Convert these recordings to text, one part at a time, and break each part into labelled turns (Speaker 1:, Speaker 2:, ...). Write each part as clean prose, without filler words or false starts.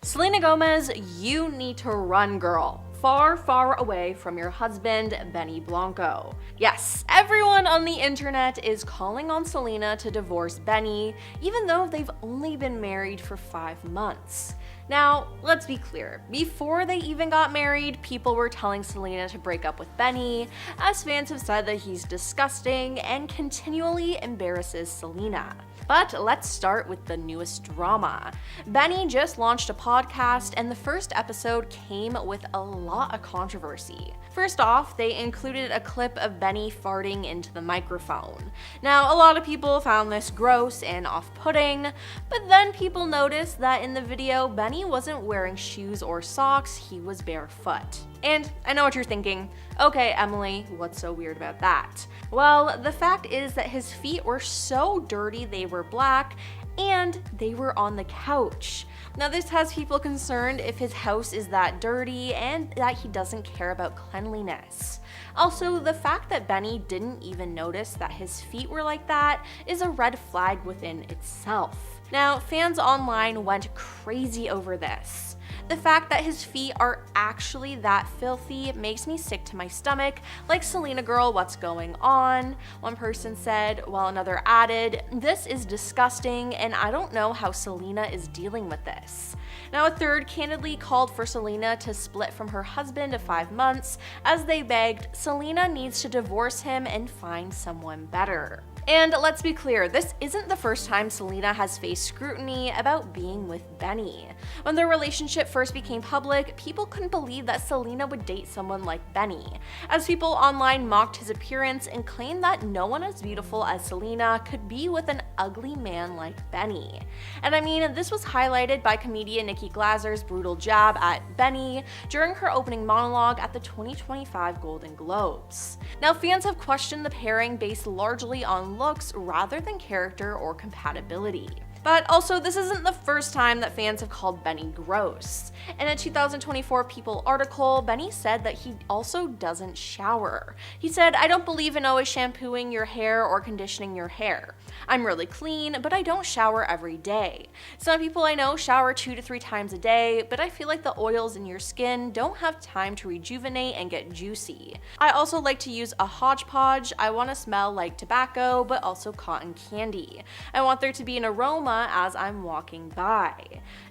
Speaker 1: Selena Gomez, you need to run, girl. Far, far away from your husband, Benny Blanco. Yes, everyone on the internet is calling on Selena to divorce Benny, even though they've only been married for 5 months. Now, let's be clear, before they even got married, people were telling Selena to break up with Benny, as fans have said that he's disgusting and continually embarrasses Selena. But let's start with the newest drama. Benny just launched a podcast, and the first episode came with a lot of controversy. First off, they included a clip of Benny farting into the microphone. Now, a lot of people found this gross and off-putting, but then people noticed that in the video, Benny wasn't wearing shoes or socks, he was barefoot. And I know what you're thinking, okay, Emily, what's so weird about that? Well, the fact is that his feet were so dirty they were black, and they were on the couch. Now, this has people concerned if his house is that dirty and that he doesn't care about cleanliness. Also, the fact that Benny didn't even notice that his feet were like that is a red flag within itself. Now, fans online went crazy over this. The fact that his feet are actually that filthy makes me sick to my stomach, like Selena girl, what's going on? One person said, while another added, this is disgusting and I don't know how Selena is dealing with this. Now, a third candidly called for Selena to split from her husband of 5 months, as they begged, Selena needs to divorce him and find someone better. And let's be clear, this isn't the first time Selena has faced scrutiny about being with Benny. When their relationship first became public, people couldn't believe that Selena would date someone like Benny, as people online mocked his appearance and claimed that no one as beautiful as Selena could be with an ugly man like Benny. And I mean, this was highlighted by comedian Nikki Glazer's brutal jab at Benny during her opening monologue at the 2025 Golden Globes. Now, fans have questioned the pairing based largely on looks rather than character or compatibility. But also, this isn't the first time that fans have called Benny gross. In a 2024 People article, Benny said that he also doesn't shower. He said, I don't believe in always shampooing your hair or conditioning your hair. I'm really clean, but I don't shower every day. Some people I know shower 2 to 3 times a day, but I feel like the oils in your skin don't have time to rejuvenate and get juicy. I also like to use a hodgepodge. I want to smell like tobacco, but also cotton candy. I want there to be an aroma as I'm walking by.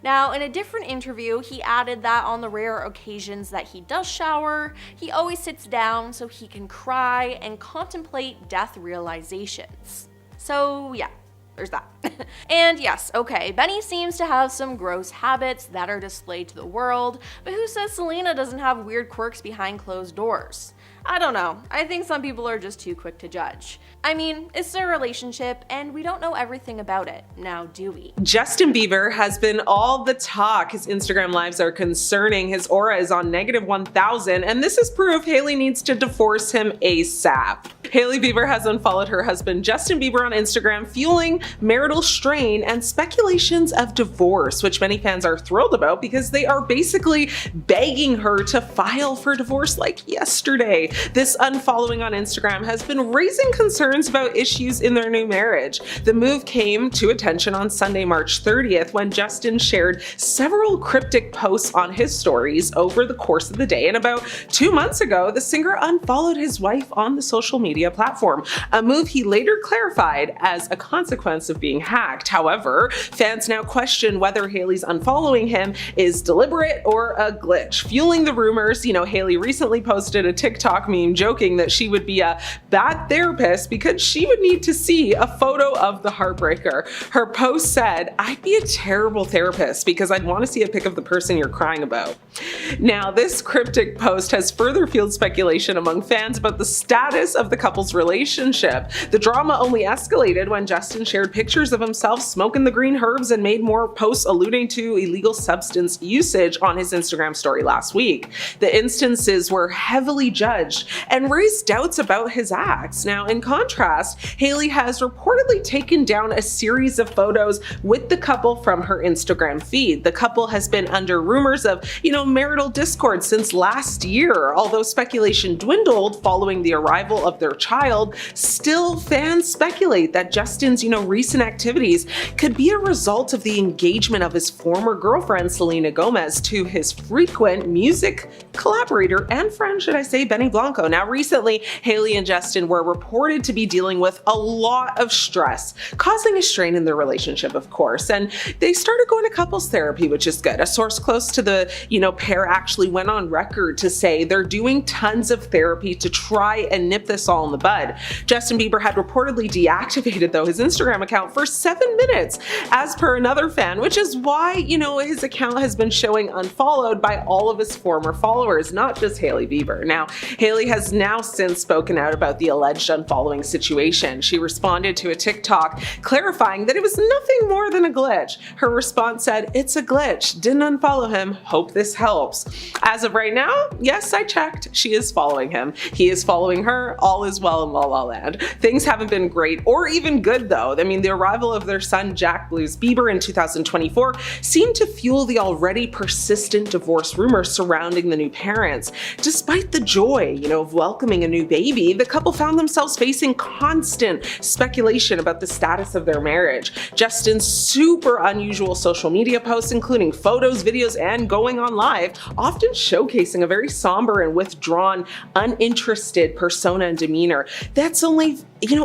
Speaker 1: Now, in a different interview, he added that on the rare occasions that he does shower, he always sits down so he can cry and contemplate death realizations. So yeah, there's that. And yes, okay, Benny seems to have some gross habits that are displayed to the world, but who says Selena doesn't have weird quirks behind closed doors? I don't know. I think some people are just too quick to judge. I mean, it's their relationship, and we don't know everything about it. Now, do we?
Speaker 2: Justin Bieber has been all the talk. His Instagram lives are concerning. His aura is on -1,000, and this is proof Hailey needs to divorce him ASAP. Hailey Bieber has unfollowed her husband Justin Bieber on Instagram, fueling marital strain and speculations of divorce, which many fans are thrilled about because they are basically begging her to file for divorce like yesterday. This unfollowing on Instagram has been raising concerns about issues in their new marriage. The move came to attention on Sunday, March 30th, when Justin shared several cryptic posts on his stories over the course of the day. And about 2 months ago, the singer unfollowed his wife on the social media platform, a move he later clarified as a consequence of being hacked. However, fans now question whether Hailey's unfollowing him is deliberate or a glitch. Fueling the rumors, Hailey recently posted a TikTok meme joking that she would be a bad therapist because she would need to see a photo of the heartbreaker. Her post said, I'd be a terrible therapist because I'd want to see a pic of the person you're crying about. Now, this cryptic post has further fueled speculation among fans about the status of the couple's relationship. The drama only escalated when Justin shared pictures of himself smoking the green herbs and made more posts alluding to illegal substance usage on his Instagram story last week. The instances were heavily judged alleged and raised doubts about his acts. Now, in contrast, Hailey has reportedly taken down a series of photos with the couple from her Instagram feed. The couple has been under rumors of, marital discord since last year. Although speculation dwindled following the arrival of their child, still fans speculate that Justin's, recent activities could be a result of the engagement of his former girlfriend, Selena Gomez, to his frequent music collaborator and friend, should I say, Benny Blanco. Now, recently, Hailey and Justin were reported to be dealing with a lot of stress, causing a strain in their relationship, of course, and they started going to couples therapy, which is good. A source close to the, pair actually went on record to say they're doing tons of therapy to try and nip this all in the bud. Justin Bieber had reportedly deactivated, though, his Instagram account for 7 minutes, as per another fan, which is why, his account has been showing unfollowed by all of his former followers, not just Hailey Bieber. Now, Hailey has now since spoken out about the alleged unfollowing situation. She responded to a TikTok clarifying that it was nothing more than a glitch. Her response said, "It's a glitch. Didn't unfollow him. Hope this helps." As of right now, yes, I checked. She is following him. He is following her. All is well in La La Land. Things haven't been great or even good, though. I mean, the arrival of their son, Jack Blues Bieber, in 2024 seemed to fuel the already persistent divorce rumors surrounding the new parents. Despite the joy, of welcoming a new baby, the couple found themselves facing constant speculation about the status of their marriage. Justin's super unusual social media posts, including photos, videos, and going on live, often showcasing a very somber and withdrawn, uninterested persona and demeanor. That's only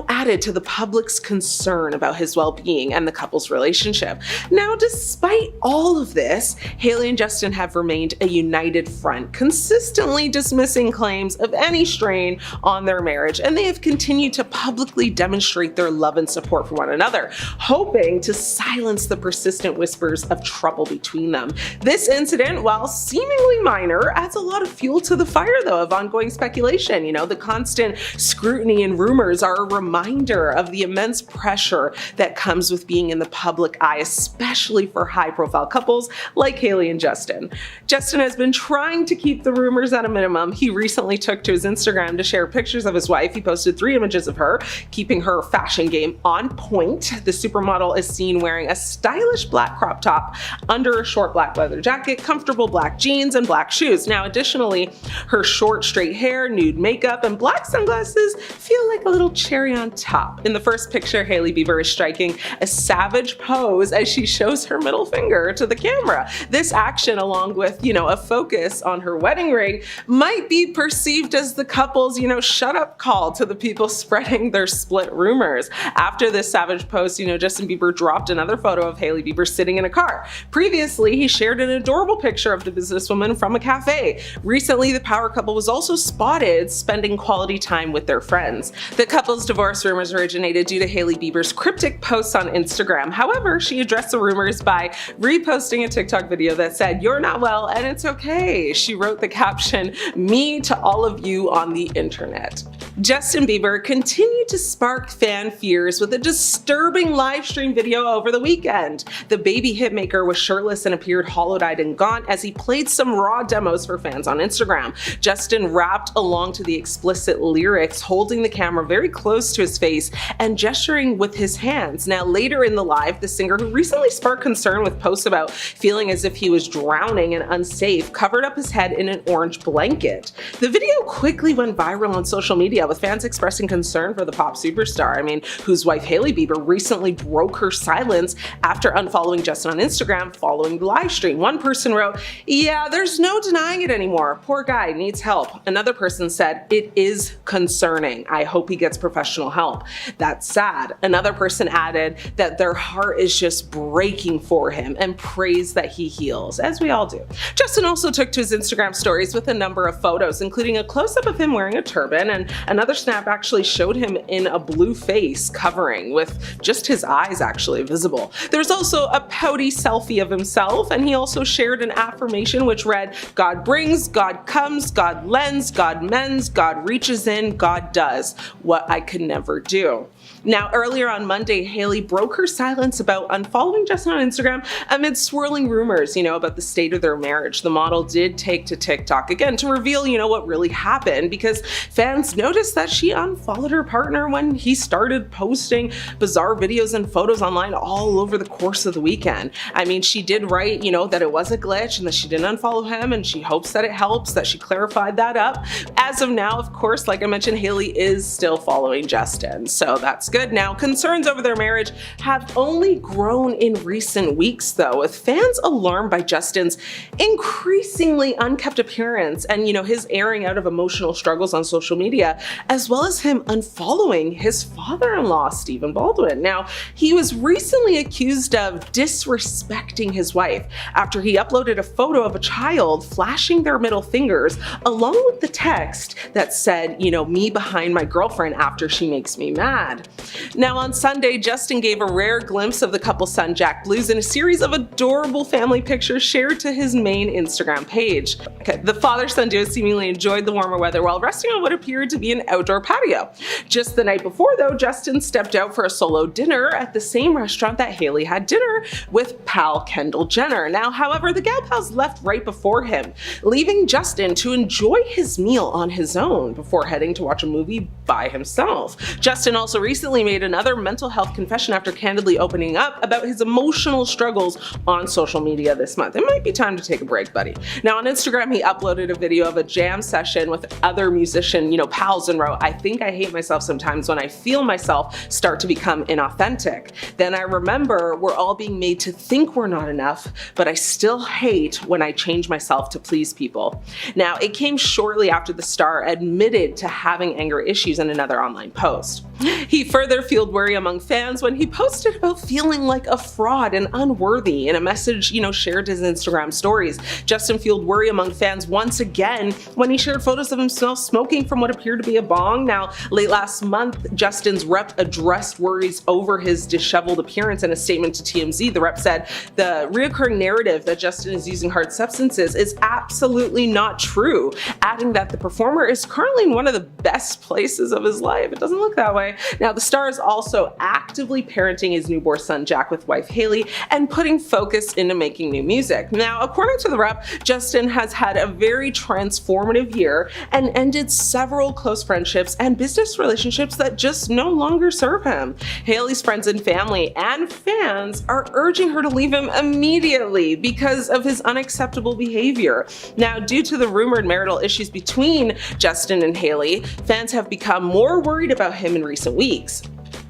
Speaker 2: added to the public's concern about his well-being and the couple's relationship. Now, despite all of this, Hailey and Justin have remained a united front, consistently dismissing claims of any strain on their marriage, and they have continued to publicly demonstrate their love and support for one another, hoping to silence the persistent whispers of trouble between them. This incident, while seemingly minor, adds a lot of fuel to the fire, though, of ongoing speculation. The constant scrutiny and rumors are a reminder of the immense pressure that comes with being in the public eye, especially for high-profile couples like Hailey and Justin. Justin has been trying to keep the rumors at a minimum. He recently took to his Instagram to share pictures of his wife. He posted 3 images of her, keeping her fashion game on point. The supermodel is seen wearing a stylish black crop top under a short black leather jacket, comfortable black jeans, and black shoes. Now, additionally, her short, straight hair, nude makeup, and black sunglasses feel like a little cherry on top. In the first picture, Hailey Bieber is striking a savage pose as she shows her middle finger to the camera. This action, along with, a focus on her wedding ring, might be perceived as the couple's, shut up call to the people spreading their split rumors. After this savage post, Justin Bieber dropped another photo of Hailey Bieber sitting in a car. Previously, he shared an adorable picture of the businesswoman from a cafe. Recently, the power couple was also spotted spending quality time with their friends. The couple's divorce rumors originated due to Hailey Bieber's cryptic posts on Instagram. However, she addressed the rumors by reposting a TikTok video that said, "You're not well and it's okay." She wrote the caption, "Me to all of you on the internet." Justin Bieber continued to spark fan fears with a disturbing live stream video over the weekend. The baby hitmaker was shirtless and appeared hollow-eyed and gaunt as he played some raw demos for fans on Instagram. Justin rapped along to the explicit lyrics, holding the camera very close to his face and gesturing with his hands. Now, later in the live, the singer, who recently sparked concern with posts about feeling as if he was drowning and unsafe, covered up his head in an orange blanket. The video quickly went viral on social media, with fans expressing concern for the pop superstar, whose wife Hailey Bieber recently broke her silence after unfollowing Justin on Instagram following the live stream. One person wrote, "Yeah, there's no denying it anymore. Poor guy needs help." Another person said, "It is concerning. I hope he gets professional help. That's sad." Another person added that their heart is just breaking for him and prays that he heals, as we all do. Justin also took to his Instagram stories with a number of photos, including a close-up of him wearing a turban, and another snap actually showed him in a blue face covering with just his eyes actually visible. There's also a pouty selfie of himself, and he also shared an affirmation which read, "God brings, God comes, God lends, God mends, God reaches in, God does what I could never do." Now, earlier on Monday, Hailey broke her silence about unfollowing Justin on Instagram amid swirling rumors, about the state of their marriage. The model did take to TikTok again to reveal, what really happened, because fans noticed that she unfollowed her partner when he started posting bizarre videos and photos online all over the course of the weekend. I mean, she did write, that it was a glitch and that she didn't unfollow him, and she hopes that it helps, that she clarified that up. As of now, of course, like I mentioned, Hailey is still following Justin, so that's good. Now, concerns over their marriage have only grown in recent weeks, though, with fans alarmed by Justin's increasingly unkept appearance and, his airing out of emotional struggles on social media, as well as him unfollowing his father-in-law, Stephen Baldwin. Now, he was recently accused of disrespecting his wife after he uploaded a photo of a child flashing their middle fingers, along with the text that said, me behind my girlfriend after she makes me mad. Now, on Sunday, Justin gave a rare glimpse of the couple's son, Jack Blues, in a series of adorable family pictures shared to his main Instagram page. The father-son duo seemingly enjoyed the warmer weather while resting on what appeared to be an outdoor patio. Just the night before, though, Justin stepped out for a solo dinner at the same restaurant that Hailey had dinner with pal Kendall Jenner. Now, however, the gal pals left right before him, leaving Justin to enjoy his meal on his own before heading to watch a movie by himself. Justin also recently made another mental health confession after candidly opening up about his emotional struggles on social media this month. It might be time to take a break, buddy. Now, on Instagram, he uploaded a video of a jam session with other musician, pals, and wrote, "I think I hate myself sometimes when I feel myself start to become inauthentic. Then I remember we're all being made to think we're not enough, but I still hate when I change myself to please people." Now, it came shortly after the star admitted to having anger issues in another online post. He further fueled worry among fans when he posted about feeling like a fraud and unworthy in a message, shared his Instagram stories. Justin fueled worry among fans once again when he shared photos of himself smoking from what appeared to be a bong. Now, late last month, Justin's rep addressed worries over his disheveled appearance in a statement to TMZ. The rep said, "The reoccurring narrative that Justin is using hard substances is absolutely not true," adding that the performer is currently in one of the best places of his life. It doesn't look that way. Now, the star is also actively parenting his newborn son Jack with wife Hailey and putting focus into making new music. Now, according to the rep, Justin has had a very transformative year and ended several close friendships and business relationships that just no longer serve him. Hailey's friends and family and fans are urging her to leave him immediately because of his unacceptable behavior. Now, due to the rumored marital issues between Justin and Hailey, fans have become more worried about him in recent weeks.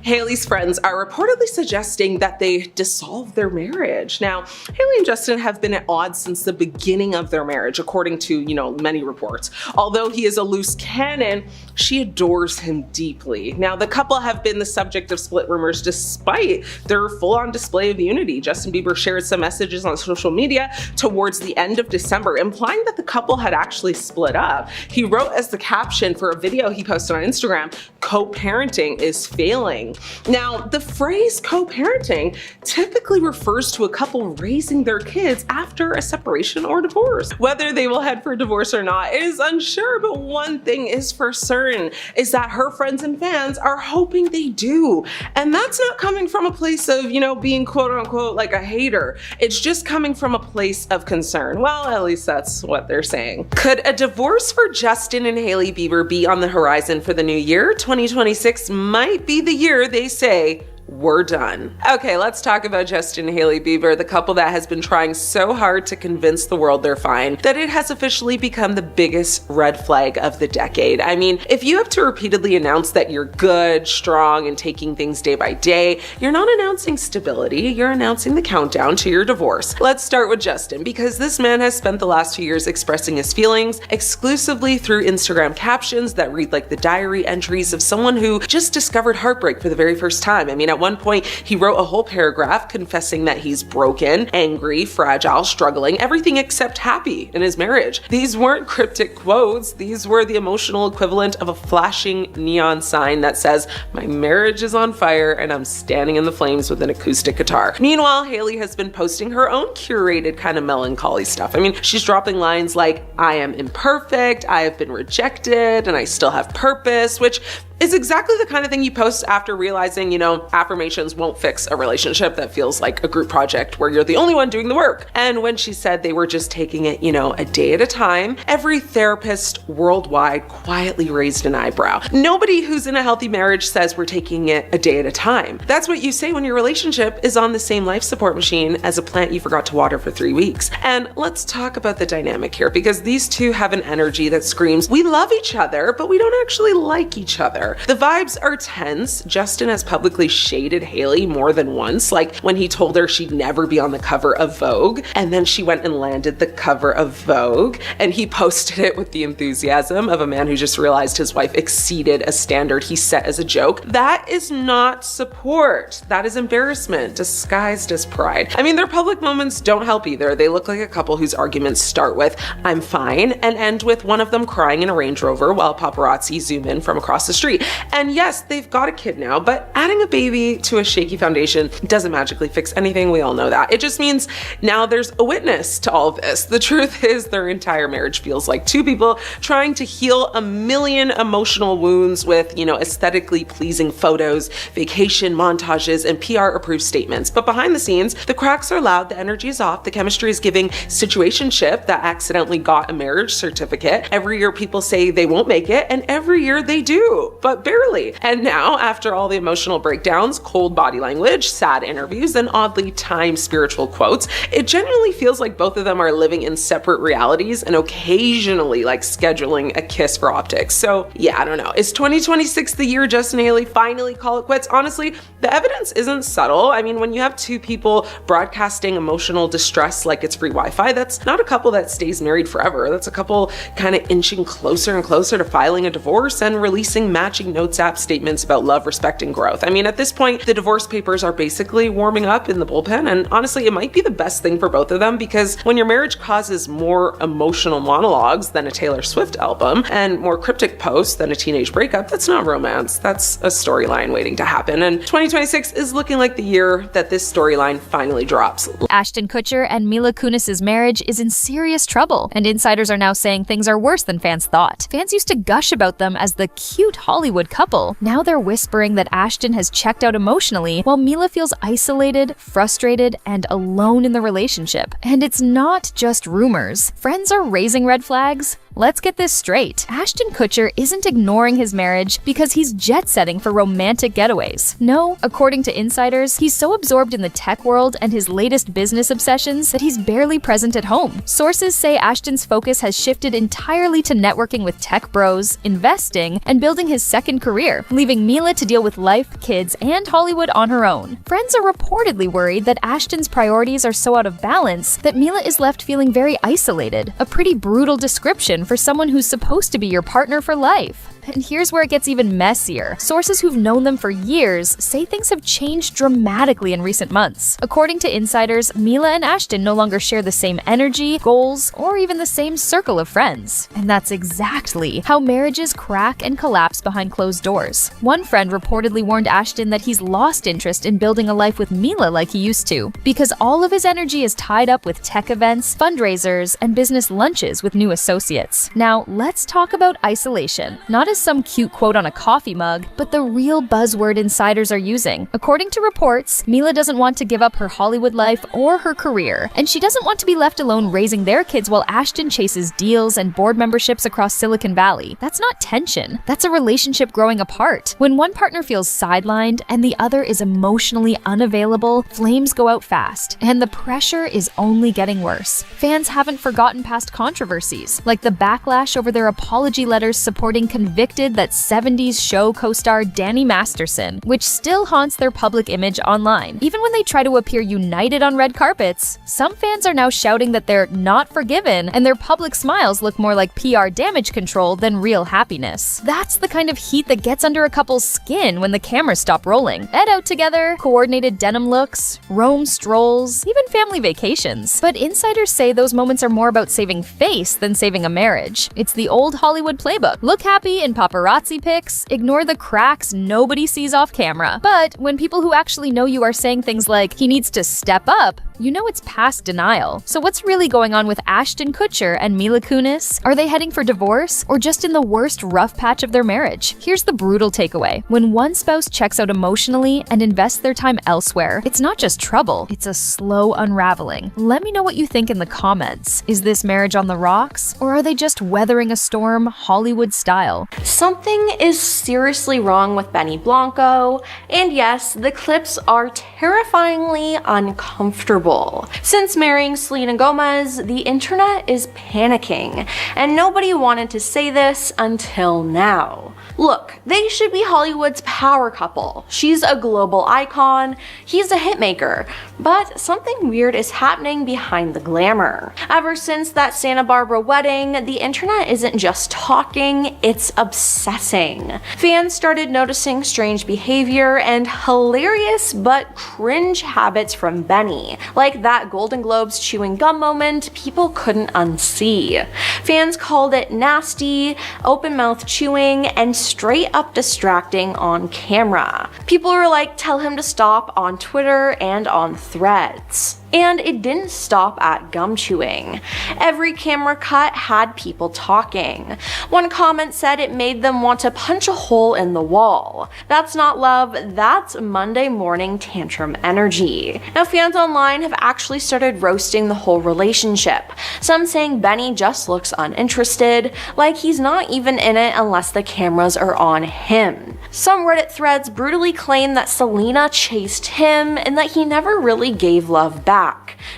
Speaker 2: Hailey's friends are reportedly suggesting that they dissolve their marriage. Now, Hailey and Justin have been at odds since the beginning of their marriage, according to, many reports. Although he is a loose cannon, she adores him deeply. Now, the couple have been the subject of split rumors despite their full-on display of unity. Justin Bieber shared some messages on social media towards the end of December, implying that the couple had actually split up. He wrote as the caption for a video he posted on Instagram, "Co-parenting is failing." Now, the phrase co-parenting typically refers to a couple raising their kids after a separation or divorce. Whether they will head for divorce or not is unsure, but one thing is for certain, is that her friends and fans are hoping they do. And that's not coming from a place of, being quote unquote like a hater. It's just coming from a place of concern. Well, at least that's what they're saying. Could a divorce for Justin and Hailey Bieber be on the horizon for the new year? 2026 might be the year they say we're done. Okay, let's talk about Justin and Hailey Bieber, the couple that has been trying so hard to convince the world they're fine that it has officially become the biggest red flag of the decade. I mean, if you have to repeatedly announce that you're good, strong, and taking things day by day, you're not announcing stability, you're announcing the countdown to your divorce. Let's start with Justin, because this man has spent the last 2 years expressing his feelings exclusively through Instagram captions that read like the diary entries of someone who just discovered heartbreak for the very first time. I mean, at one point, he wrote a whole paragraph confessing that he's broken, angry, fragile, struggling, everything except happy in his marriage. These weren't cryptic quotes, these were the emotional equivalent of a flashing neon sign that says, "My marriage is on fire and I'm standing in the flames with an acoustic guitar." Meanwhile, Hailey has been posting her own curated kind of melancholy stuff. I mean, she's dropping lines like, "I am imperfect, I have been rejected, and I still have purpose," which is exactly the kind of thing you post after realizing, affirmations won't fix a relationship that feels like a group project where you're the only one doing the work. And when she said they were just taking it, a day at a time, every therapist worldwide quietly raised an eyebrow. Nobody who's in a healthy marriage says we're taking it a day at a time. That's what you say when your relationship is on the same life support machine as a plant you forgot to water for 3 weeks. And let's talk about the dynamic here, because these two have an energy that screams, we love each other, but we don't actually like each other. The vibes are tense. Justin has publicly shaded Hailey more than once, like when he told her she'd never be on the cover of Vogue, and then she went and landed the cover of Vogue, and he posted it with the enthusiasm of a man who just realized his wife exceeded a standard he set as a joke. That is not support. That is embarrassment disguised as pride. I mean, their public moments don't help either. They look like a couple whose arguments start with, I'm fine, and end with one of them crying in a Range Rover while paparazzi zoom in from across the street. And yes, they've got a kid now, but adding a baby to a shaky foundation doesn't magically fix anything. We all know that. It just means now there's a witness to all of this. The truth is their entire marriage feels like two people trying to heal a million emotional wounds with, aesthetically pleasing photos, vacation montages, and PR approved statements. But behind the scenes, the cracks are loud, the energy is off, the chemistry is giving situationship that accidentally got a marriage certificate. Every year people say they won't make it, and every year they do, but barely. And now, after all the emotional breakdowns, cold body language, sad interviews, and oddly timed spiritual quotes, it genuinely feels like both of them are living in separate realities and occasionally scheduling a kiss for optics. So yeah, I don't know. Is 2026 the year Justin and Hailey finally call it quits? Honestly, the evidence isn't subtle. I mean, when you have two people broadcasting emotional distress like it's free Wi-Fi, that's not a couple that stays married forever. That's a couple kind of inching closer and closer to filing a divorce and releasing matching notes app statements about love, respect, and growth. I mean, at this point, the divorce papers are basically warming up in the bullpen, and honestly, it might be the best thing for both of them, because when your marriage causes more emotional monologues than a Taylor Swift album and more cryptic posts than a teenage breakup, that's not romance. That's a storyline waiting to happen. And 2026 is looking like the year that this storyline finally drops.
Speaker 3: Ashton Kutcher and Mila Kunis's marriage is in serious trouble, and insiders are now saying things are worse than fans thought. Fans used to gush about them as the cute Hollywood couple. Now they're whispering that Ashton has checked out emotionally, while Mila feels isolated, frustrated, and alone in the relationship. And it's not just rumors. Friends are raising red flags. Let's get this straight. Ashton Kutcher isn't ignoring his marriage because he's jet-setting for romantic getaways. No, according to insiders, he's so absorbed in the tech world and his latest business obsessions that he's barely present at home. Sources say Ashton's focus has shifted entirely to networking with tech bros, investing, and building his second career, leaving Mila to deal with life, kids, and Hollywood on her own. Friends are reportedly worried that Ashton's priorities are so out of balance that Mila is left feeling very isolated. A pretty brutal description for someone who's supposed to be your partner for life. And here's where it gets even messier. Sources who've known them for years say things have changed dramatically in recent months. According to insiders, Mila and Ashton no longer share the same energy, goals, or even the same circle of friends. And that's exactly how marriages crack and collapse behind closed doors. One friend reportedly warned Ashton that he's lost interest in building a life with Mila like he used to, because all of his energy is tied up with tech events, fundraisers, and business lunches with new associates. Now, let's talk about isolation. Not as some cute quote on a coffee mug, but the real buzzword insiders are using. According to reports, Mila doesn't want to give up her Hollywood life or her career, and she doesn't want to be left alone raising their kids while Ashton chases deals and board memberships across Silicon Valley. That's not tension. That's a relationship growing apart. When one partner feels sidelined and the other is emotionally unavailable, flames go out fast, and the pressure is only getting worse. Fans haven't forgotten past controversies, like the backlash over their apology letters supporting convicted that 70s show co-star Danny Masterson, which still haunts their public image online. Even when they try to appear united on red carpets, some fans are now shouting that they're not forgiven and their public smiles look more like PR damage control than real happiness. That's the kind of heat that gets under a couple's skin when the cameras stop rolling. Head out together, coordinated denim looks, Rome strolls, even family vacations. But insiders say those moments are more about saving face than saving a marriage. It's the old Hollywood playbook. Look happy in paparazzi pics, ignore the cracks nobody sees off camera. But when people who actually know you are saying things like, he needs to step up, you know it's past denial. So what's really going on with Ashton Kutcher and Mila Kunis? Are they heading for divorce or just in the worst rough patch of their marriage? Here's the brutal takeaway. When one spouse checks out emotionally and invests their time elsewhere, it's not just trouble, it's a slow unraveling. Let me know what you think in the comments. Is this marriage on the rocks, or are they just weathering a storm Hollywood style?
Speaker 1: Something is seriously wrong with Benny Blanco, and yes, the clips are terrifyingly uncomfortable. Since marrying Selena Gomez, the internet is panicking, and nobody wanted to say this until now. Look, they should be Hollywood's power couple. She's a global icon, he's a hitmaker, but something weird is happening behind the glamour. Ever since that Santa Barbara wedding, the internet isn't just talking, it's obsessing. Fans started noticing strange behavior and hilarious but cringe habits from Benny, like that Golden Globes chewing gum moment people couldn't unsee. Fans called it nasty, open-mouth chewing, and straight up distracting on camera. People were like, tell him to stop on Twitter and on Threads. And it didn't stop at gum chewing. Every camera cut had people talking. One comment said it made them want to punch a hole in the wall. That's not love, that's Monday morning tantrum energy. Now fans online have actually started roasting the whole relationship. Some saying Benny just looks uninterested, like he's not even in it unless the cameras are on him. Some Reddit threads brutally claim that Selena chased him and that he never really gave love back.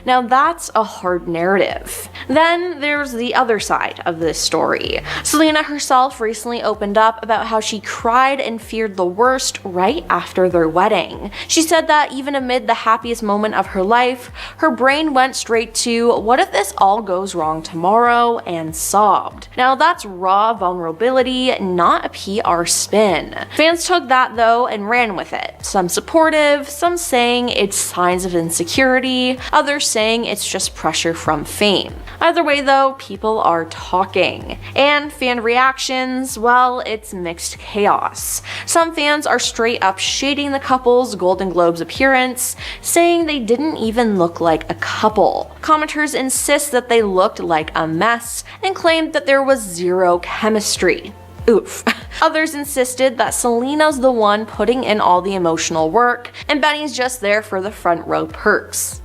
Speaker 1: Now that's a hard narrative. Then there's the other side of this story. Selena herself recently opened up about how she cried and feared the worst right after their wedding. She said that even amid the happiest moment of her life, her brain went straight to, what if this all goes wrong tomorrow, and sobbed. Now that's raw vulnerability, not a PR spin. Fans took that though and ran with it. Some supportive, some saying it's signs of insecurity, others saying it's just pressure from fame. Either way though, people are talking. And fan reactions, well, it's mixed chaos. Some fans are straight up shading the couple's Golden Globes appearance, saying they didn't even look like a couple. Commenters insist that they looked like a mess and claimed that there was zero chemistry. Oof. Others insisted that Selena's the one putting in all the emotional work and Benny's just there for the front row perks.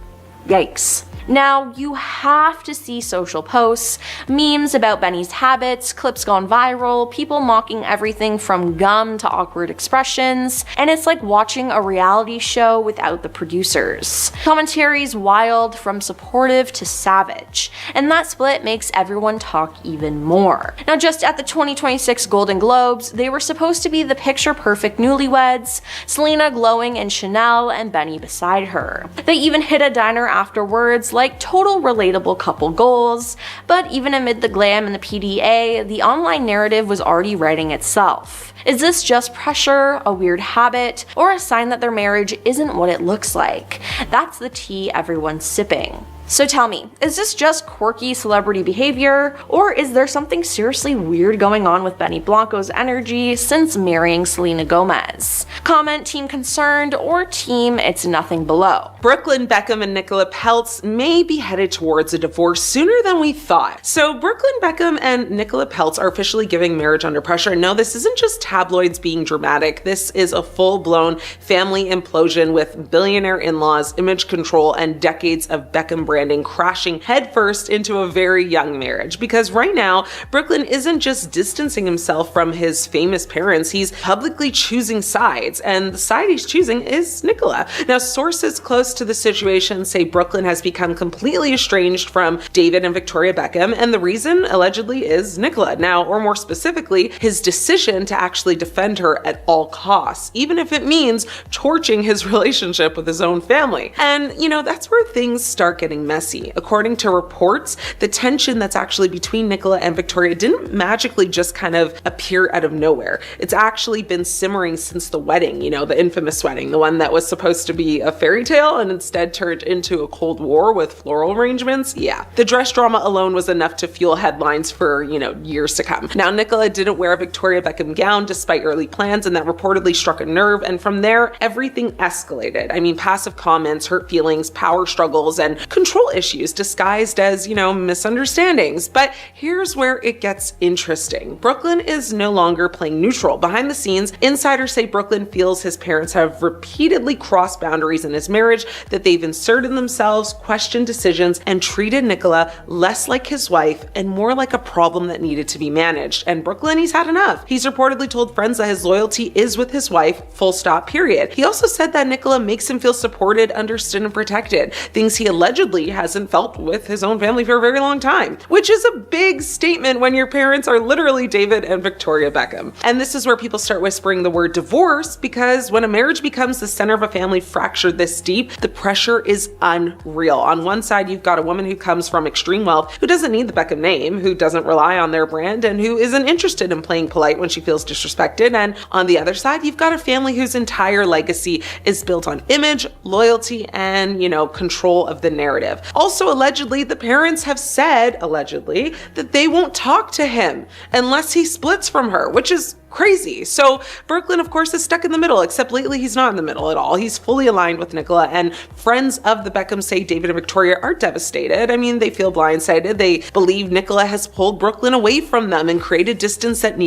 Speaker 1: Yikes. Now, you have to see social posts, memes about Benny's habits, clips gone viral, people mocking everything from gum to awkward expressions, and it's like watching a reality show without the producers. Commentary's wild, from supportive to savage, and that split makes everyone talk even more. Now, just at the 2026 Golden Globes, they were supposed to be the picture-perfect newlyweds, Selena glowing in Chanel and Benny beside her. They even hit a diner afterwards, like total relatable couple goals, but even amid the glam and the PDA, the online narrative was already writing itself. Is this just pressure, a weird habit, or a sign that their marriage isn't what it looks like? That's the tea everyone's sipping. So tell me, is this just quirky celebrity behavior, or is there something seriously weird going on with Benny Blanco's energy since marrying Selena Gomez? Comment Team Concerned or Team It's Nothing below.
Speaker 2: Brooklyn Beckham and Nicola Peltz may be headed towards a divorce sooner than we thought. So Brooklyn Beckham and Nicola Peltz are officially giving marriage under pressure. No, this isn't just tabloids being dramatic. This is a full-blown family implosion with billionaire in-laws, image control, and decades of Beckham branding crashing headfirst into a very young marriage. Because right now, Brooklyn isn't just distancing himself from his famous parents, he's publicly choosing sides, and the side he's choosing is Nicola. Now, sources close to the situation say Brooklyn has become completely estranged from David and Victoria Beckham, and the reason allegedly is Nicola. Now, or more specifically, his decision to actually defend her at all costs, even if it means torching his relationship with his own family. And, you know, that's where things start getting getting messy. According to reports, the tension that's actually between Nicola and Victoria didn't magically just kind of appear out of nowhere. It's actually been simmering since the wedding, the infamous wedding, the one that was supposed to be a fairy tale and instead turned into a Cold War with floral arrangements. Yeah, the dress drama alone was enough to fuel headlines for, years to come. Now, Nicola didn't wear a Victoria Beckham gown despite early plans, and that reportedly struck a nerve, and from there, everything escalated. Passive comments, hurt feelings, power struggles, and control issues disguised as, misunderstandings. But here's where it gets interesting. Brooklyn is no longer playing neutral. Behind the scenes, insiders say Brooklyn feels his parents have repeatedly crossed boundaries in his marriage, that they've inserted themselves, questioned decisions, and treated Nicola less like his wife and more like a problem that needed to be managed. And Brooklyn, he's had enough. He's reportedly told friends that his loyalty is with his wife, full stop, period. He also said that Nicola makes him feel supported, understood, and protected, things he allegedly hasn't felt with his own family for a very long time, which is a big statement when your parents are literally David and Victoria Beckham. And this is where people start whispering the word divorce, because when a marriage becomes the center of a family fracture this deep, the pressure is unreal. On one side, you've got a woman who comes from extreme wealth, who doesn't need the Beckham name, who doesn't rely on their brand, and who isn't interested in playing polite when she feels disrespected. And on the other side, you've got a family whose entire legacy is built on image, loyalty, and, control of the narrative. Also, allegedly, the parents have said, that they won't talk to him unless he splits from her, which is crazy. So Brooklyn, of course, is stuck in the middle, except lately he's not in the middle at all. He's fully aligned with Nicola, and friends of the Beckhams say David and Victoria are devastated. They feel blindsided. They believe Nicola has pulled Brooklyn away from them and created distance that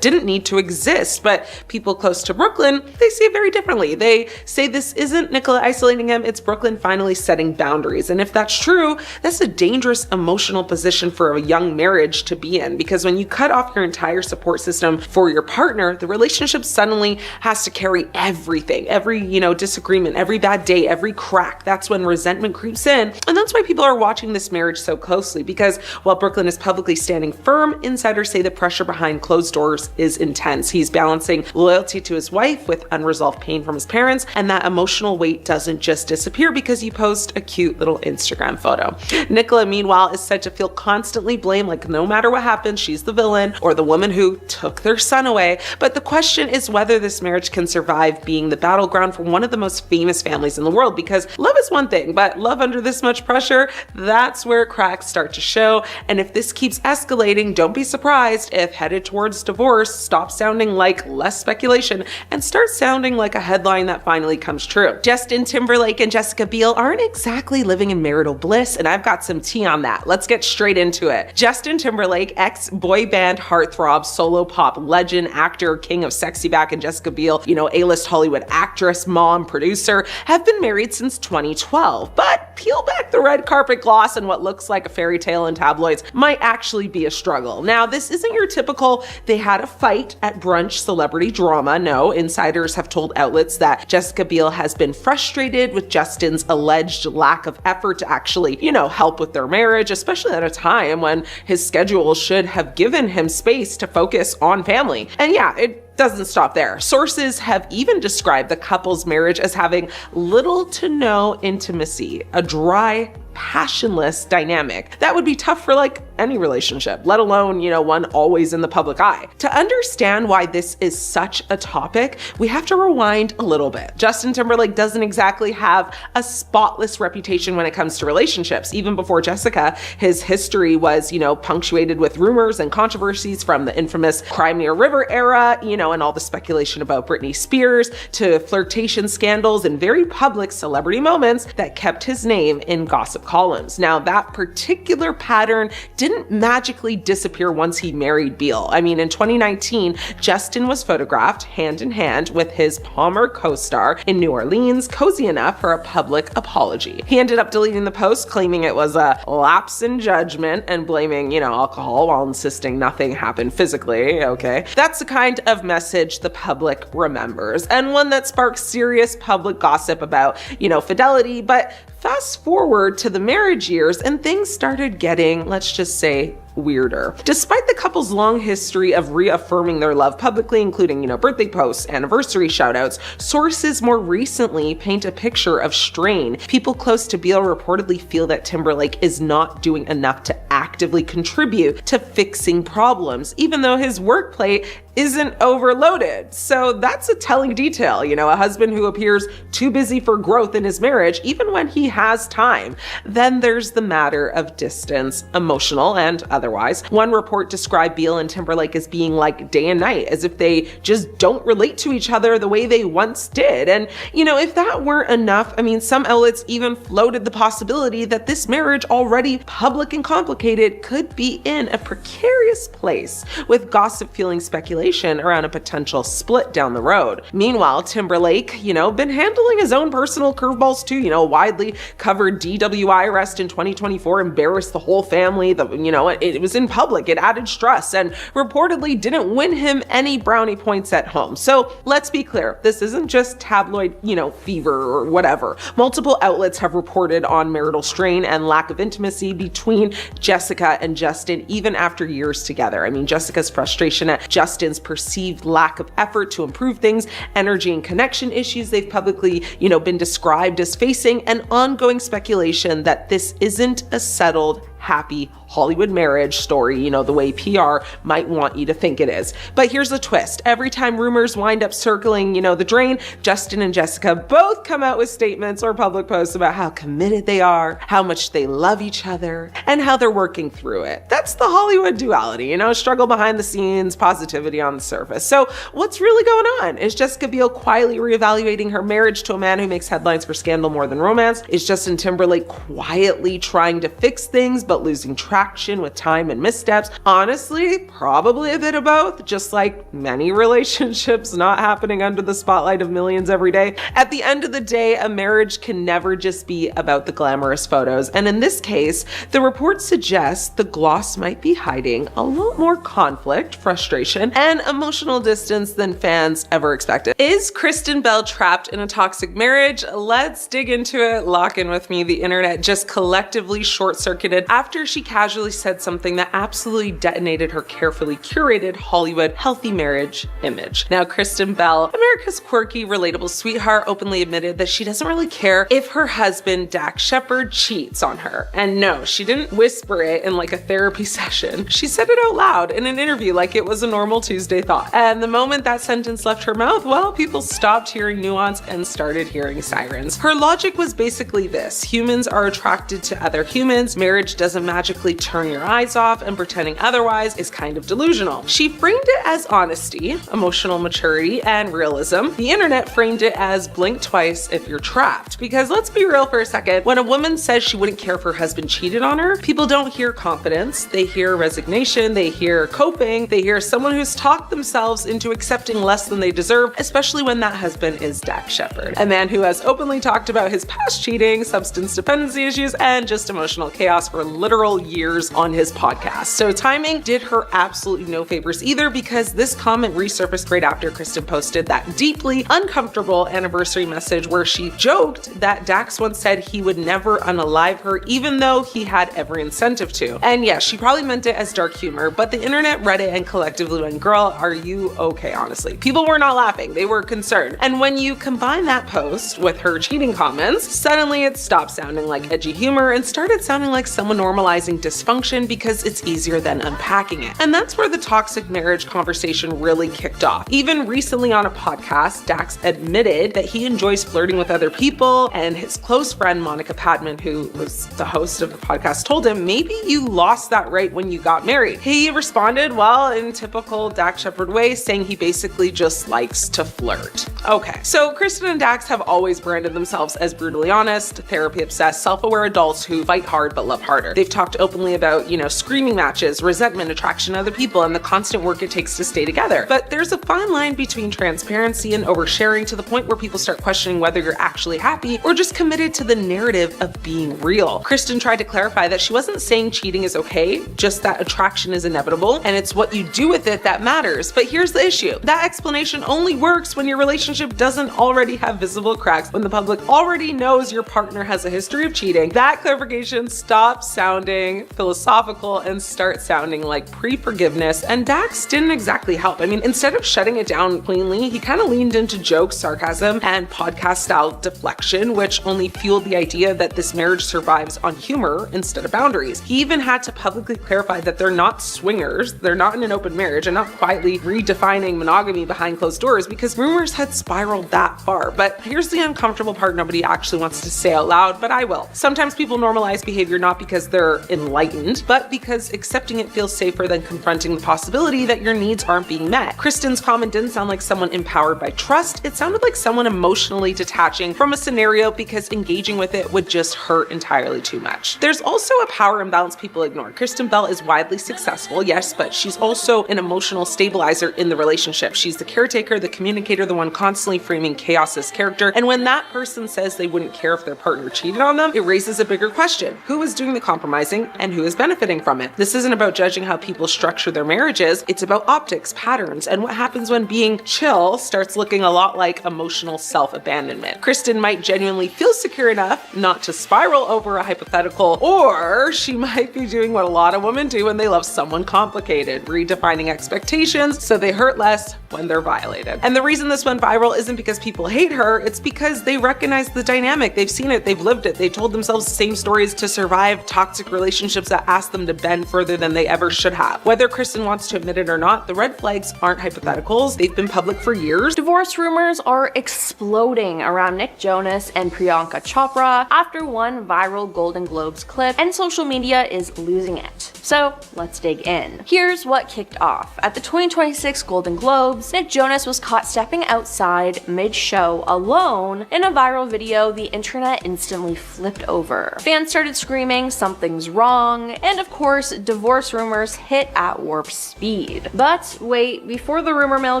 Speaker 2: didn't need to exist. But people close to Brooklyn, they see it very differently. They say this isn't Nicola isolating him, it's Brooklyn finally setting boundaries. And if that's true, that's a dangerous emotional position for a young marriage to be in, because when you cut off your entire support system for your partner, the relationship suddenly has to carry everything, every, disagreement, every bad day, every crack. That's when resentment creeps in. And that's why people are watching this marriage so closely, because while Brooklyn is publicly standing firm, insiders say the pressure behind closed doors is intense. He's balancing loyalty to his wife with unresolved pain from his parents, and that emotional weight doesn't just disappear because you post a cute little Instagram photo. Nicola, meanwhile, is said to feel constantly blamed, like no matter what happens, she's the villain or the woman who took their son away. But the question is whether this marriage can survive being the battleground for one of the most famous families in the world, because love is one thing, but love under this much pressure, that's where cracks start to show. And if this keeps escalating, don't be surprised if headed towards divorce stops sounding like less speculation and starts sounding like a headline that finally comes true. Justin Timberlake and Jessica Biel aren't exactly living in marital bliss, and I've got some tea on that. Let's get straight into it. Justin Timberlake, ex-boy band heartthrob, solo pop legend, actor, king of sexy back, and Jessica Biel, A-list Hollywood actress, mom, producer, have been married since 2012. But peel back the red carpet gloss and what looks like a fairy tale in tabloids might actually be a struggle. Now, this isn't your typical they had a fight at brunch celebrity drama. No, insiders have told outlets that Jessica Biel has been frustrated with Justin's alleged lack of effort to actually, help with their marriage, especially at a time when his schedule should have given him space to focus on family. And yeah, it doesn't stop there. Sources have even described the couple's marriage as having little to no intimacy, a dry, passionless dynamic that would be tough for any relationship, let alone, one always in the public eye. To understand why this is such a topic, we have to rewind a little bit. Justin Timberlake doesn't exactly have a spotless reputation when it comes to relationships. Even before Jessica, his history was, punctuated with rumors and controversies from the infamous Crimea River era, and all the speculation about Britney Spears, to flirtation scandals and very public celebrity moments that kept his name in gossip columns. Now, that particular pattern didn't magically disappear once he married Biel. In 2019, Justin was photographed hand in hand with his Palmer co-star in New Orleans, cozy enough for a public apology. He ended up deleting the post, claiming it was a lapse in judgment and blaming, alcohol while insisting nothing happened physically. Okay. That's the kind of message the public remembers, and one that sparks serious public gossip about, fidelity. But fast forward to the marriage years and things started getting, let's just say, weirder. Despite the couple's long history of reaffirming their love publicly, including, birthday posts, anniversary shoutouts, sources more recently paint a picture of strain. People close to Beal reportedly feel that Timberlake is not doing enough to actively contribute to fixing problems, even though his work plate isn't overloaded. So that's a telling detail, a husband who appears too busy for growth in his marriage, even when he has time. Then there's the matter of distance, emotional and otherwise. One report described Beal and Timberlake as being like day and night, as if they just don't relate to each other the way they once did. And, if that weren't enough, some outlets even floated the possibility that this marriage, already public and complicated, could be in a precarious place, with gossip fueling speculation around a potential split down the road. Meanwhile, Timberlake, been handling his own personal curveballs too. Widely covered DWI arrest in 2024 embarrassed the whole family. It was in public. It added stress and reportedly didn't win him any brownie points at home. So let's be clear. This isn't just tabloid, fever or whatever. Multiple outlets have reported on marital strain and lack of intimacy between Jessica and Justin, even after years together. Jessica's frustration at Justin's perceived lack of effort to improve things, energy and connection issues they've publicly, been described as facing, and ongoing speculation that this isn't a settled, happy Hollywood marriage story, the way PR might want you to think it is. But here's the twist. Every time rumors wind up circling, the drain, Justin and Jessica both come out with statements or public posts about how committed they are, how much they love each other, and how they're working through it. That's the Hollywood duality, struggle behind the scenes, positivity on the surface. So what's really going on? Is Jessica Biel quietly reevaluating her marriage to a man who makes headlines for scandal more than romance? Is Justin Timberlake quietly trying to fix things but losing traction with time and missteps? Honestly, probably a bit of both, just like many relationships not happening under the spotlight of millions every day. At the end of the day, a marriage can never just be about the glamorous photos. And in this case, the report suggests the gloss might be hiding a lot more conflict, frustration, and emotional distance than fans ever expected. Is Kristen Bell trapped in a toxic marriage? Let's dig into it. Lock in with me. The internet just collectively short-circuited after she casually said something that absolutely detonated her carefully curated Hollywood healthy marriage image. Now, Kristen Bell, America's quirky, relatable sweetheart, openly admitted that she doesn't really care if her husband, Dax Shepard, cheats on her. And no, she didn't whisper it in like a therapy session. She said it out loud in an interview like it was a normal Tuesday thought. And the moment that sentence left her mouth, well, people stopped hearing nuance and started hearing sirens. Her logic was basically this: humans are attracted to other humans. Marriage doesn't magically turn your eyes off, and pretending otherwise is kind of delusional. She framed it as honesty, emotional maturity, and realism. The internet framed it as blink twice if you're trapped. Because let's be real for a second, when a woman says she wouldn't care if her husband cheated on her, people don't hear confidence, they hear resignation, they hear coping, they hear someone who's talked themselves into accepting less than they deserve, especially when that husband is Dax Shepard, a man who has openly talked about his past cheating, substance dependency issues, and just emotional chaos for literal years on his podcast. So timing did her absolutely no favors either, because this comment resurfaced right after Kristen posted that deeply uncomfortable anniversary message where she joked that Dax once said he would never unalive her, even though he had every incentive to. And yes, she probably meant it as dark humor, but the internet read it and collectively went, girl, are you okay? Honestly, people were not laughing, they were concerned. And when you combine that post with her cheating comments, suddenly it stopped sounding like edgy humor and started sounding like someone normalizing dysfunction because it's easier than unpacking it. And that's where the toxic marriage conversation really kicked off. Even recently on a podcast, Dax admitted that he enjoys flirting with other people, and his close friend Monica Padman, who was the host of the podcast, told him, maybe you lost that right when you got married. He responded, well, in typical Dax Shepard way, saying he basically just likes to flirt. Okay, so Kristen and Dax have always branded themselves as brutally honest, therapy-obsessed, self-aware adults who fight hard but love harder. They've talked openly about, screaming matches, resentment, attraction to other people, and the constant work it takes to stay together. But there's a fine line between transparency and oversharing, to the point where people start questioning whether you're actually happy or just committed to the narrative of being real. Kristen tried to clarify that she wasn't saying cheating is okay, just that attraction is inevitable, and it's what you do with it that matters. But here's the issue. That explanation only works when your relationship doesn't already have visible cracks, when the public already knows your partner has a history of cheating. That clarification stops sounding philosophical, and start sounding like pre-forgiveness, and Dax didn't exactly help. I mean, instead of shutting it down cleanly, he kind of leaned into jokes, sarcasm, and podcast-style deflection, which only fueled the idea that this marriage survives on humor instead of boundaries. He even had to publicly clarify that they're not swingers, they're not in an open marriage, and not quietly redefining monogamy behind closed doors, because rumors had spiraled that far. But here's the uncomfortable part nobody actually wants to say out loud, but I will. Sometimes people normalize behavior not because they're enlightened, but because accepting it feels safer than confronting the possibility that your needs aren't being met. Kristen's comment didn't sound like someone empowered by trust, it sounded like someone emotionally detaching from a scenario because engaging with it would just hurt entirely too much. There's also a power imbalance people ignore. Kristen Bell is widely successful, yes, but she's also an emotional stabilizer in the relationship. She's the caretaker, the communicator, the one constantly framing chaos as character, and when that person says they wouldn't care if their partner cheated on them, it raises a bigger question. Who is doing the compromising and who is benefiting from it? This isn't about judging how people structure their marriages, it's about optics, patterns, and what happens when being chill starts looking a lot like emotional self-abandonment. Kristen might genuinely feel secure enough not to spiral over a hypothetical, or she might be doing what a lot of women do when they love someone complicated, redefining expectations so they hurt less when they're violated. And the reason this went viral isn't because people hate her, it's because they recognize the dynamic. They've seen it, they've lived it, they told themselves the same stories to survive toxic relationships that ask them to bend further than they ever should have. Whether Kristen wants to admit it or not, the red flags aren't hypotheticals, they've been public for years.
Speaker 1: Divorce rumors are exploding around Nick Jonas and Priyanka Chopra after one viral Golden Globes clip, and social media is losing it. So let's dig in. Here's what kicked off. At the 2026 Golden Globes, Nick Jonas was caught stepping outside mid-show alone. In a viral video, the internet instantly flipped over. Fans started screaming, "Something's wrong," and of course, divorce rumors hit at warp speed. But wait, before the rumor mill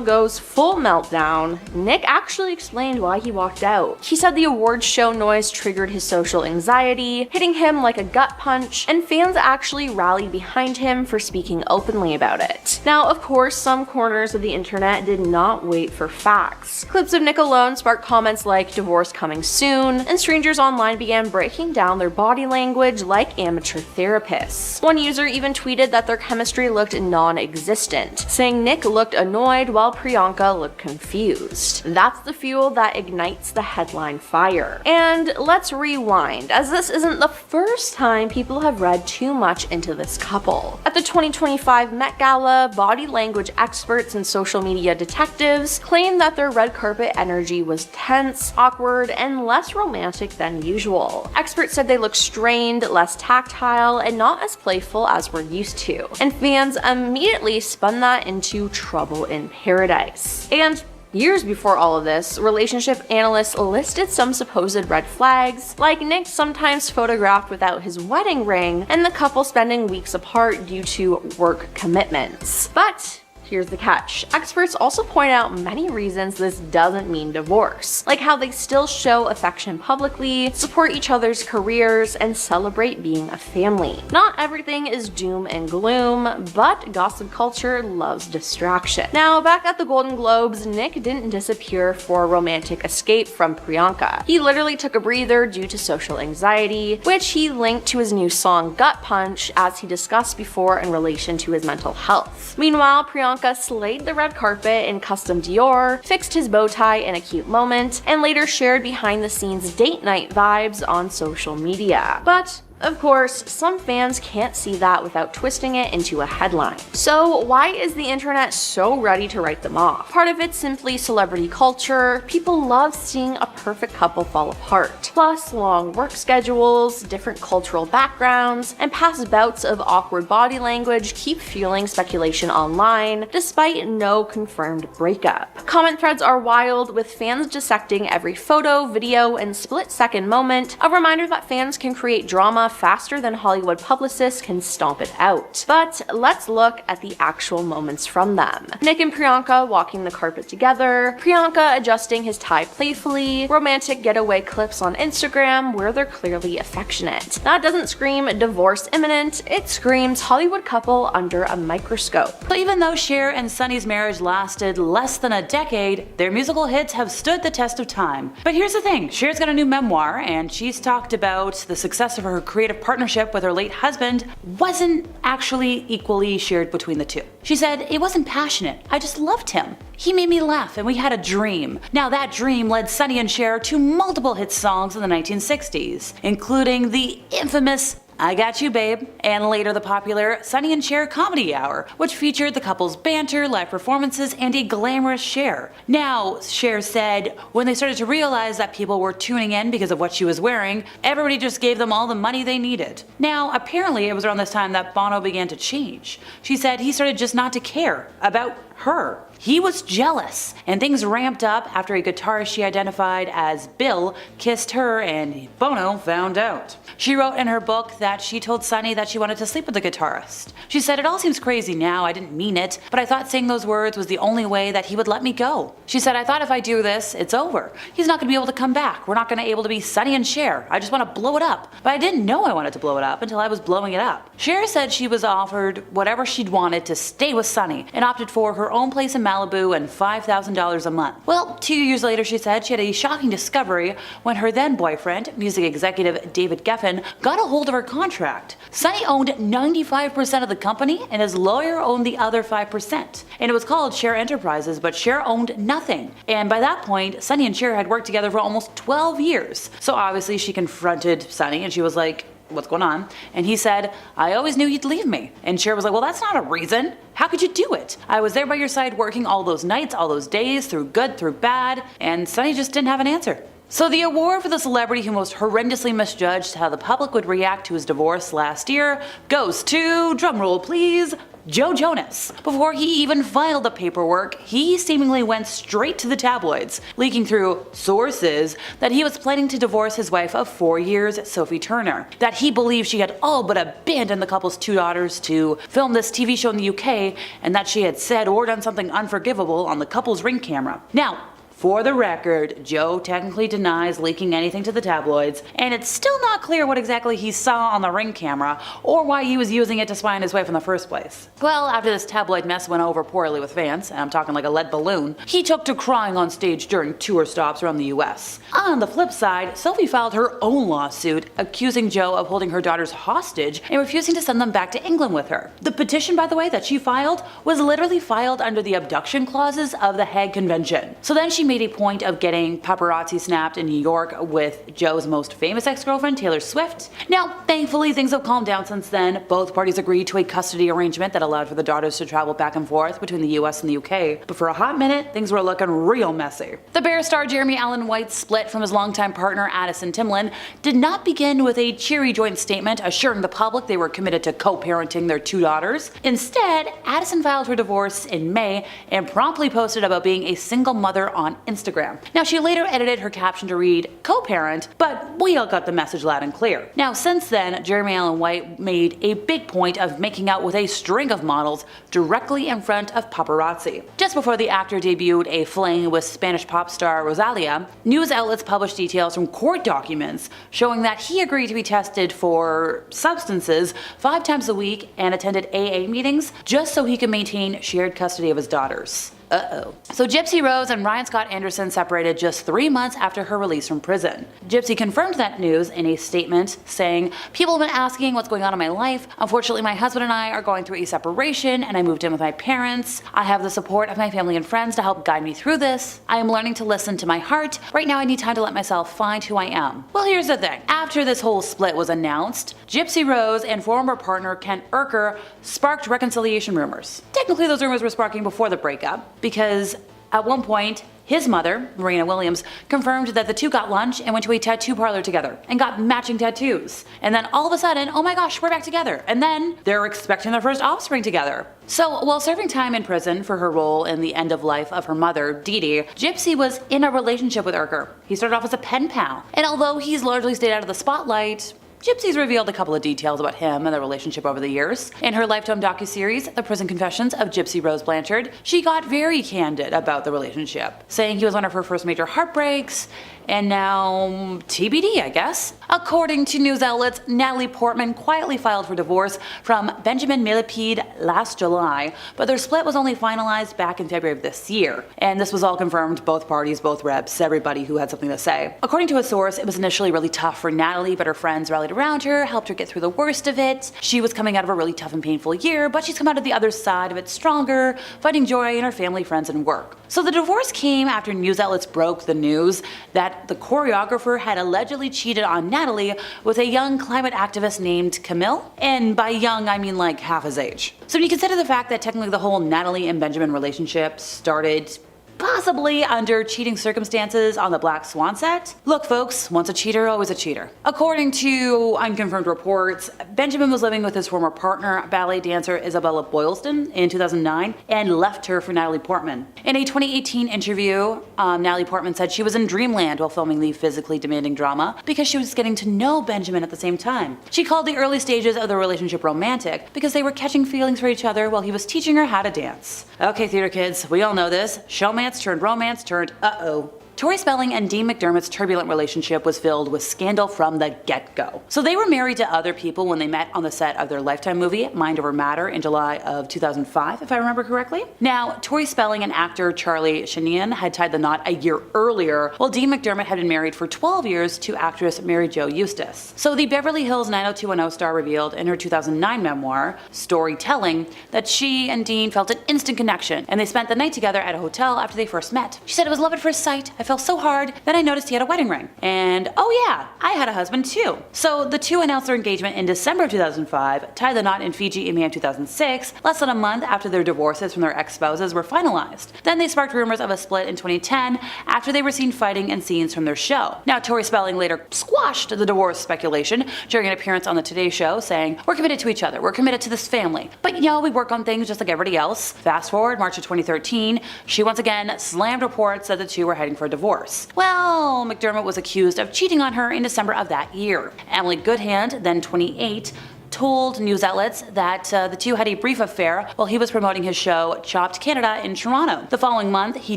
Speaker 1: goes full meltdown, Nick actually explained why he walked out. He said the awards show noise triggered his social anxiety, hitting him like a gut punch, and fans actually rallied behind him for speaking openly about it. Now, of course, some corners of the internet did not wait for facts. Clips of Nick alone sparked comments like "divorce coming soon," and strangers online began breaking down their body language like amateur therapists. One user even tweeted that their chemistry looked non-existent, saying Nick looked annoyed while Priyanka looked confused. That's the fuel that ignites the headline fire. And let's rewind, as this isn't the first time people have read too much into this couple. At the 2025 Met Gala, body language experts and social media detectives claimed that their red carpet energy was tense, awkward, and less romantic than usual. Experts said they looked strained, less tactile, and not as playful as we're used to. And fans immediately spun that into trouble in paradise. And years before all of this, relationship analysts listed some supposed red flags, like Nick sometimes photographed without his wedding ring, and the couple spending weeks apart due to work commitments. But here's the catch. Experts also point out many reasons this doesn't mean divorce, like how they still show affection publicly, support each other's careers, and celebrate being a family. Not everything is doom and gloom, but gossip culture loves distraction. Now, back at the Golden Globes, Nick didn't disappear for a romantic escape from Priyanka. He literally took a breather due to social anxiety, which he linked to his new song Gut Punch, as he discussed before in relation to his mental health. Meanwhile, Priyanka slayed the red carpet in custom Dior, fixed his bow tie in a cute moment, and later shared behind-the-scenes date night vibes on social media. But of course, some fans can't see that without twisting it into a headline. So why is the internet so ready to write them off? Part of it's simply celebrity culture. People love seeing a perfect couple fall apart. Plus, long work schedules, different cultural backgrounds, and past bouts of awkward body language keep fueling speculation online, despite no confirmed breakup. Comment threads are wild, with fans dissecting every photo, video, and split-second moment, a reminder that fans can create drama faster than Hollywood publicists can stomp it out. But let's look at the actual moments from them. Nick and Priyanka walking the carpet together, Priyanka adjusting his tie playfully, romantic getaway clips on Instagram where they're clearly affectionate. That doesn't scream divorce imminent, it screams Hollywood couple under a microscope.
Speaker 4: So even though Cher and Sonny's marriage lasted less than a decade, their musical hits have stood the test of time. But here's the thing, Cher's got a new memoir, and she's talked about the success of her career creative partnership with her late husband wasn't actually equally shared between the two. She said, "It wasn't passionate. I just loved him. He made me laugh and we had a dream." Now that dream led Sonny and Cher to multiple hit songs in the 1960s, including the infamous "I Got You Babe," and later the popular Sonny and Cher Comedy Hour, which featured the couple's banter, live performances, and a glamorous Cher. Now, Cher said, when they started to realize that people were tuning in because of what she was wearing, everybody just gave them all the money they needed. Now, apparently it was around this time that Bono began to change. She said he started just not to care about her. He was jealous, and things ramped up after a guitarist she identified as Bill kissed her and Bono found out. She wrote in her book that she told Sonny that she wanted to sleep with the guitarist. She said, "It all seems crazy now, I didn't mean it, but I thought saying those words was the only way that he would let me go." She said, "I thought if I do this, it's over. He's not going to be able to come back. We're not going to be able to be Sonny and Cher. I just want to blow it up." But I didn't know I wanted to blow it up until I was blowing it up. Cher said she was offered whatever she'd wanted to stay with Sonny and opted for her own place in Malibu and $5,000 a month. Well, 2 years later, she said she had a shocking discovery when her then boyfriend, music executive David Geffen, got a hold of her contract. Sonny owned 95% of the company and his lawyer owned the other 5%. And it was called Cher Enterprises, but Cher owned nothing. And by that point, Sonny and Cher had worked together for almost 12 years. So obviously she confronted Sonny and she was like, "What's going on?" And he said, "I always knew you'd leave me." And Cher was like, "Well, that's not a reason. How could you do it? I was there by your side working all those nights, all those days, through good, through bad." And Sonny just didn't have an answer. So the award for the celebrity who most horrendously misjudged how the public would react to his divorce last year goes to, drumroll please, Joe Jonas. Before he even filed the paperwork, he seemingly went straight to the tabloids, leaking through sources that he was planning to divorce his wife of 4 years, Sophie Turner, that he believed she had all but abandoned the couple's 2 daughters to film this TV show in the UK, and that she had said or done something unforgivable on the couple's Ring camera. Now, for the record, Joe technically denies leaking anything to the tabloids, and it's still not clear what exactly he saw on the Ring camera or why he was using it to spy on his wife in the first place. Well, after this tabloid mess went over poorly with fans, and I'm talking like a lead balloon, he took to crying on stage during tour stops around the US. On the flip side, Sophie filed her own lawsuit accusing Joe of holding her daughters hostage and refusing to send them back to England with her. The petition, by the way, that she filed was literally filed under the abduction clauses of the Hague Convention. So then she made a point of getting paparazzi snapped in New York with Joe's most famous ex-girlfriend, Taylor Swift. Now, thankfully, things have calmed down since then. Both parties agreed to a custody arrangement that allowed for the daughters to travel back and forth between the US and the UK, but for a hot minute, things were looking real messy. The Bear star Jeremy Allen White's split from his longtime partner Addison Timlin did not begin with a cheery joint statement assuring the public they were committed to co-parenting their 2 daughters. Instead, Addison filed her divorce in May and promptly posted about being a single mother on Instagram. Now, she later edited her caption to read co-parent, but we all got the message loud and clear. Now, since then, Jeremy Allen White made a big point of making out with a string of models directly in front of paparazzi. Just before the actor debuted a fling with Spanish pop star Rosalia, news outlets published details from court documents showing that he agreed to be tested for substances 5 times a week and attended AA meetings just so he could maintain shared custody of his daughters. So Gypsy Rose and Ryan Scott Anderson separated just 3 months after her release from prison. Gypsy confirmed that news in a statement saying, "People have been asking what's going on in my life. Unfortunately, my husband and I are going through a separation and I moved in with my parents. I have the support of my family and friends to help guide me through this. I am learning to listen to my heart. Right now I need time to let myself find who I am." Well, here's the thing. After this whole split was announced, Gypsy Rose and former partner Kent Urker sparked reconciliation rumors. Technically, those rumors were sparking before the breakup, because at one point, his mother, Marina Williams, confirmed that the two got lunch and went to a tattoo parlor together and got matching tattoos. And then all of a sudden, oh my gosh, we're back together. And then they're expecting their first offspring together. So while serving time in prison for her role in the end of life of her mother, Dee Dee, Gypsy was in a relationship with Urker. He started off as a pen pal. And although he's largely stayed out of the spotlight, Gypsy's revealed a couple of details about him and their relationship over the years. In her Lifetime docuseries, The Prison Confessions of Gypsy Rose Blanchard, she got very candid about the relationship, saying he was one of her first major heartbreaks, And now, TBD, I guess. According to news outlets, Natalie Portman quietly filed for divorce from Benjamin Millepied last July, but their split was only finalized back in February of this year. And this was all confirmed, both parties, both reps, everybody who had something to say. According to a source, it was initially really tough for Natalie, but her friends rallied around her, helped her get through the worst of it. She was coming out of a really tough and painful year, but she's come out of the other side of it stronger, finding joy in her family, friends, and work. So the divorce came after news outlets broke the news that the choreographer had allegedly cheated on Natalie with a young climate activist named Camille. And by young, I mean like half his age. So when you consider the fact that technically the whole Natalie and Benjamin relationship started possibly under cheating circumstances on the Black Swan set. Look folks, once a cheater, always a cheater. According to unconfirmed reports, Benjamin was living with his former partner, ballet dancer Isabella Boylston, in 2009 and left her for Natalie Portman. In a 2018 interview, Natalie Portman said she was in dreamland while filming the physically demanding drama because she was getting to know Benjamin at the same time. She called the early stages of the relationship romantic because they were catching feelings for each other while he was teaching her how to dance. Okay, theater kids, we all know this. Showman turned romance turned uh-oh. Tori Spelling and Dean McDermott's turbulent relationship was filled with scandal from the get-go. So they were married to other people when they met on the set of their Lifetime movie, Mind Over Matter, in July of 2005, if I remember correctly. Now, Tori Spelling and actor Charlie Sheenan had tied the knot a year earlier, while Dean McDermott had been married for 12 years to actress Mary Jo Eustace. So the Beverly Hills 90210 star revealed in her 2009 memoir, Storytelling, that she and Dean felt an instant connection, and they spent the night together at a hotel after they first met. She said, "It was love at first sight. I fell so hard, then I noticed he had a wedding ring. And oh yeah, I had a husband too." So the two announced their engagement in December of 2005, tied the knot in Fiji in May of 2006, less than a month after their divorces from their ex-spouses were finalized. Then they sparked rumors of a split in 2010 after they were seen fighting in scenes from their show. Now, Tori Spelling later squashed the divorce speculation during an appearance on the Today Show, saying, "We're committed to each other, we're committed to this family. But you know, we work on things just like everybody else." Fast forward March of 2013, she once again slammed reports that the two were heading for a divorce. Well, McDermott was accused of cheating on her in December of that year. Emily Goodhand, then 28, told news outlets that the two had a brief affair while he was promoting his show Chopped Canada in Toronto. The following month, he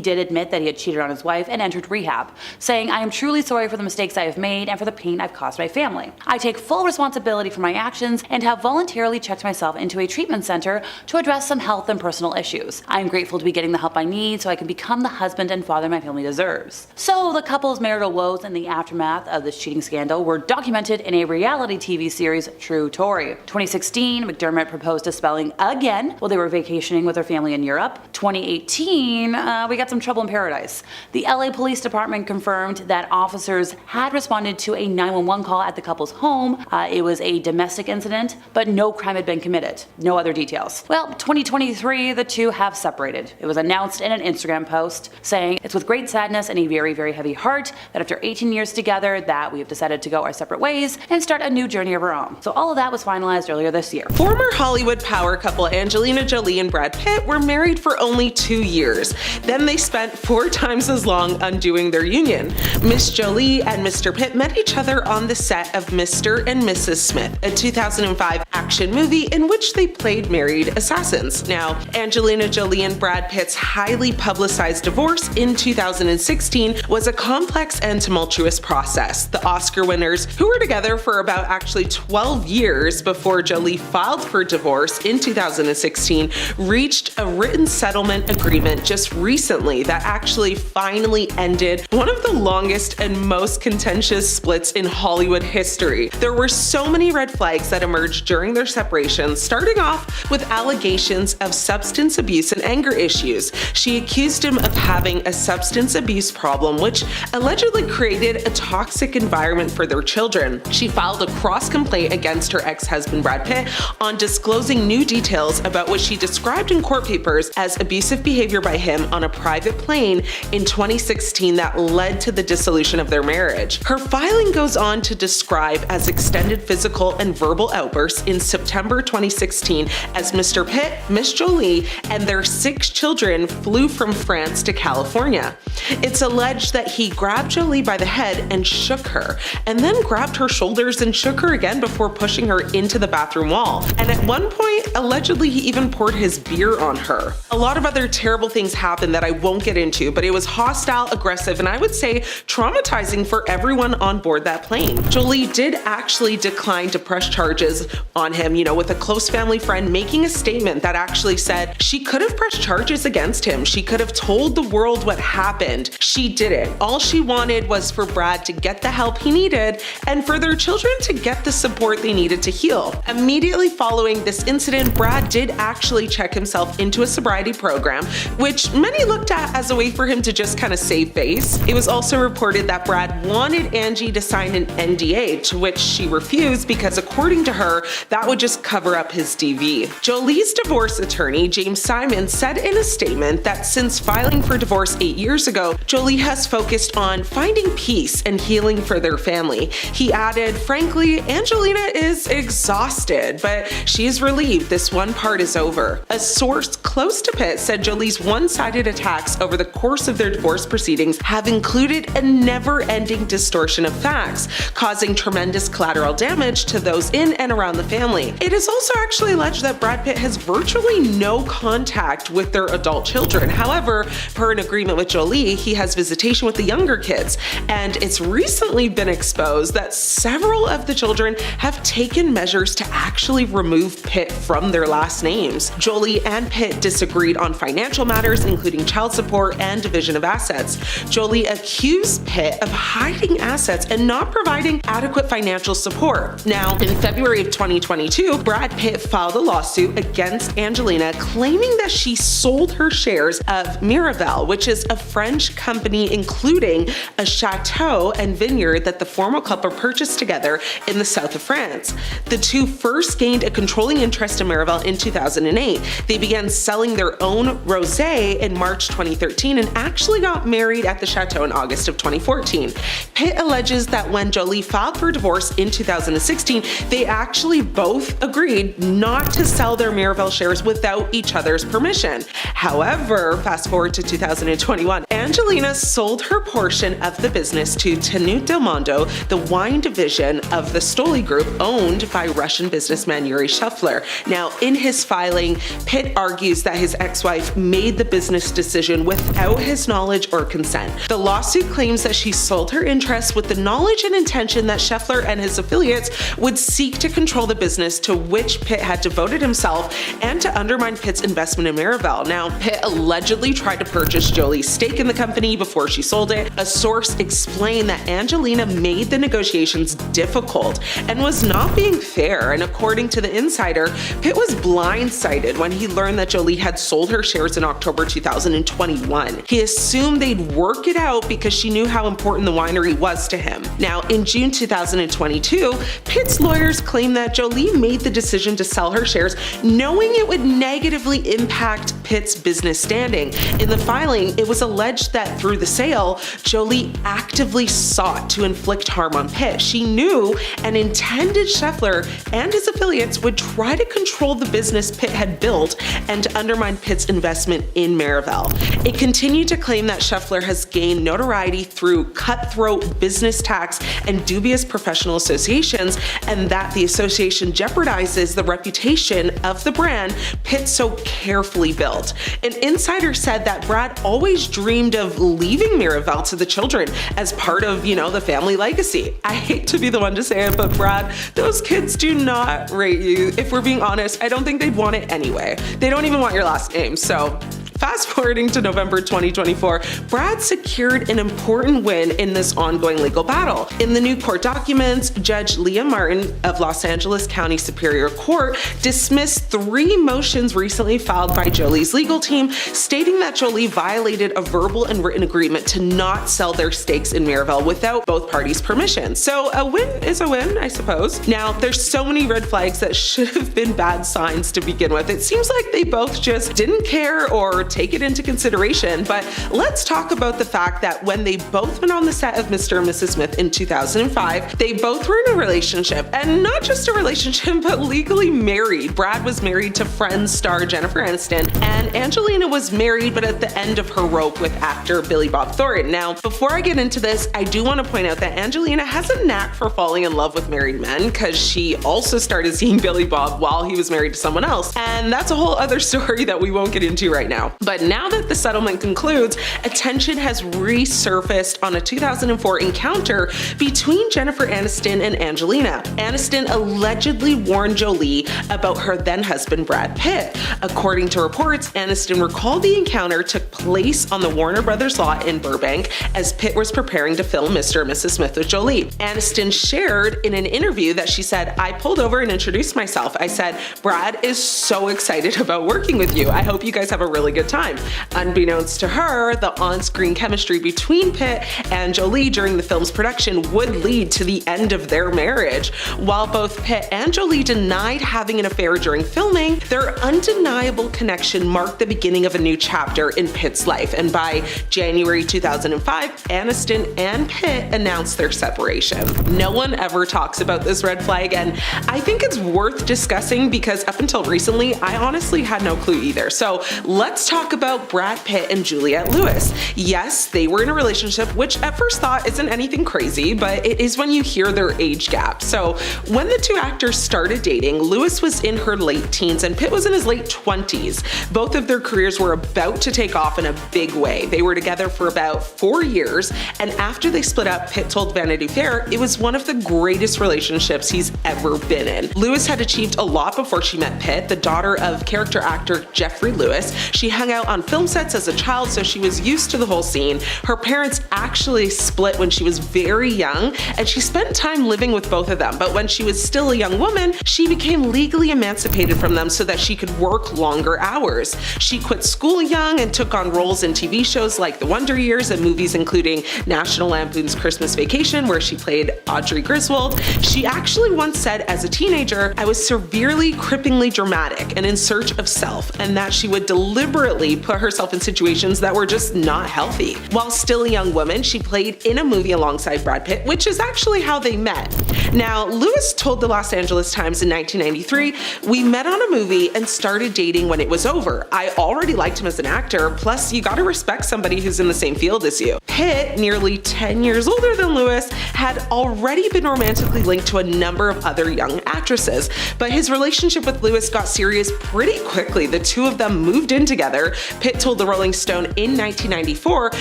Speaker 4: did admit that he had cheated on his wife and entered rehab, saying, "I am truly sorry for the mistakes I have made and for the pain I've caused my family. I take full responsibility for my actions and have voluntarily checked myself into a treatment center to address some health and personal issues. I am grateful to be getting the help I need so I can become the husband and father my family deserves." So the couple's marital woes in the aftermath of this cheating scandal were documented in a reality TV series, True Tori. 2016, McDermott proposed to Spelling again while they were vacationing with her family in Europe. 2018, we got some trouble in paradise. The LA Police Department confirmed that officers had responded to a 911 call at the couple's home. It was a domestic incident, but no crime had been committed. No other details. Well, 2023, the two have separated. It was announced in an Instagram post saying, "It's with great sadness and a very, very heavy heart that after 18 years together that we have decided to go our separate ways and start a new journey of our own." So all of that was finalized earlier this year.
Speaker 2: Former Hollywood power couple Angelina Jolie and Brad Pitt were married for only 2 years. Then they spent 4 times as long undoing their union. Miss Jolie and Mr. Pitt met each other on the set of Mr. and Mrs. Smith, a 2005 action movie in which they played married assassins. Now, Angelina Jolie and Brad Pitt's highly publicized divorce in 2016 was a complex and tumultuous process. The Oscar winners, who were together for about actually 12 years before Jolie filed for divorce in 2016, reached a written settlement agreement just recently that actually finally ended one of the longest and most contentious splits in Hollywood history. There were so many red flags that emerged during their separation, starting off with allegations of substance abuse and anger issues. She accused him of having a substance abuse problem, which allegedly created a toxic environment for their children. She filed a cross complaint against her ex-husband Brad Pitt on disclosing new details about what she described in court papers as abusive behavior by him on a private plane in 2016 that led to the dissolution of their marriage. Her filing goes on to describe as extended physical and verbal outbursts in September 2016 as Mr. Pitt, Miss Jolie, and their 6 children flew from France to California. It's alleged that he grabbed Jolie by the head and shook her, and then grabbed her shoulders and shook her again before pushing her into the bathroom wall. And at one point, allegedly, he even poured his beer on her. A lot of other terrible things happened that I won't get into, but it was hostile, aggressive, and I would say traumatizing for everyone on board that plane. Jolie did actually decline to press charges on him, with a close family friend making a statement that actually said she could have pressed charges against him. She could have told the world what happened. She didn't. All she wanted was for Brad to get the help he needed and for their children to get the support they needed to heal. Immediately following this incident, Brad did actually check himself into a sobriety program, which many looked at as a way for him to just kind of save face. It was also reported that Brad wanted Angie to sign an NDA, to which she refused because according to her, that would just cover up his DV. Jolie's divorce attorney, James Simon, said in a statement that since filing for divorce 8 years ago, Jolie has focused on finding peace and healing for their family. He added, frankly, Angelina is exhausted, but she is relieved this one part is over. A source close to Pitt said Jolie's one-sided attacks over the course of their divorce proceedings have included a never-ending distortion of facts, causing tremendous collateral damage to those in and around the family. It is also actually alleged that Brad Pitt has virtually no contact with their adult children. However, per an agreement with Jolie, he has visitation with the younger kids, and it's recently been exposed that several of the children have taken measures to actually remove Pitt from their last names. Jolie and Pitt disagreed on financial matters, including child support and division of assets. Jolie accused Pitt of hiding assets and not providing adequate financial support. Now, in February of 2022, Brad Pitt filed a lawsuit against Angelina claiming that she sold her shares of Miraval, which is a French company including a chateau and vineyard that the former couple purchased together in the south of France. The two first gained a controlling interest in Miraval in 2008. They began selling their own rosé in March 2013 and actually got married at the chateau in August of 2014. Pitt alleges that when Jolie filed for divorce in 2016, they actually both agreed not to sell their Miraval shares without each other's permission. However, fast forward to 2021, Angelina sold her portion of the business to Tenute Del Mondo, the wine division of the Stoli Group owned by Russian businessman Yuri Scheffler. Now, in his filing, Pitt argues that his ex-wife made the business decision without his knowledge or consent. The lawsuit claims that she sold her interests with the knowledge and intention that Scheffler and his affiliates would seek to control the business to which Pitt had devoted himself and to undermine Pitt's investment in Miraval. Now, Pitt allegedly tried to purchase Jolie's stake in the company before she sold it. A source explained that Angelina made the negotiations difficult and was not being fair, and according to the insider, Pitt was blindsided when he learned that Jolie had sold her shares in October 2021. He assumed they'd work it out because she knew how important the winery was to him. Now, in June 2022, Pitt's lawyers claimed that Jolie made the decision to sell her shares knowing it would negatively impact Pitt's business standing. In the filing, it was alleged that through the sale, Jolie actively sought to inflict harm on Pitt. She knew and intended Scheffler and his affiliates would try to control the business Pitt had built and to undermine Pitt's investment in Miraval. It continued to claim that Scheffler has gained notoriety through cutthroat business tax and dubious professional associations, and that the association jeopardizes the reputation of the brand Pitt so carefully built. An insider said that Brad always dreamed of leaving Miraval to the children as part of, the family legacy. I hate to be the one to say it, but Brad, those kids do not rate you. If we're being honest, I don't think they'd want it anyway. They don't even want your last name, so fast forwarding to November 2024, Brad secured an important win in this ongoing legal battle. In the new court documents, Judge Leah Martin of Los Angeles County Superior Court dismissed 3 motions recently filed by Jolie's legal team, stating that Jolie violated a verbal and written agreement to not sell their stakes in Miraval without both parties' permission. So a win is a win, I suppose. Now, there's so many red flags that should have been bad signs to begin with. It seems like they both just didn't care or take it into consideration. But let's talk about the fact that when they both went on the set of Mr. and Mrs. Smith in 2005, they both were in a relationship, and not just a relationship, but legally married. Brad was married to Friends star Jennifer Aniston, and Angelina was married, but at the end of her rope with actor Billy Bob Thornton. Now, before I get into this, I do want to point out that Angelina has a knack for falling in love with married men, because she also started seeing Billy Bob while he was married to someone else, and that's a whole other story that we won't get into right now. But now that the settlement concludes, attention has resurfaced on a 2004 encounter between Jennifer Aniston and Angelina. Aniston allegedly warned Jolie about her then husband Brad Pitt. According to reports, Aniston recalled the encounter took place on the Warner Brothers lot in Burbank as Pitt was preparing to film Mr. and Mrs. Smith with Jolie. Aniston shared in an interview that she said, "I pulled over and introduced myself. I said, Brad is so excited about working with you. I hope you guys have a really good time." Unbeknownst to her, the on-screen chemistry between Pitt and Jolie during the film's production would lead to the end of their marriage. While both Pitt and Jolie denied having an affair during filming, their undeniable connection marked the beginning of a new chapter in Pitt's life, and by January 2005, Aniston and Pitt announced their separation. No one ever talks about this red flag, and I think it's worth discussing because up until recently, I honestly had no clue either. So let's talk about Brad Pitt and Juliette Lewis. Yes, they were in a relationship, which at first thought isn't anything crazy, but it is when you hear their age gap. So when the two actors started dating, Lewis was in her late teens and Pitt was in his late 20s. Both of their careers were about to take off in a big way. They were together for about 4 years, and after they split up, Pitt told Vanity Fair it was one of the greatest relationships he's ever been in. Lewis had achieved a lot before she met Pitt, the daughter of character actor Jeffrey Lewis. She hung out on film sets as a child, so she was used to the whole scene. Her parents actually split when she was very young, and she spent time living with both of them. But when she was still a young woman, she became legally emancipated from them so that she could work longer hours. She quit school young and took on roles in TV shows like The Wonder Years and movies including National Lampoon's Christmas Vacation, where she played Audrey Griswold. She actually once said as a teenager, "I was severely, cripplingly dramatic and in search of self," and that she would deliberately put herself in situations that were just not healthy. While still a young woman, she played in a movie alongside Brad Pitt, which is actually how they met. Now, Lewis told the Los Angeles Times in 1993, "We met on a movie and started dating when it was over. I already liked him as an actor, plus you gotta respect somebody who's in the same field as you." Pitt, nearly 10 years older than Lewis, had already been romantically linked to a number of other young actresses, but his relationship with Lewis got serious pretty quickly. The two of them moved in together. Pitt told the Rolling Stone in 1994,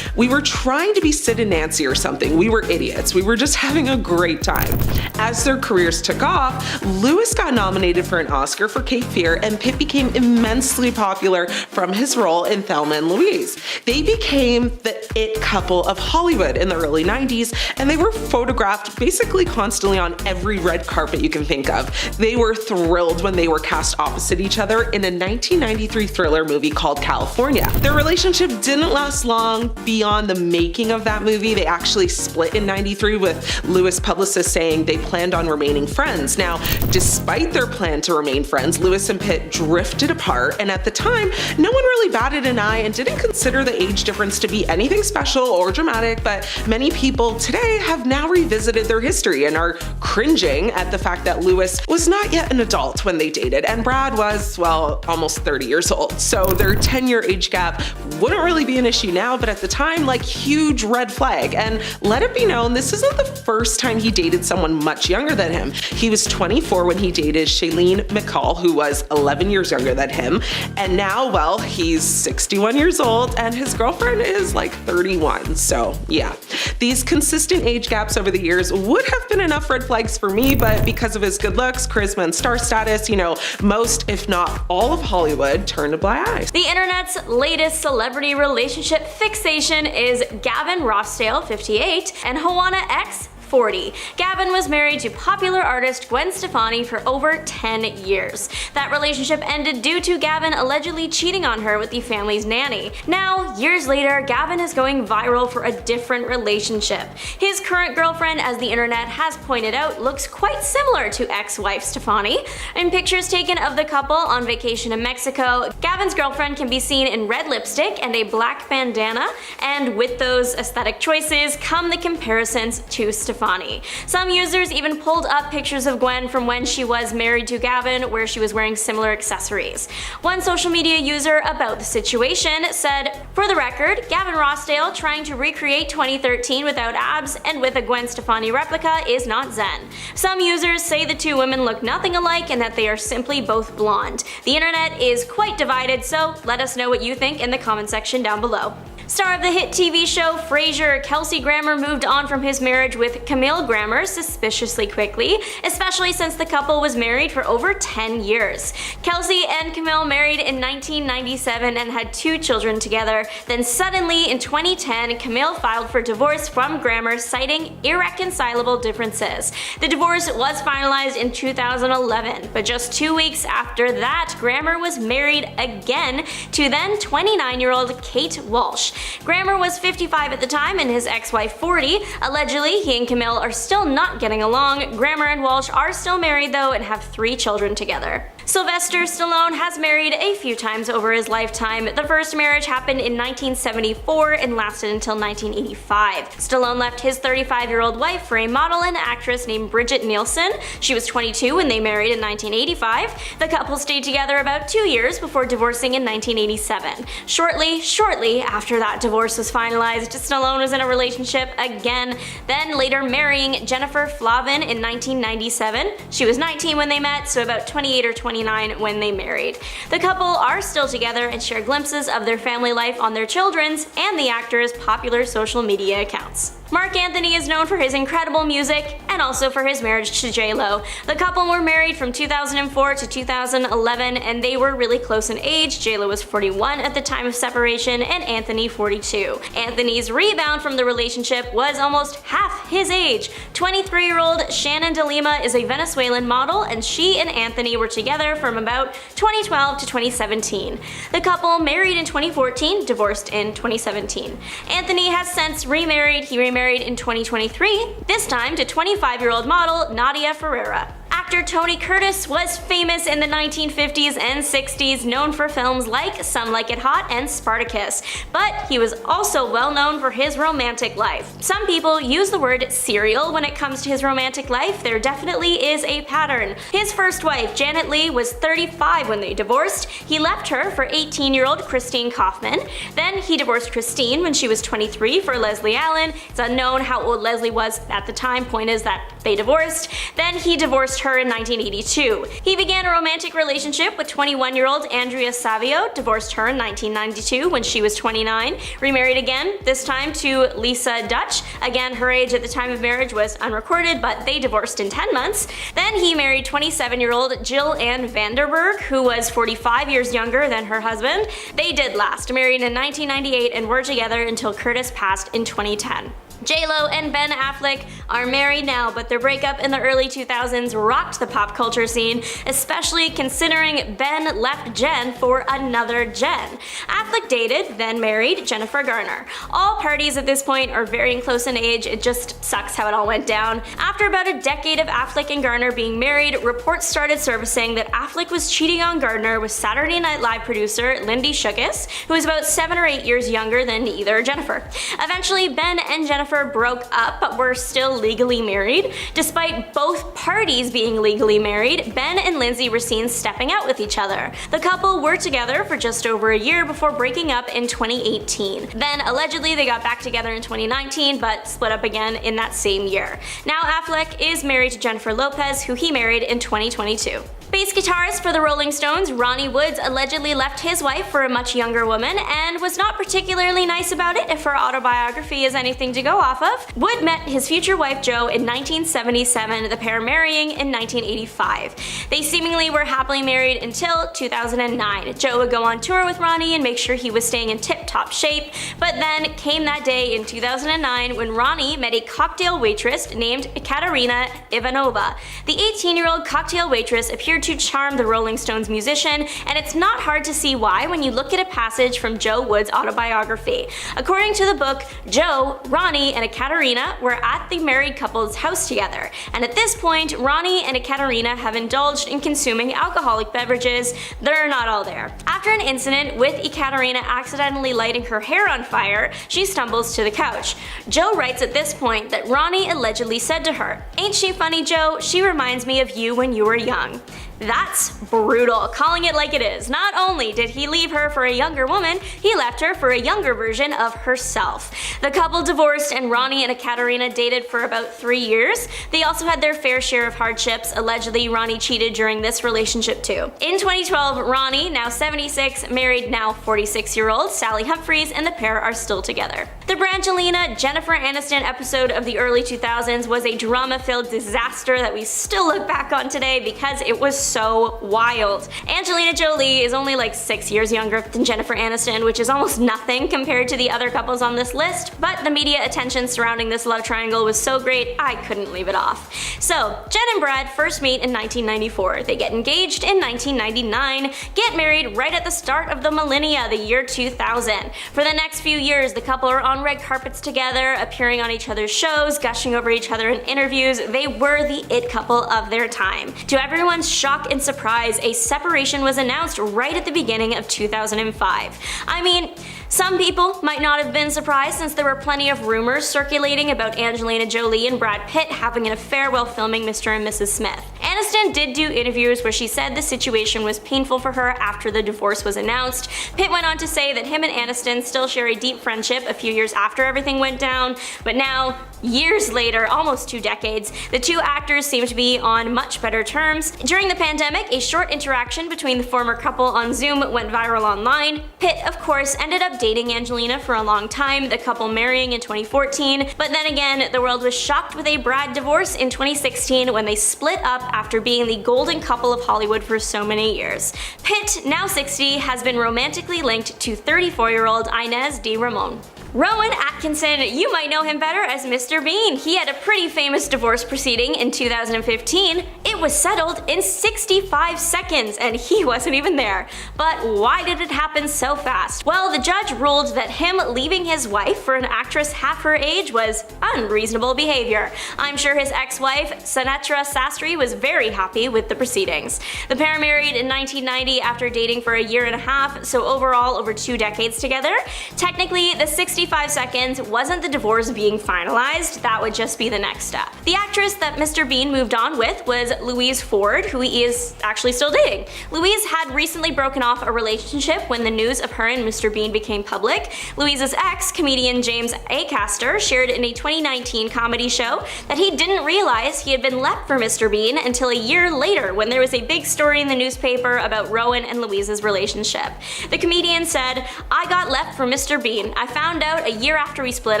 Speaker 2: "We were trying to be Sid and Nancy or something. We were idiots. We were just having a great time." As their careers took off, Lewis got nominated for an Oscar for Cape Fear, and Pitt became immensely popular from his role in Thelma and Louise. They became the it couple of Hollywood in the early 90s, and they were photographed basically constantly on every red carpet you can think of. They were thrilled when they were cast opposite each other in a 1993 thriller movie called California. Their relationship didn't last long beyond the making of that movie. They actually split in 93, with Lewis' publicist saying they planned on remaining friends. Now, despite their plan to remain friends, Lewis and Pitt drifted apart, and at the time, no one really batted an eye and didn't consider the age difference to be anything special or dramatic, but many people today have now revisited their history and are cringing at the fact that Lewis was not yet an adult when they dated, and Brad was, well, almost 30 years old. So their 10-year age gap wouldn't really be an issue now, but at the time, like, huge red flag. And let it be known, this isn't the first time he dated someone much younger than him. He was 24 when he dated Shailene McCall, who was 11 years younger than him, and now, well, he's 61 years old and his girlfriend is like 31. So yeah, these consistent age gaps over the years would have been enough red flags for me, but because of his good looks, charisma, and star status, you know, most, if not all of Hollywood turned a blind eye.
Speaker 1: The internet's latest celebrity relationship fixation is Gavin Rossdale, 58, and Juana X,
Speaker 5: 40. Gavin was married to popular artist Gwen Stefani for over 10 years. That relationship ended due to Gavin allegedly cheating on her with the family's nanny. Now, years later, Gavin is going viral for a different relationship. His current girlfriend, as the internet has pointed out, looks quite similar to ex-wife Stefani. In pictures taken of the couple on vacation in Mexico, Gavin's girlfriend can be seen in red lipstick and a black bandana, and with those aesthetic choices come the comparisons to Stefani. Some users even pulled up pictures of Gwen from when she was married to Gavin, where she was wearing similar accessories. One social media user about the situation said, "For the record, Gavin Rossdale trying to recreate 2013 without abs and with a Gwen Stefani replica is not zen." Some users say the two women look nothing alike and that they are simply both blonde. The internet is quite divided, so let us know what you think in the comment section down below. Star of the hit TV show Frasier, Kelsey Grammer moved on from his marriage with Camille Grammer suspiciously quickly, especially since the couple was married for over 10 years. Kelsey and Camille married in 1997 and had 2 children together. Then suddenly in 2010, Camille filed for divorce from Grammer, citing irreconcilable differences. The divorce was finalized in 2011, but just 2 weeks after that, Grammer was married again to then 29-year-old Kate Walsh. Grammer was 55 at the time and his ex-wife 40. Allegedly, he and Camille are still not getting along. Grammer and Walsh are still married though and have 3 children together. Sylvester Stallone has married a few times over his lifetime. The first marriage happened in 1974 and lasted until 1985. Stallone left his 35-year-old wife for a model and actress named Bridget Nielsen. She was 22 when they married in 1985. The couple stayed together about 2 years before divorcing in 1987. Shortly after that divorce was finalized, Stallone was in a relationship again, then later marrying Jennifer Flavin in 1997. She was 19 when they met, so about 28 or 29 when they married. The couple are still together and share glimpses of their family life on their children's and the actor's popular social media accounts. Marc Anthony is known for his incredible music and also for his marriage to J.Lo. The couple were married from 2004 to 2011 and they were really close in age. J.Lo was 41 at the time of separation and Anthony 42. Anthony's rebound from the relationship was almost half his age. 23-year-old Shannon de Lima is a Venezuelan model and she and Anthony were together from about 2012 to 2017. The couple married in 2014, divorced in 2017. Anthony has since remarried. He remarried in 2023, this time to 25-year-old model Nadia Ferreira. Actor Tony Curtis was famous in the 1950s and 60s, known for films like Some Like It Hot and Spartacus, but he was also well known for his romantic life. Some people use the word serial when it comes to his romantic life. There definitely is a pattern. His first wife, Janet Leigh, was 35 when they divorced. He left her for 18-year-old Christine Kaufman. Then he divorced Christine when she was 23 for Leslie Allen. It's unknown how old Leslie was at the time. Point is that they divorced. Then he divorced her in 1982. He began a romantic relationship with 21-year-old Andrea Savio, divorced her in 1992 when she was 29, remarried again, this time to Lisa Dutch. Again, her age at the time of marriage was unrecorded, but they divorced in 10 months. Then he married 27-year-old Jill Ann Vanderberg, who was 45 years younger than her husband. They did last, married in 1998 and were together until Curtis passed in 2010. J.Lo and Ben Affleck are married now, but their breakup in the early 2000s rocked the pop culture scene, especially considering Ben left Jen for another Jen. Affleck dated, then married, Jennifer Garner. All parties at this point are very close in age. It just sucks how it all went down. After about a decade of Affleck and Garner being married, reports started surfacing that Affleck was cheating on Garner with Saturday Night Live producer Lindy Shookus, who is about 7 or 8 years younger than either Jennifer. Eventually, Ben and Jennifer broke up but were still legally married. Despite both parties being legally married, Ben and Lindsay were seen stepping out with each other. The couple were together for just over a year before breaking up in 2018. Then allegedly they got back together in 2019 but split up again in that same year. Now Affleck is married to Jennifer Lopez, who he married in 2022. Bass guitarist for the Rolling Stones, Ronnie Wood, allegedly left his wife for a much younger woman and was not particularly nice about it, if her autobiography is anything to go off of. Wood met his future wife Jo in 1977, the pair marrying in 1985. They seemingly were happily married until 2009. Jo would go on tour with Ronnie and make sure he was staying in tip-top shape, but then came that day in 2009 when Ronnie met a cocktail waitress named Katerina Ivanova. The 18-year-old cocktail waitress appeared to charm the Rolling Stones musician, and it's not hard to see why when you look at a passage from Jo Wood's autobiography. According to the book, Jo, Ronnie, and Katerina were at the married couple's house together, and at this point, Ronnie and Katerina have indulged in consuming alcoholic beverages. They're not all there. After an incident with Katerina accidentally lighting her hair on fire, she stumbles to the couch. Jo writes at this point that Ronnie allegedly said to her, "Ain't she funny, Jo? She reminds me of you when you were young." That's brutal, calling it like it is. Not only did he leave her for a younger woman, he left her for a younger version of herself. The couple divorced and Ronnie and Katerina dated for about 3 years. They also had their fair share of hardships. Allegedly, Ronnie cheated during this relationship too. In 2012, Ronnie, now 76, married now 46-year-old Sally Humphries, and the pair are still together. The Brangelina Jennifer Aniston episode of the early 2000s was a drama-filled disaster that we still look back on today because it was so wild. Angelina Jolie is only like 6 years younger than Jennifer Aniston, which is almost nothing compared to the other couples on this list, but the media attention surrounding this love triangle was so great, I couldn't leave it off. So, Jen and Brad first meet in 1994. They get engaged in 1999, get married right at the start of the millennia, the year 2000. For the next few years, the couple are on red carpets together, appearing on each other's shows, gushing over each other in interviews. They were the it couple of their time. To everyone's shock and surprise, a separation was announced right at the beginning of 2005. I mean, some people might not have been surprised since there were plenty of rumors circulating about Angelina Jolie and Brad Pitt having an affair while filming Mr. and Mrs. Smith. Aniston did do interviews where she said the situation was painful for her after the divorce was announced. Pitt went on to say that him and Aniston still share a deep friendship a few years after everything went down, but now, years later, almost 2 decades, the two actors seem to be on much better terms. During the pandemic, a short interaction between the former couple on Zoom went viral online. Pitt, of course, ended up dating Angelina for a long time, the couple marrying in 2014, but then again, the world was shocked with a Brad divorce in 2016 when they split up after being the golden couple of Hollywood for so many years. Pitt, now 60, has been romantically linked to 34-year-old Inez de Ramon. Rowan Atkinson, you might know him better as Mr. Bean. He had a pretty famous divorce proceeding in 2015. It was settled in 65 seconds, and he wasn't even there. But why did it happen so fast? Well, the judge ruled that him leaving his wife for an actress half her age was unreasonable behavior. I'm sure his ex-wife, Sunetra Sastry, was very happy with the proceedings. The pair married in 1990 after dating for a year and a half, so overall over 2 decades together. Technically, the 65 seconds wasn't the divorce being finalized, that would just be the next step. The actress that Mr. Bean moved on with was Louise Ford, who he is actually still dating. Louise had recently broken off a relationship when the news of her and Mr. Bean became public. Louise's ex, comedian James Acaster, shared in a 2019 comedy show that he didn't realize he had been left for Mr. Bean until a year later when there was a big story in the newspaper about Rowan and Louise's relationship. The comedian said, "I got left for Mr. Bean. I found out a year after we split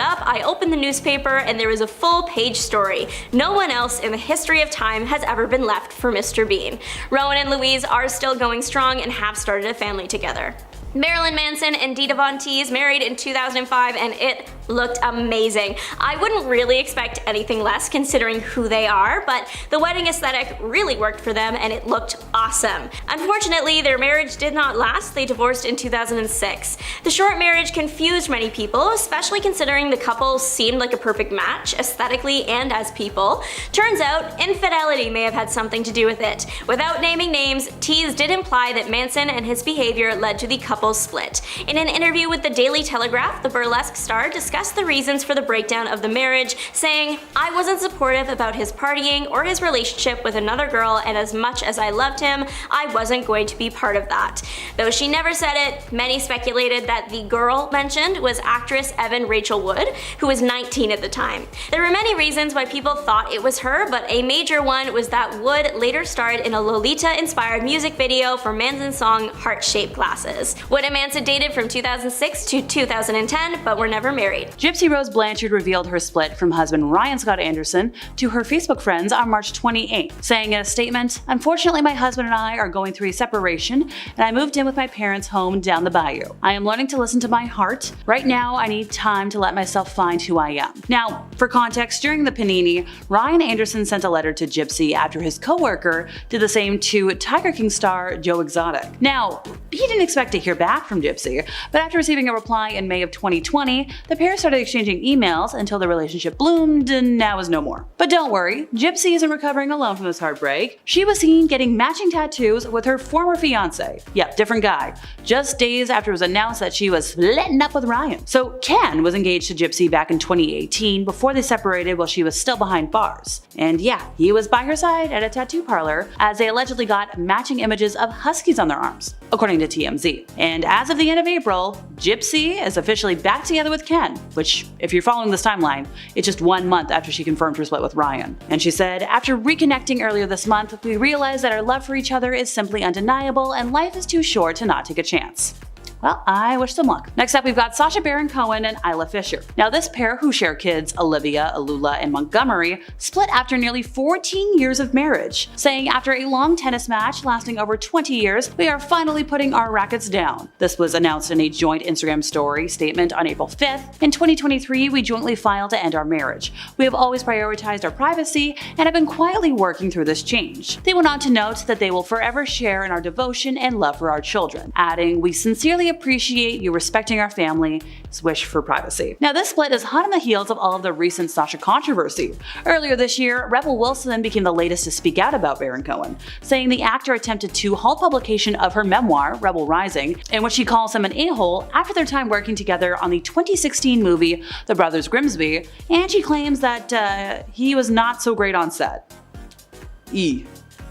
Speaker 5: up. I opened the newspaper and there was a full-page story. No one else in the history of time has ever been left for Mr. Bean." Rowan and Louise are still going strong and have started a family together. Marilyn Manson and Dita Von Teese married in 2005 and it looked amazing. I wouldn't really expect anything less considering who they are, but the wedding aesthetic really worked for them and it looked awesome. Unfortunately, their marriage did not last. They divorced in 2006. The short marriage confused many people, especially considering the couple seemed like a perfect match, aesthetically and as people. Turns out, infidelity may have had something to do with it. Without naming names, Teese did imply that Manson and his behavior led to the couple couple's split. In an interview with the Daily Telegraph, the burlesque star discussed the reasons for the breakdown of the marriage, saying, "I wasn't supportive about his partying or his relationship with another girl, and as much as I loved him, I wasn't going to be part of that." Though she never said it, many speculated that the girl mentioned was actress Evan Rachel Wood, who was 19 at the time. There were many reasons why people thought it was her, but a major one was that Wood later starred in a Lolita-inspired music video for Manson's song Heart-Shaped Glasses. Wood and Manson dated from 2006 to 2010, but were never married.
Speaker 4: Gypsy Rose Blanchard revealed her split from husband Ryan Scott Anderson to her Facebook friends on March 28, saying in a statement, "Unfortunately, my husband and I are going through a separation, and I moved in with my parents' home down the bayou. I am learning to listen to my heart. Right now, I need time to let myself find who I am." Now, for context, during the panini, Ryan Anderson sent a letter to Gypsy after his co-worker did the same to Tiger King star Joe Exotic. Now, he didn't expect to hear back from Gypsy, but after receiving a reply in May of 2020, the pair started exchanging emails until the relationship bloomed and now is no more. But don't worry, Gypsy isn't recovering alone from this heartbreak. She was seen getting matching tattoos with her former fiance. Yep, different guy. Just days after it was announced that she was splitting up with Ryan. So Ken was engaged to Gypsy back in 2018 before they separated while she was still behind bars. And yeah, he was by her side at a tattoo parlor as they allegedly got matching images of huskies on their arms, according to TMZ. And as of the end of April, Gypsy is officially back together with Ken, which, if you're following this timeline, it's just 1 month after she confirmed her split with Ryan. And she said, "After reconnecting earlier this month, we realized that our love for each other is simply undeniable and life is too short to not take a chance." Well, I wish them luck. Next up, we've got Sacha Baron Cohen and Isla Fisher. Now, this pair, who share kids Olivia, Alula, and Montgomery, split after nearly 14 years of marriage, saying after a long tennis match lasting over 20 years, "We are finally putting our rackets down." This was announced in a joint Instagram story statement on April 5th. "In 2023, we jointly filed to end our marriage. We have always prioritized our privacy and have been quietly working through this change." They went on to note that they will forever share in our devotion and love for our children, adding, "We sincerely appreciate you respecting our family's wish for privacy." Now, this split is hot on the heels of all of the recent Sasha controversy. Earlier this year, Rebel Wilson became the latest to speak out about Baron Cohen, saying the actor attempted to halt publication of her memoir, Rebel Rising, in which she calls him an a-hole after their time working together on the 2016 movie The Brothers Grimsby, and she claims that he was not so great on set.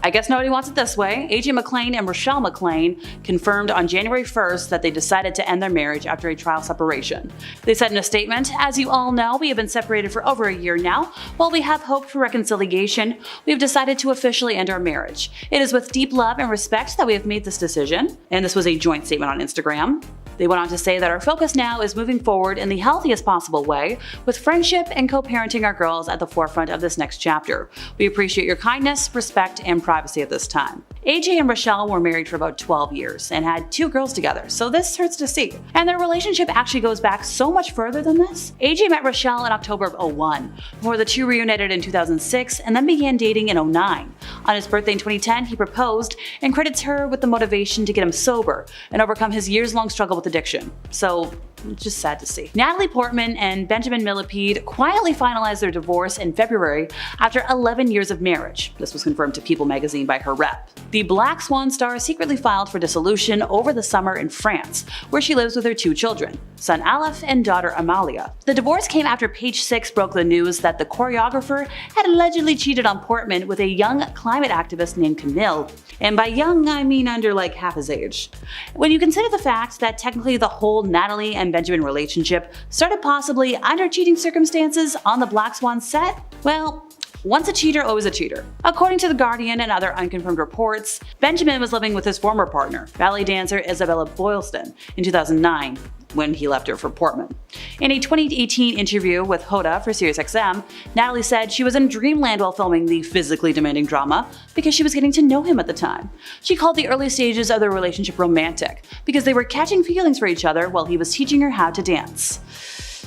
Speaker 4: I guess nobody wants it this way. AJ McClain and Rochelle McClain confirmed on January 1st that they decided to end their marriage after a trial separation. They said in a statement, "As you all know, we have been separated for over a year now. While we have hoped for reconciliation, we have decided to officially end our marriage. It is with deep love and respect that we have made this decision." And this was a joint statement on Instagram. They went on to say that our focus now is moving forward in the healthiest possible way, with friendship and co-parenting our girls at the forefront of this next chapter. We appreciate your kindness, respect, and privacy at this time. AJ and Rochelle were married for about 12 years and had 2 girls together, so this hurts to see. And their relationship actually goes back so much further than this. AJ met Rochelle in October of 2001, before the two reunited in 2006 and then began dating in 2009. On his birthday in 2010, he proposed and credits her with the motivation to get him sober and overcome his years-long struggle with addiction. So, just sad to see. Natalie Portman and Benjamin Millepied quietly finalized their divorce in February after 11 years of marriage. This was confirmed to People magazine by her rep. The Black Swan star secretly filed for dissolution over the summer in France, where she lives with her 2 children, son Aleph and daughter Amalia. The divorce came after Page Six broke the news that the choreographer had allegedly cheated on Portman with a young climate activist named Camille. And by young, I mean under like half his age. When you consider the fact that technically the whole Natalie and Benjamin relationship started possibly under cheating circumstances on the Black Swan set, well, once a cheater, always a cheater. According to The Guardian and other unconfirmed reports, Benjamin was living with his former partner, ballet dancer Isabella Boylston, in 2009. When he left her for Portman. In a 2018 interview with Hoda for SiriusXM, Natalie said she was in dreamland while filming the physically demanding drama because she was getting to know him at the time. She called the early stages of their relationship romantic because they were catching feelings for each other while he was teaching her how to dance.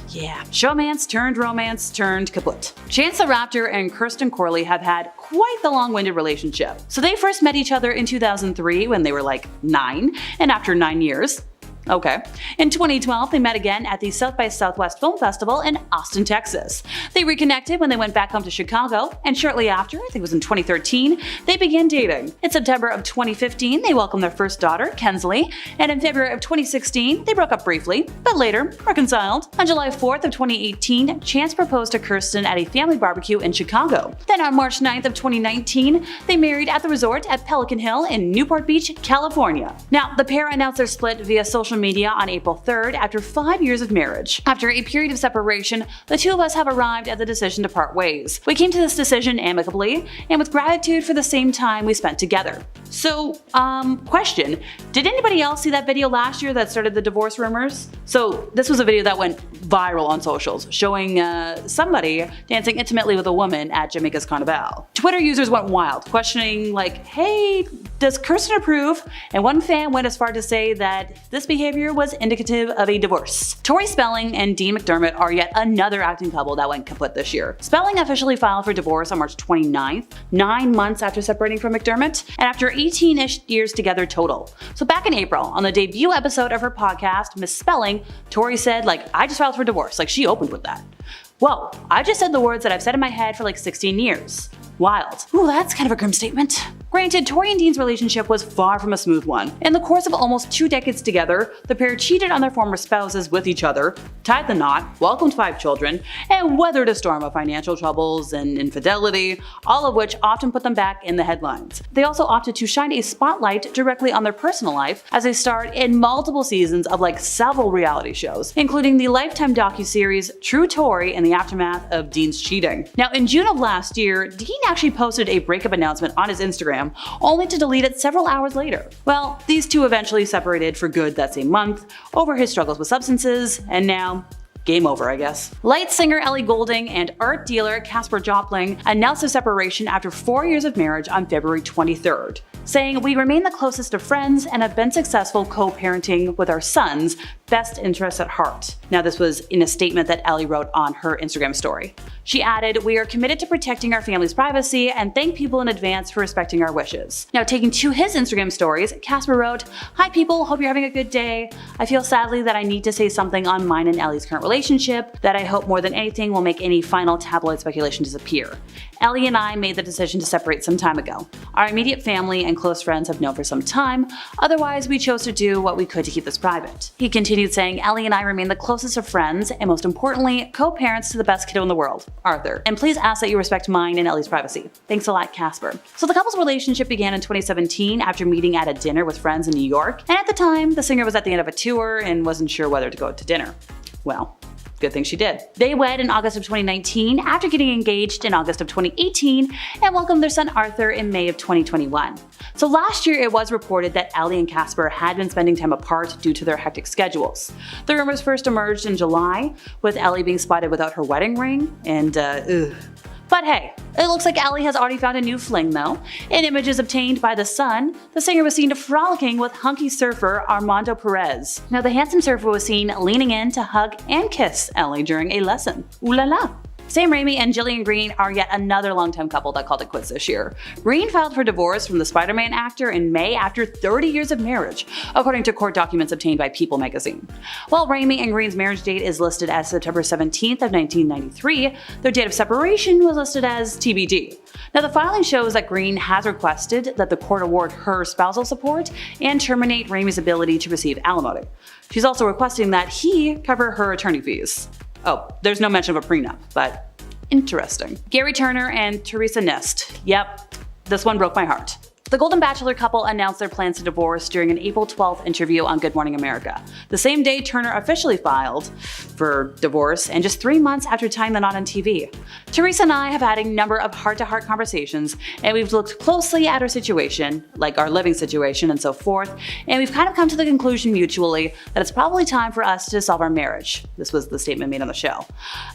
Speaker 4: Yeah, showmance turned romance turned kaput. Chance the Rapper and Kirsten Corley have had quite the long-winded relationship. So they first met each other in 2003 when they were like 9, and after 9 years, Okay. In 2012, they met again at the South by Southwest Film Festival in Austin, Texas. They reconnected when they went back home to Chicago, and shortly after, I think it was in 2013, they began dating. In September of 2015, they welcomed their first daughter, Kensley, and in February of 2016, they broke up briefly, but later reconciled. On July 4th of 2018, Chance proposed to Kirsten at a family barbecue in Chicago. Then on March 9th of 2019, they married at the resort at Pelican Hill in Newport Beach, California. Now, the pair announced their split via social media on April 3rd after 5 years of marriage. After a period of separation, the two of us have arrived at the decision to part ways. We came to this decision amicably and with gratitude for the same time we spent together. So, question, did anybody else see that video last year that started the divorce rumors? So, this was a video that went viral on socials, showing somebody dancing intimately with a woman at Jamaica's Carnival. Twitter users went wild, questioning like, hey, does Kirsten approve? And one fan went as far to say that this behavior was indicative of a divorce. Tori Spelling and Dean McDermott are yet another acting couple that went kaput this year. Spelling officially filed for divorce on March 29th, 9 months after separating from McDermott, and after 18-ish years together total. So back in April, on the debut episode of her podcast, Miss Spelling, Tori said, like, I just filed for divorce. Like, she opened with that. Whoa, I just said the words that I've said in my head for like 16 years. Wild. Ooh, that's kind of a grim statement. Granted, Tori and Dean's relationship was far from a smooth one. In the course of almost 2 decades together, the pair cheated on their former spouses with each other, tied the knot, welcomed 5 children, and weathered a storm of financial troubles and infidelity, all of which often put them back in the headlines. They also opted to shine a spotlight directly on their personal life as they starred in multiple seasons of like several reality shows, including the Lifetime docuseries True Tori in the aftermath of Dean's cheating. Now, in June of last year, Dean actually posted a breakup announcement on his Instagram, only to delete it several hours later. Well, these two eventually separated for good that same month over his struggles with substances, and now game over, I guess. Light singer Ellie Goulding and art dealer Casper Jopling announced their separation after 4 years of marriage on February 23rd, saying, "We remain the closest of friends and have been successful co-parenting with our sons' best interests at heart." Now, this was in a statement that Ellie wrote on her Instagram story. She added, "We are committed to protecting our family's privacy and thank people in advance for respecting our wishes." Now, taking to his Instagram stories, Casper wrote, "Hi people, hope you're having a good day. I feel sadly that I need to say something on mine and Ellie's current relationship that I hope more than anything will make any final tabloid speculation disappear. Ellie and I made the decision to separate some time ago. Our immediate family and close friends have known for some time, otherwise we chose to do what we could to keep this private." He continued saying, "Ellie and I remain the closest of friends and most importantly, co-parents to the best kiddo in the world, Arthur. And please ask that you respect mine and Ellie's privacy. Thanks a lot, Casper." So the couple's relationship began in 2017 after meeting at a dinner with friends in New York, and at the time, the singer was at the end of a tour and wasn't sure whether to go to dinner. Well, good thing she did. They wed in August of 2019 after getting engaged in August of 2018 and welcomed their son Arthur in May of 2021. So last year it was reported that Ellie and Casper had been spending time apart due to their hectic schedules. The rumors first emerged in July, with Ellie being spotted without her wedding ring, and But hey, it looks like Ellie has already found a new fling though. In images obtained by The Sun, the singer was seen frolicking with hunky surfer Armando Perez. Now, the handsome surfer was seen leaning in to hug and kiss Ellie during a lesson. Ooh la la. Sam Raimi and Gillian Green are yet another longtime couple that called it quits this year. Green filed for divorce from the Spider-Man actor in May after 30 years of marriage, according to court documents obtained by People magazine. While Raimi and Green's marriage date is listed as September 17th of 1993, their date of separation was listed as TBD. Now, the filing shows that Green has requested that the court award her spousal support and terminate Raimi's ability to receive alimony. She's also requesting that he cover her attorney fees. Oh, there's no mention of a prenup, but interesting. Gary Turner and Teresa Nist. Yep, this one broke my heart. The Golden Bachelor couple announced their plans to divorce during an April 12th interview on Good Morning America. The same day Turner officially filed for divorce, and just 3 months after tying the knot on TV. Teresa and I have had a number of heart-to-heart conversations, and we've looked closely at our situation, like our living situation and so forth, and we've kind of come to the conclusion mutually that it's probably time for us to dissolve our marriage. This was the statement made on the show.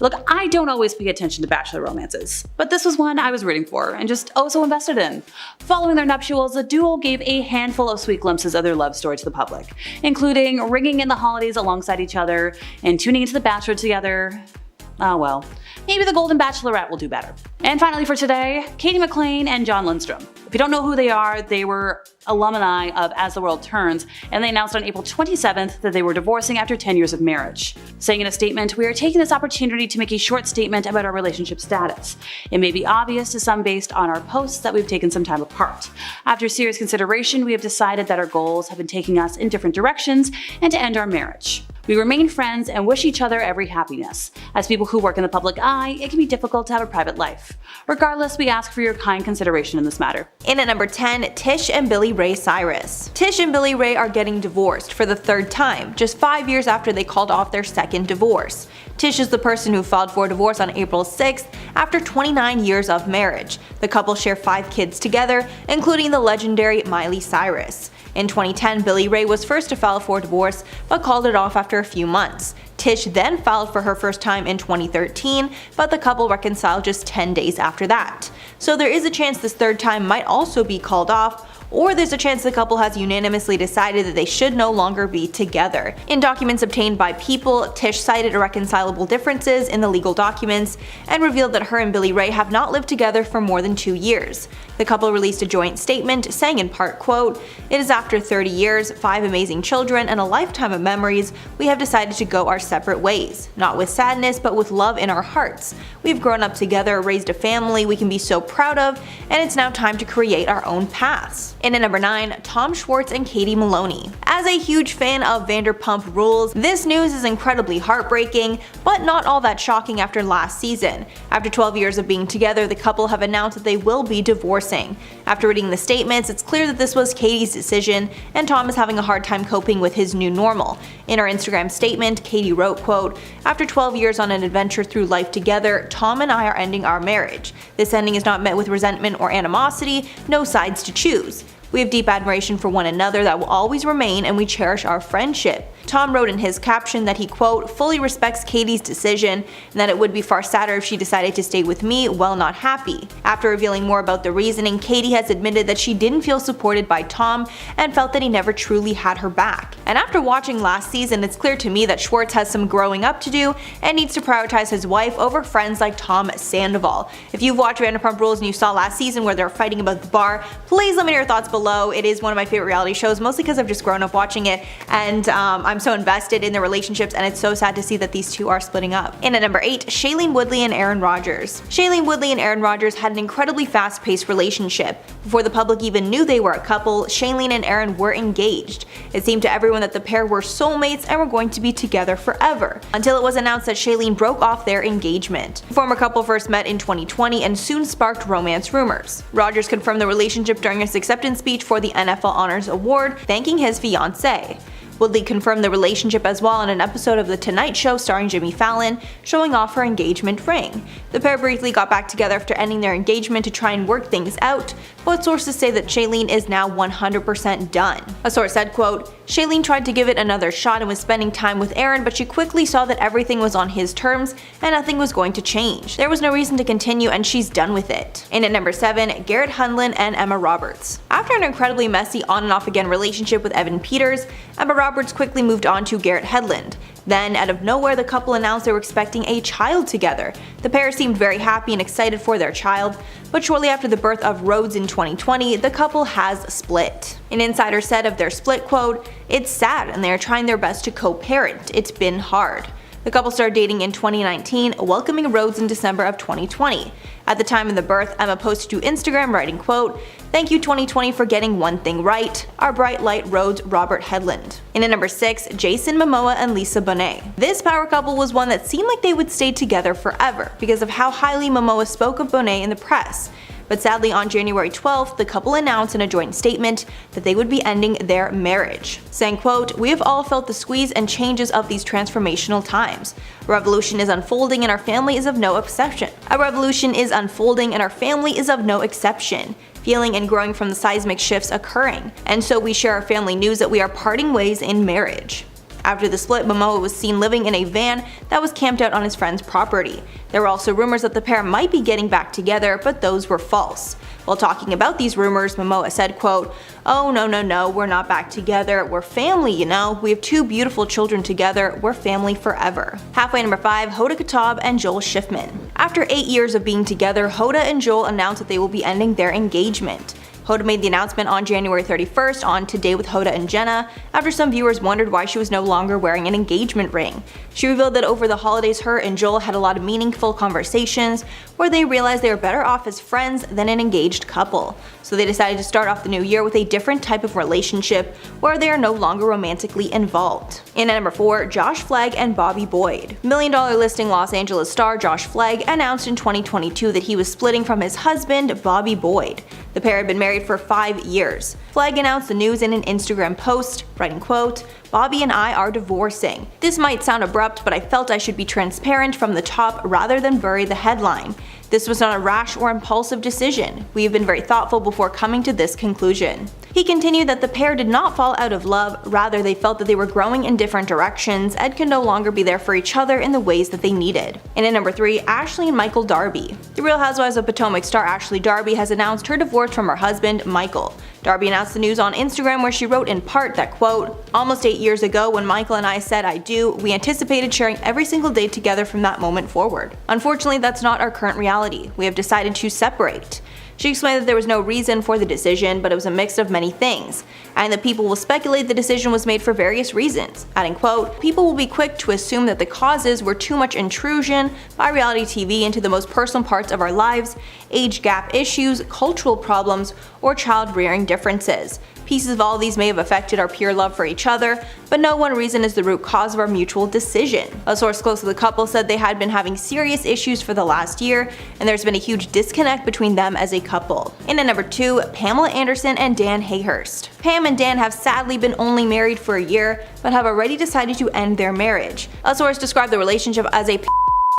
Speaker 4: Look, I don't always pay attention to Bachelor romances, but this was one I was rooting for and just oh so invested in. Following their nuptials, the duo gave a handful of sweet glimpses of their love story to the public, including ringing in the holidays alongside each other and tuning into The Bachelor together. Oh well. Maybe the Golden Bachelorette will do better. And finally for today, Katie McLean and John Lindstrom. If you don't know who they are, they were alumni of As the World Turns, and they announced on April 27th that they were divorcing after 10 years of marriage. Saying in a statement, "We are taking this opportunity to make a short statement about our relationship status. It may be obvious to some based on our posts that we've taken some time apart. After serious consideration, we have decided that our goals have been taking us in different directions and to end our marriage. We remain friends and wish each other every happiness. As people who work in the public eye, it can be difficult to have a private life. Regardless, we ask for your kind consideration in this matter."
Speaker 1: In at number 10, Tish and Billy Ray Cyrus. Tish and Billy Ray are getting divorced for the third time, just 5 years after they called off their second divorce. Tish is the person who filed for divorce on April 6th after 29 years of marriage. The couple share 5 kids together, including the legendary Miley Cyrus. In 2010, Billy Ray was first to file for divorce, but called it off after a few months. Tish then filed for her first time in 2013, but the couple reconciled just 10 days after that. So there is a chance this third time might also be called off, or there's a chance the couple has unanimously decided that they should no longer be together. In documents obtained by People, Tish cited irreconcilable differences in the legal documents and revealed that her and Billy Ray have not lived together for more than 2 years. The couple released a joint statement saying in part, quote, "It is after 30 years, 5 amazing children, and a lifetime of memories, we have decided to go our separate ways. Not with sadness, but with love in our hearts. We've grown up together, raised a family we can be so proud of, and it's now time to create our own paths." In at number 9, Tom Schwartz and Katie Maloney. As a huge fan of Vanderpump Rules, this news is incredibly heartbreaking, but not all that shocking after last season. After 12 years of being together, the couple have announced that they will be divorcing. After reading the statements, it's clear that this was Katie's decision, and Tom is having a hard time coping with his new normal. In her Instagram statement, Katie wrote, quote, "After 12 years on an adventure through life together, Tom and I are ending our marriage. This ending is not met with resentment or animosity, no sides to choose. We have deep admiration for one another that will always remain, and we cherish our friendship." Tom wrote in his caption that he, quote, "fully respects Katie's decision and that it would be far sadder if she decided to stay with me while not happy." After revealing more about the reasoning, Katie has admitted that she didn't feel supported by Tom and felt that he never truly had her back. And after watching last season, it's clear to me that Schwartz has some growing up to do and needs to prioritize his wife over friends like Tom Sandoval. If you've watched Vanderpump Rules and you saw last season where they're fighting about the bar, please let me know your thoughts below. It is one of my favorite reality shows, mostly because I've just grown up watching it, and I'm so invested in their relationships, and it's so sad to see that these two are splitting up. In at number 8, Shailene Woodley and Aaron Rodgers. Shailene Woodley and Aaron Rodgers had an incredibly fast-paced relationship. Before the public even knew they were a couple, Shailene and Aaron were engaged. It seemed to everyone that the pair were soulmates and were going to be together forever, until it was announced that Shailene broke off their engagement. The former couple first met in 2020 and soon sparked romance rumors. Rodgers confirmed the relationship during his acceptance speech for the NFL Honors Award, thanking his fiancée. Woodley confirmed the relationship as well in an episode of The Tonight Show starring Jimmy Fallon, showing off her engagement ring. The pair briefly got back together after ending their engagement to try and work things out, but sources say that Shailene is now 100% done. A source said, quote, "Shailene tried to give it another shot and was spending time with Aaron, but she quickly saw that everything was on his terms and nothing was going to change. There was no reason to continue and she's done with it." In at number 7, Garrett Hedlund and Emma Roberts. After an incredibly messy on and off again relationship with Evan Peters, Emma Roberts quickly moved on to Garrett Hedlund. Then, out of nowhere, the couple announced they were expecting a child together. The pair seemed very happy and excited for their child, but shortly after the birth of Rhodes in 2020, the couple has split. An insider said of their split, quote, "It's sad and they are trying their best to co-parent. It's been hard." The couple started dating in 2019, welcoming Rhodes in December of 2020. At the time of the birth, Emma posted to Instagram writing, quote, "Thank you 2020 for getting one thing right. Our bright light Rhodes Robert Hedlund." In at number 6, Jason Momoa and Lisa Bonet. This power couple was one that seemed like they would stay together forever because of how highly Momoa spoke of Bonet in the press. But sadly, on January 12th, the couple announced in a joint statement that they would be ending their marriage, saying, quote, "We have all felt the squeeze and changes of these transformational times. A revolution is unfolding and our family is of no exception. A revolution is unfolding and our family is of no exception. Feeling and growing from the seismic shifts occurring. And so we share our family news that we are parting ways in marriage."
Speaker 6: After the split, Momoa was seen living in a van that was camped out on his friend's property. There were also rumors that the pair might be getting back together, but those were false. While talking about these rumors, Momoa said, quote, "Oh no, we're not back together, we're family, you know, we have 2 beautiful children together, we're family forever." Halfway number 5, Hoda Khattab and Joel Schiffman. After 8 years of being together, Hoda and Joel announced that they will be ending their engagement. Hoda made the announcement on January 31st on Today with Hoda and Jenna after some viewers wondered why she was no longer wearing an engagement ring. She revealed that over the holidays her and Joel had a lot of meaningful conversations where they realized they were better off as friends than an engaged couple. So they decided to start off the new year with a different type of relationship where they are no longer romantically involved. In at number 4, Josh Flegg and Bobby Boyd. $1 Million Listing Los Angeles star Josh Flegg announced in 2022 that he was splitting from his husband, Bobby Boyd. The pair had been married for 5 years. Flegg announced the news in an Instagram post, writing, quote, "Bobby and I are divorcing. This might sound abrupt, but I felt I should be transparent from the top rather than bury the headline. This was not a rash or impulsive decision. We have been very thoughtful before coming to this conclusion." He continued that the pair did not fall out of love, rather they felt that they were growing in different directions and could no longer be there for each other in the ways that they needed. And at number 3, Ashley and Michael Darby. The Real Housewives of Potomac star Ashley Darby has announced her divorce from her husband, Michael. Darby announced the news on Instagram where she wrote in part that, quote, "Almost 8 years ago when Michael and I said I do, we anticipated sharing every single day together from that moment forward. Unfortunately, that's not our current reality. We have decided to separate." She explained that there was no reason for the decision, but it was a mix of many things, and that people will speculate the decision was made for various reasons, adding, quote, "People will be quick to assume that the causes were too much intrusion by reality TV into the most personal parts of our lives, age gap issues, cultural problems, or child rearing differences. Pieces of all these may have affected our pure love for each other, but no one reason is the root cause of our mutual decision." A source close to the couple said they had been having serious issues for the last year, and there's been a huge disconnect between them as a couple. In at number 2, Pamela Anderson and Dan Hayhurst. Pam and Dan have sadly been only married for a year, but have already decided to end their marriage. A source described the relationship as a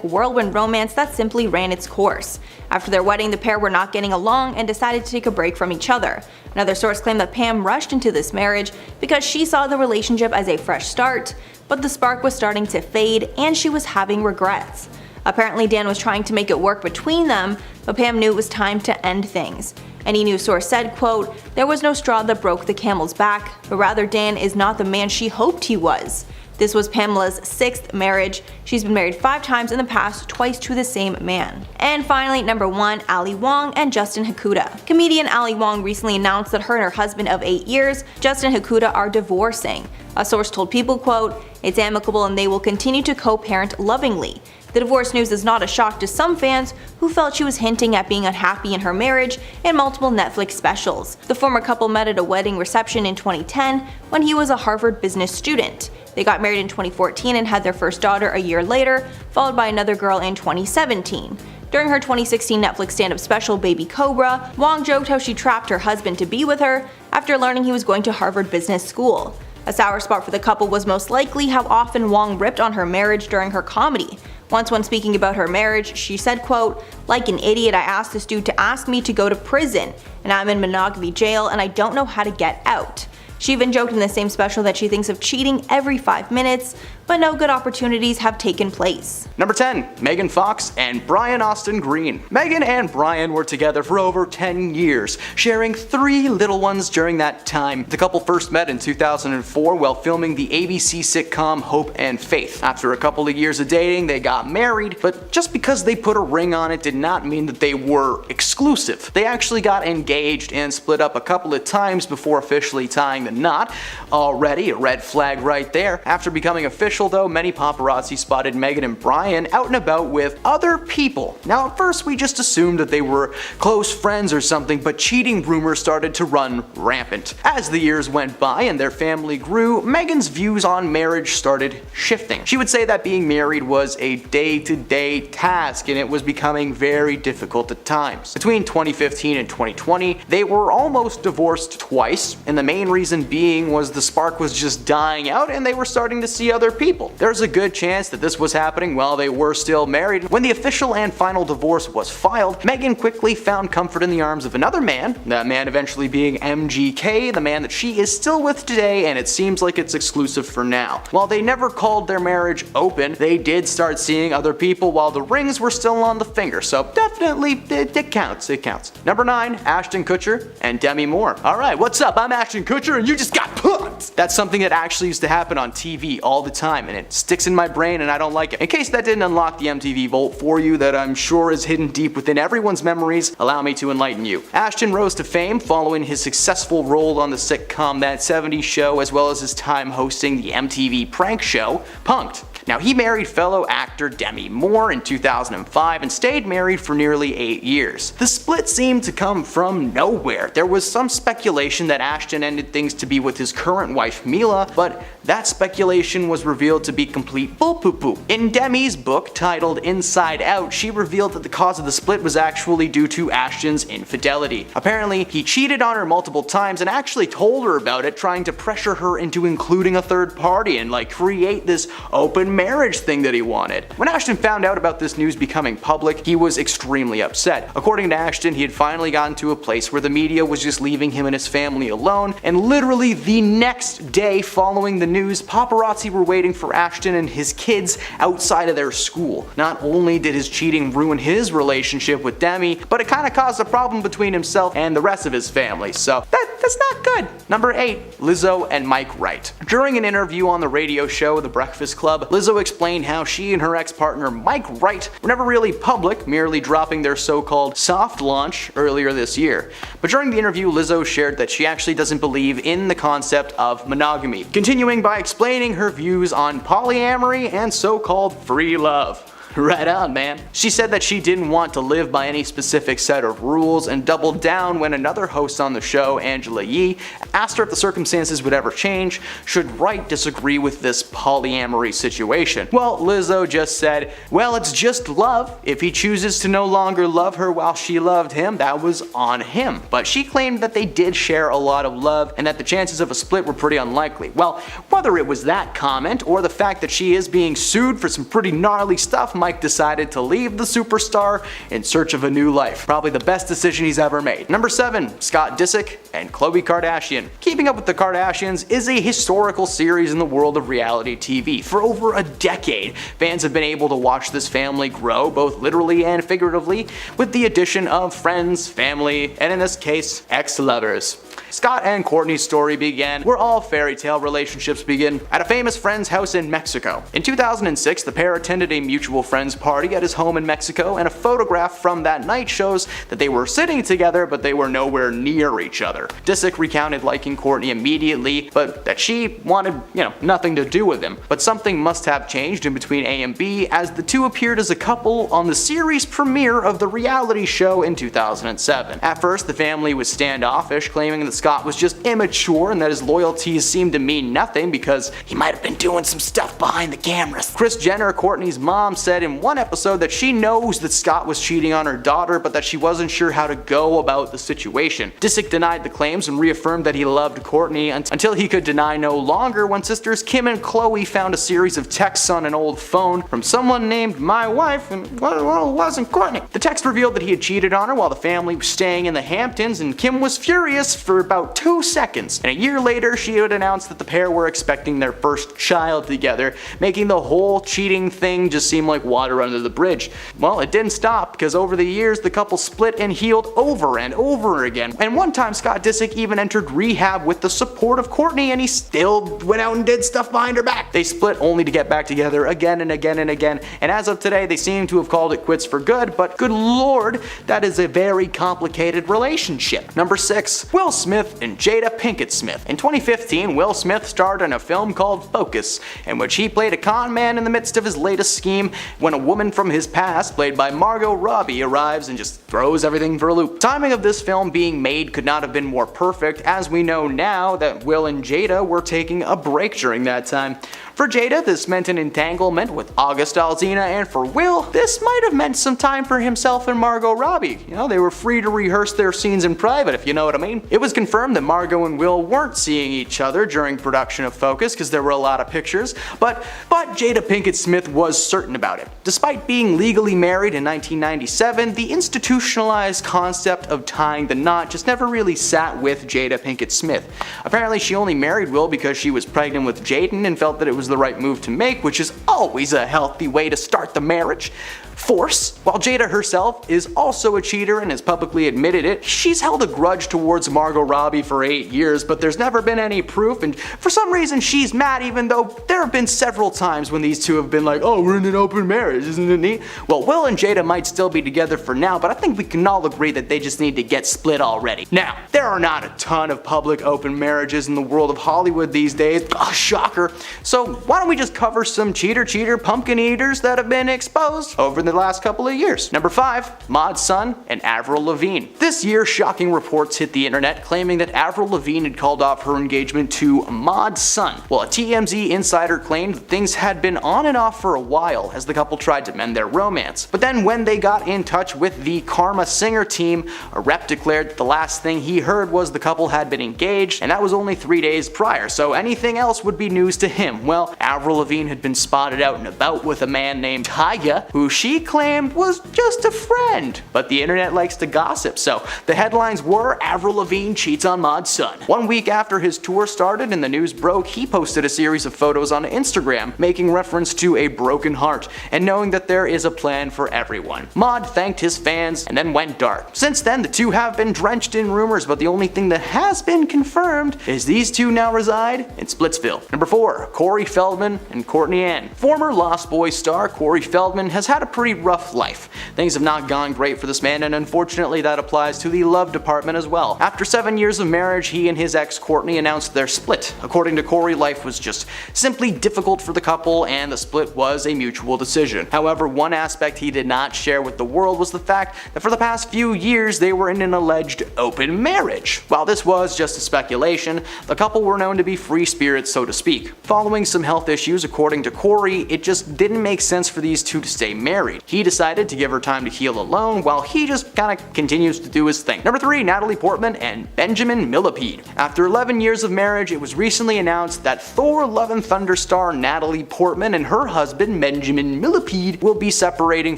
Speaker 6: whirlwind romance that simply ran its course. After their wedding, the pair were not getting along and decided to take a break from each other. Another source claimed that Pam rushed into this marriage because she saw the relationship as a fresh start, but the spark was starting to fade and she was having regrets. Apparently Dan was trying to make it work between them, but Pam knew it was time to end things. Any news source said, quote, "There was no straw that broke the camel's back, but rather Dan is not the man she hoped he was." This was Pamela's 6th marriage. She's been married 5 times in the past, twice to the same man. And finally, number 1, Ali Wong and Justin Hakuda. Comedian Ali Wong recently announced that her and her husband of 8 years, Justin Hakuda, are divorcing. A source told People, quote, "It's amicable and they will continue to co-parent lovingly." The divorce news is not a shock to some fans who felt she was hinting at being unhappy in her marriage in multiple Netflix specials. The former couple met at a wedding reception in 2010 when he was a Harvard business student. They got married in 2014 and had their first daughter a year later, followed by another girl in 2017. During her 2016 Netflix stand-up special Baby Cobra, Wong joked how she trapped her husband to be with her after learning he was going to Harvard Business School. A sour spot for the couple was most likely how often Wong ripped on her marriage during her comedy. Once when speaking about her marriage, she said, quote, "Like an idiot, I asked this dude to ask me to go to prison, and I'm in monogamy jail and I don't know how to get out." She even joked in the same special that she thinks of cheating every 5 minutes, but no good opportunities have taken place.
Speaker 7: Number 10, Megan Fox and Brian Austin Green. Megan and Brian were together for over 10 years, sharing 3 little ones during that time. The couple first met in 2004 while filming the ABC sitcom Hope and Faith. After a couple of years of dating, they got married, but just because they put a ring on it did not mean that they were exclusive. They actually got engaged and split up a couple of times before officially tying the knot. Already a red flag right there. After becoming official though, many paparazzi spotted Megan and Brian out and about with other people. Now at first we just assumed that they were close friends or something, but cheating rumors started to run rampant. As the years went by and their family grew, Megan's views on marriage started shifting. She would say that being married was a day-to-day task and it was becoming very difficult at times. Between 2015 and 2020, they were almost divorced twice, and the main reason reason being was the spark was just dying out and they were starting to see other people. There's a good chance that this was happening while they were still married. When the official and final divorce was filed, Meghan quickly found comfort in the arms of another man, that man eventually being MGK, the man that she is still with today, and it seems like it's exclusive for now. While they never called their marriage open, they did start seeing other people while the rings were still on the finger, so definitely it counts, it counts. Number 9, Ashton Kutcher and Demi Moore. Alright, what's up? I'm Ashton Kutcher and you just got punked! That's something that actually used to happen on TV all the time, and it sticks in my brain and I don't like it. In case that didn't unlock the MTV Vault for you that I'm sure is hidden deep within everyone's memories, allow me to enlighten you. Ashton rose to fame following his successful role on the sitcom That 70s Show, as well as his time hosting the MTV prank show, Punk'd. Now, he married fellow actor Demi Moore in 2005 and stayed married for nearly 8 years. The split seemed to come from nowhere. There was some speculation that Ashton ended things to be with his current wife Mila, but that speculation was revealed to be complete bull-poo-poo. In Demi's book titled Inside Out, she revealed that the cause of the split was actually due to Ashton's infidelity. Apparently, he cheated on her multiple times and actually told her about it, trying to pressure her into including a third party and create this open marriage thing that he wanted. When Ashton found out about this news becoming public, he was extremely upset. According to Ashton, he had finally gotten to a place where the media was just leaving him and his family alone, and literally the next day following the news, paparazzi were waiting for Ashton and his kids outside of their school. Not only did his cheating ruin his relationship with Demi, but it kind of caused a problem between himself and the rest of his family, so that's not good. Number 8, Lizzo and Mike Wright. During an interview on the radio show The Breakfast Club, Lizzo explained how she and her ex-partner Mike Wright were never really public, merely dropping their so-called soft launch earlier this year. But during the interview, Lizzo shared that she actually doesn't believe in the concept of monogamy, continuing by explaining her views on polyamory and so-called free love. Right on, man. She said that she didn't want to live by any specific set of rules and doubled down when another host on the show, Angela Yee, asked her if the circumstances would ever change should Wright disagree with this polyamory situation. Well, Lizzo just said, well, it's just love. If he chooses to no longer love her while she loved him, that was on him. But she claimed that they did share a lot of love and that the chances of a split were pretty unlikely. Well, whether it was that comment or the fact that she is being sued for some pretty gnarly stuff, Mike decided to leave the superstar in search of a new life. Probably the best decision he's ever made. Number 7, Scott Disick and Khloe Kardashian. Keeping Up with the Kardashians is a historical series in the world of reality TV. For over a decade, fans have been able to watch this family grow, both literally and figuratively, with the addition of friends, family, and in this case, ex-lovers. Scott and Kourtney's story began where all fairy tale relationships begin, at a famous friend's house in Mexico. In 2006, the pair attended a mutual friend's party at his home in Mexico, and a photograph from that night shows that they were sitting together, but they were nowhere near each other. Disick recounted liking Kourtney immediately, but that she wanted, nothing to do with him. But something must have changed in between A and B, as the two appeared as a couple on the series premiere of the reality show in 2007. At first, the family was standoffish, claiming that Scott was just immature and that his loyalties seemed to mean nothing because he might have been doing some stuff behind the cameras. Kris Jenner, Kourtney's mom, said in one episode that she knows that Scott was cheating on her daughter, but that she wasn't sure how to go about the situation. Disick denied the claims and reaffirmed that he loved Kourtney until he could deny no longer when sisters Kim and Khloe found a series of texts on an old phone from someone named My Wife, and well, it wasn't Kourtney. The text revealed that he had cheated on her while the family was staying in the Hamptons, and Kim was furious for about 2 seconds. And a year later, she had announced that the pair were expecting their first child together, making the whole cheating thing just seem like water under the bridge. Well, it didn't stop, because over the years, the couple split and healed over and over again. And one time, Scott Disick even entered rehab with the support of Kourtney, and he still went out and did stuff behind her back. They split only to get back together again and again and again, and as of today, they seem to have called it quits for good, but good lord, that is a very complicated relationship. Number 6, Will Smith and Jada Pinkett Smith. In 2015, Will Smith starred in a film called Focus, in which he played a con man in the midst of his latest scheme when a woman from his past, played by Margot Robbie, arrives and just throws everything for a loop. Timing of this film being made could not have been more perfect, as we know now that Will and Jada were taking a break during that time. For Jada, this meant an entanglement with August Alsina, and for Will, this might have meant some time for himself and Margot Robbie. You know, they were free to rehearse their scenes in private, if you know what I mean. It was confirmed that Margot and Will weren't seeing each other during production of Focus, because there were a lot of pictures, but Jada Pinkett Smith was certain about it. Despite being legally married in 1997, the institutionalized concept of tying the knot just never really sat with Jada Pinkett Smith. Apparently she only married Will because she was pregnant with Jaden and felt that it was the right move to make, which is always a healthy way to start the marriage. Force. While Jada herself is also a cheater and has publicly admitted it, she's held a grudge towards Margot Robbie for 8 years, but there's never been any proof, and for some reason she's mad, even though there have been several times when these two have been like, oh, we're in an open marriage, isn't it neat? Well, Will and Jada might still be together for now, but I think we can all agree that they just need to get split already. Now, there are not a ton of public open marriages in the world of Hollywood these days. Oh, shocker. So why don't we just cover some cheater pumpkin eaters that have been exposed over the last couple of years. Number 5, Mod Sun and Avril Lavigne. This year, shocking reports hit the internet claiming that Avril Lavigne had called off her engagement to Mod Sun. Well, a TMZ insider claimed that things had been on and off for a while as the couple tried to mend their romance. But then when they got in touch with the Karma Singer team, a rep declared that the last thing he heard was the couple had been engaged, and that was only 3 days prior, so anything else would be news to him. Well, Avril Lavigne had been spotted out and about with a man named Tyga, who she claimed was just a friend. But the internet likes to gossip, so the headlines were Avril Lavigne cheats on Mod Sun. 1 week after his tour started and the news broke, he posted a series of photos on Instagram, making reference to a broken heart and knowing that there is a plan for everyone. Mod thanked his fans and then went dark. Since then, the two have been drenched in rumors, but the only thing that has been confirmed is these two now reside in Splitsville. Number 4, Corey Feldman and Courtney Ann. Former Lost Boys star Corey Feldman has had a pretty rough life. Things have not gone great for this man, and unfortunately that applies to the love department as well. After 7 years of marriage, he and his ex Courtney announced their split. According to Corey, life was just simply difficult for the couple and the split was a mutual decision. However, one aspect he did not share with the world was the fact that for the past few years they were in an alleged open marriage. While this was just a speculation, the couple were known to be free spirits, so to speak. Following some health issues, according to Corey, it just didn't make sense for these two to stay married. He decided to give her time to heal alone while he just kinda continues to do his thing. Number 3, Natalie Portman and Benjamin Millepied. After 11 years of marriage, it was recently announced that Thor Love and Thunder star Natalie Portman and her husband Benjamin Millepied will be separating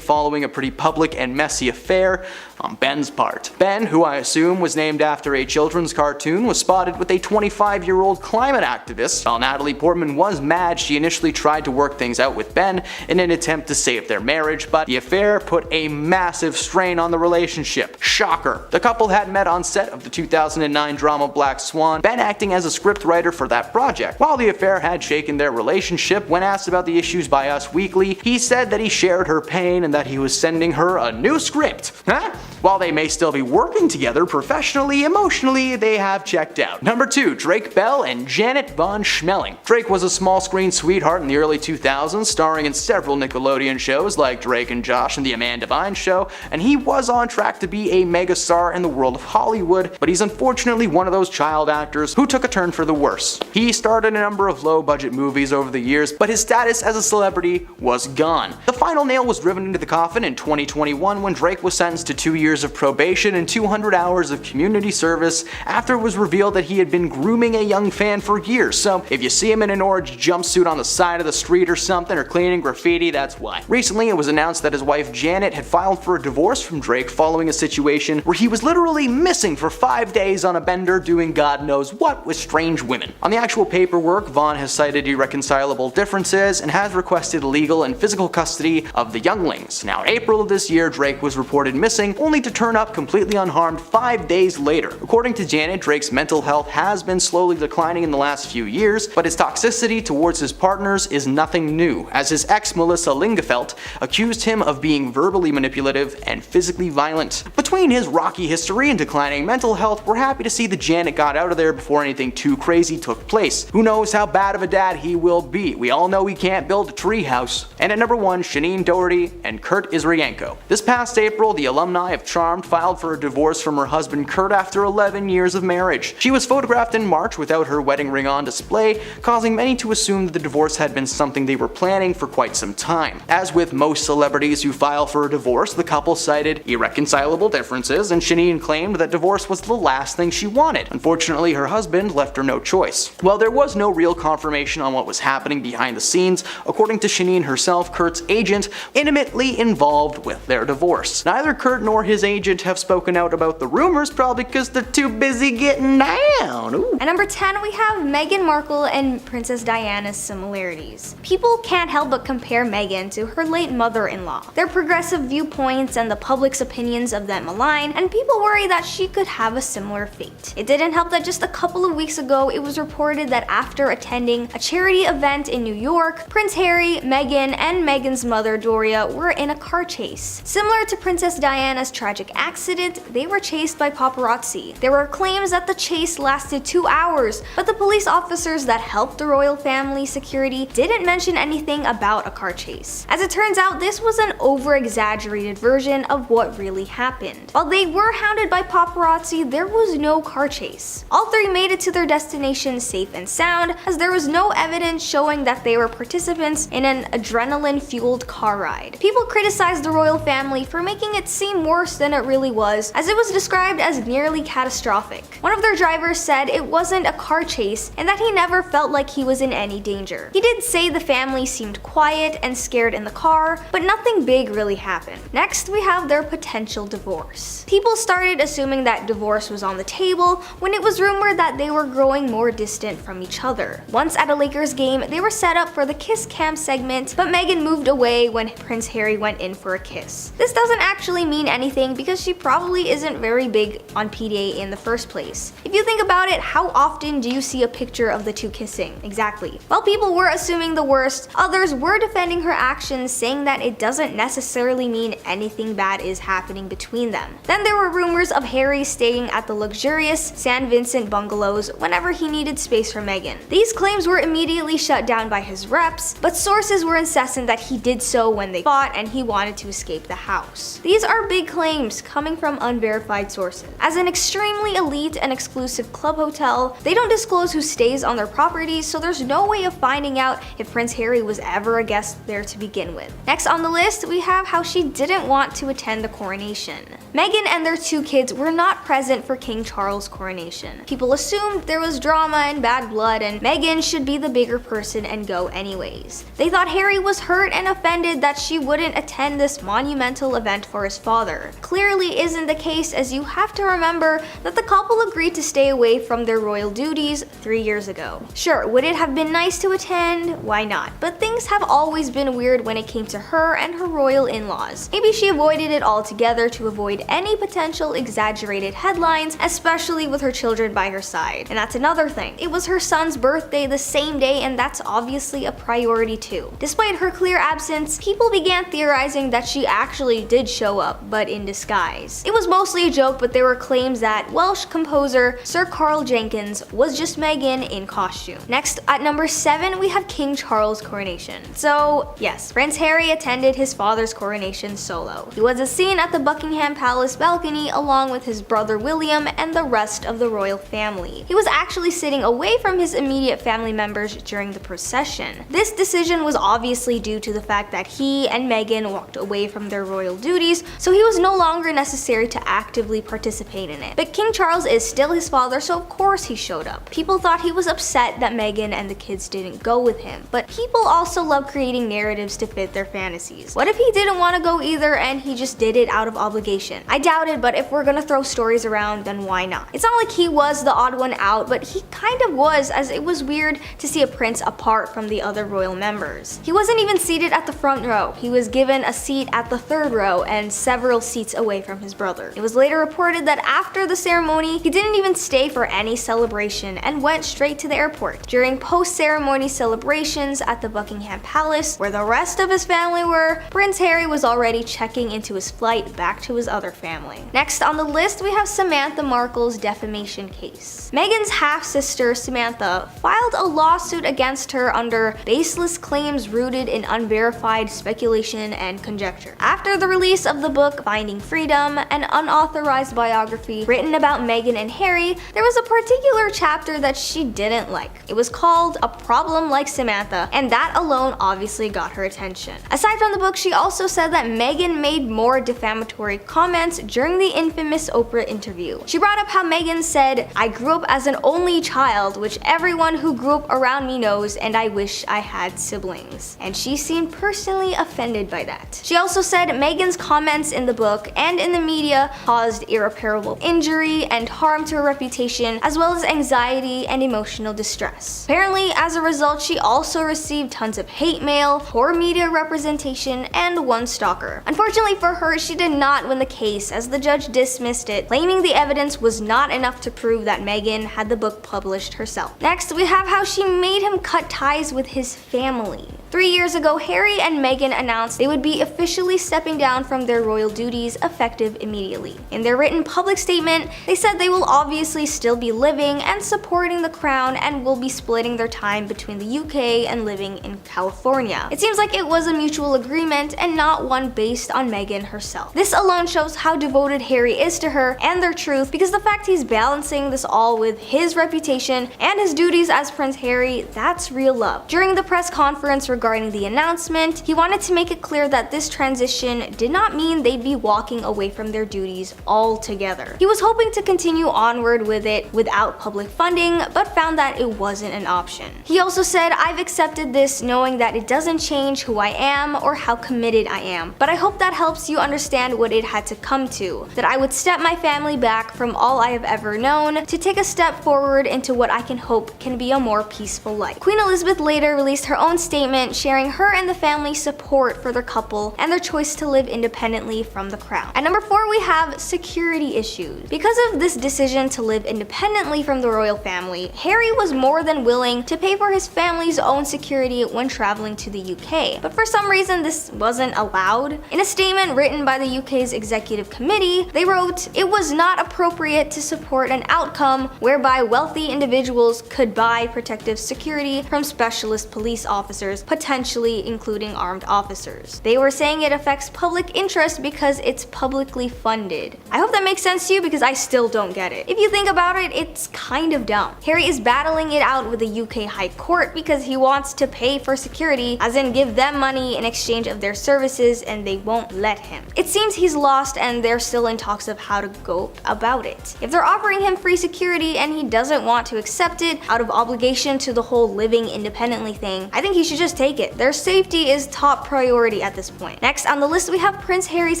Speaker 7: following a pretty public and messy affair on Ben's part. Ben, who I assume was named after a children's cartoon, was spotted with a 25-year-old climate activist. While Natalie Portman was mad, she initially tried to work things out with Ben in an attempt to save their marriage, but the affair put a massive strain on the relationship. Shocker. The couple had met on set of the 2009 drama Black Swan, Ben acting as a scriptwriter for that project. While the affair had shaken their relationship, when asked about the issues by Us Weekly, he said that he shared her pain and that he was sending her a new script. Huh? While they may still be working together professionally, emotionally, they have checked out. Number 2, Drake Bell and Janet Von Schmeling. Drake was a small screen sweetheart in the early 2000s, starring in several Nickelodeon shows like Drake and Josh and The Amanda Bynes Show, and he was on track to be a megastar in the world of Hollywood, but he's unfortunately one of those child actors who took a turn for the worse. He starred in a number of low-budget movies over the years, but his status as a celebrity was gone. The final nail was driven into the coffin in 2021 when Drake was sentenced to 2 years of probation and 200 hours of community service after it was revealed that he had been grooming a young fan for years. So if you see him in an orange jumpsuit on the side of the street or something, or cleaning graffiti, that's why. Recently, it was announced that his wife Janet had filed for a divorce from Drake following a situation where he was literally missing for 5 days on a bender doing God knows what with strange women. On the actual paperwork, Vaughn has cited irreconcilable differences and has requested legal and physical custody of the younglings. Now, in April of this year, Drake was reported missing, only to turn up completely unharmed 5 days later. According to Janet, Drake's mental health has been slowly declining in the last few years, but his toxicity towards his partners is nothing new, as his ex Melissa Lingefelt accused him of being verbally manipulative and physically violent. Between his rocky history and declining mental health, we're happy to see that Janet got out of there before anything too crazy took place. Who knows how bad of a dad he will be? We all know he can't build a treehouse. And at number 1, Shanine Doherty and Kurt Israyenko. This past April, the alumni of Charmed filed for a divorce from her husband Kurt after 11 years of marriage. She was photographed in March without her wedding ring on display, causing many to assume that the divorce had been something they were planning for quite some time. As with most celebrities who file for a divorce, the couple cited irreconcilable differences, and Shanine claimed that divorce was the last thing she wanted. Unfortunately, her husband left her no choice. While there was no real confirmation on what was happening behind the scenes, according to Shanine herself, Kurt's agent intimately involved with their divorce. Neither Kurt nor his agent have spoken out about the rumors, probably because they're too busy getting down. Ooh.
Speaker 8: At number 10, we have Meghan Markle and Princess Diana's similarities. People can't help but compare Meghan to her late mother-in-law. Their progressive viewpoints and the public's opinions of them align, and people worry that she could have a similar fate. It didn't help that just a couple of weeks ago, it was reported that after attending a charity event in New York, Prince Harry, Meghan, and Meghan's mother Doria were in a car chase. Similar to Princess Diana's tragic accident, they were chased by paparazzi. There were claims that the chase lasted 2 hours, but the police officers that helped the royal family security didn't mention anything about a car chase. As it turns out, this was an over-exaggerated version of what really happened. While they were hounded by paparazzi, there was no car chase. All three made it to their destination safe and sound, as there was no evidence showing that they were participants in an adrenaline-fueled car ride. People criticized the royal family for making it seem worse than it really was, as it was described as nearly catastrophic. One of their drivers said it wasn't a car chase and that he never felt like he was in any danger. He did say the family seemed quiet and scared in the car, but nothing big really happened. Next, we have their potential divorce. People started assuming that divorce was on the table when it was rumored that they were growing more distant from each other. Once at a Lakers game, they were set up for the kiss cam segment, but Meghan moved away when Prince Harry went in for a kiss. This doesn't actually mean anything because she probably isn't very big on PDA in the first place. If you think about it, how often do you see a picture of the two kissing? Exactly. While people were assuming the worst, others were defending her actions, saying that it doesn't necessarily mean anything bad is happening between them. Then there were rumors of Harry staying at the luxurious San Vincent bungalows whenever he needed space for Meghan. These claims were immediately shut down by his reps, but sources were incessant that he did so when they fought and he wanted to escape the house. These are big claims coming from unverified sources. As an extremely elite and exclusive club hotel, they don't disclose who stays on their properties, so there's no way of finding out if Prince Harry was ever a guest there to begin with. Next on the list, we have how she didn't want to attend the coronation. Meghan and their two kids were not present for King Charles' coronation. People assumed there was drama and bad blood and Meghan should be the bigger person and go anyways. They thought Harry was hurt and offended that she wouldn't attend this monumental event for his father. Clearly isn't the case, as you have to remember that the couple agreed to stay away from their royal duties 3 years ago. Sure, would it have been nice to attend? Why not? But things have always been weird when it came to her and her royal in-laws. Maybe she avoided it altogether to avoid any potential exaggerated headlines, especially with her children by her side. And that's another thing. It was her son's birthday the same day, and that's obviously a priority too. Despite her clear absence, people began theorizing that she actually did show up, but in disguise. It was mostly a joke, but there were claims that Welsh composer Sir Carl Jenkins was just Meghan in costume. Next, at number 7, we have King Charles' coronation. So yes, Prince Harry attended his father's coronation solo. He was seen at the Buckingham Palace balcony along with his brother William and the rest of the royal family. He was actually sitting away from his immediate family members during the procession. This decision was obviously due to the fact that he and Meghan walked away from their royal duties, so he was no longer necessary to actively participate in it. But King Charles is still his father, so of course he showed up. People thought he was upset that Meghan and the kids didn't go with him, but people also love creating narratives to fit their fantasies. What if he didn't want to go either and he just did it out of obligation? I doubt it, but if we're gonna throw stories around, then why not? It's not like he was the odd one out, but he kind of was, as it was weird to see a prince apart from the other royal members. He wasn't even seated at the front row. He was given a seat at the third row and several seats away from his brother. It was later reported that after the ceremony, he didn't even stay for any celebration and went straight to the airport. During post-ceremony celebrations at the Buckingham Palace, where the rest of his family were, Prince Harry was already checking into his flight back to his other family. Next on the list, we have Samantha Markle's defamation case. Meghan's half-sister, Samantha, filed a lawsuit against her under baseless claims rooted in unverified speculation and conjecture. After the release of the book Finding Freedom, an unauthorized biography written about Meghan and Harry, there was a particular chapter that she didn't like. It was called A Problem Like Samantha, and that alone obviously got her attention. Aside from the book, she also said that Meghan made more defamatory comments during the infamous Oprah interview. She brought up how Meghan said, "I grew up as an only child, which everyone who grew up around me knows, and I wish I had siblings." And she seemed personally offended by that. She also said Meghan's comments in the book and in the media caused irreparable injury and harm to her reputation, as well as anxiety and emotional distress. Apparently, as a result, she also received tons of hate mail, poor media representation, and one stalker. Unfortunately for her, she did not win the case, as the judge dismissed it, claiming the evidence was not enough to prove that Meghan had the book published herself. Next, we have how she made him cut ties with his family. 3 years ago, Harry and Meghan announced they would be officially stepping down from their royal duties effective immediately. In their written public statement, they said they will obviously still be living and supporting the crown and will be splitting their time between the UK and living in California. It seems like it was a mutual agreement and not one based on Meghan herself. This alone shows how devoted Harry is to her and their truth, because the fact he's balancing this all with his reputation and his duties as Prince Harry, that's real love. During the press conference regarding the announcement, he wanted to make it clear that this transition did not mean they'd be walking away from their duties altogether. He was hoping to continue onward with it without public funding, but found that it wasn't an option. He also said, "I've accepted this knowing that it doesn't change who I am or how committed I am, but I hope that helps you understand what it had to come to, that I would step my family back from all I have ever known to take a step forward into what I can hope can be a more peaceful life." Queen Elizabeth later released her own statement sharing her and the family's support for their couple and their choice to live independently from the crown. At number 4, we have security issues. Because of this decision to live independently from the royal family, Harry was more than willing to pay for his family's own security when traveling to the UK. But for some reason, this wasn't allowed. In a statement written by the UK's executive committee, they wrote, "It was not appropriate to support an outcome whereby wealthy individuals could buy protective security from specialist police officers, potentially including armed officers. They were saying it affects public interest because it's publicly funded." I hope that makes sense to you, because I still don't get it. If you think about it, it's kind of dumb. Harry is battling it out with the UK High Court because he wants to pay for security, as in give them money in exchange of their services, and they won't let him. It seems he's lost and they're still in talks of how to go about it. If they're offering him free security and he doesn't want to accept it out of obligation to the whole living independently thing, I think he should just take it. Their safety is top priority at this point. Next on the list, we have Prince Harry's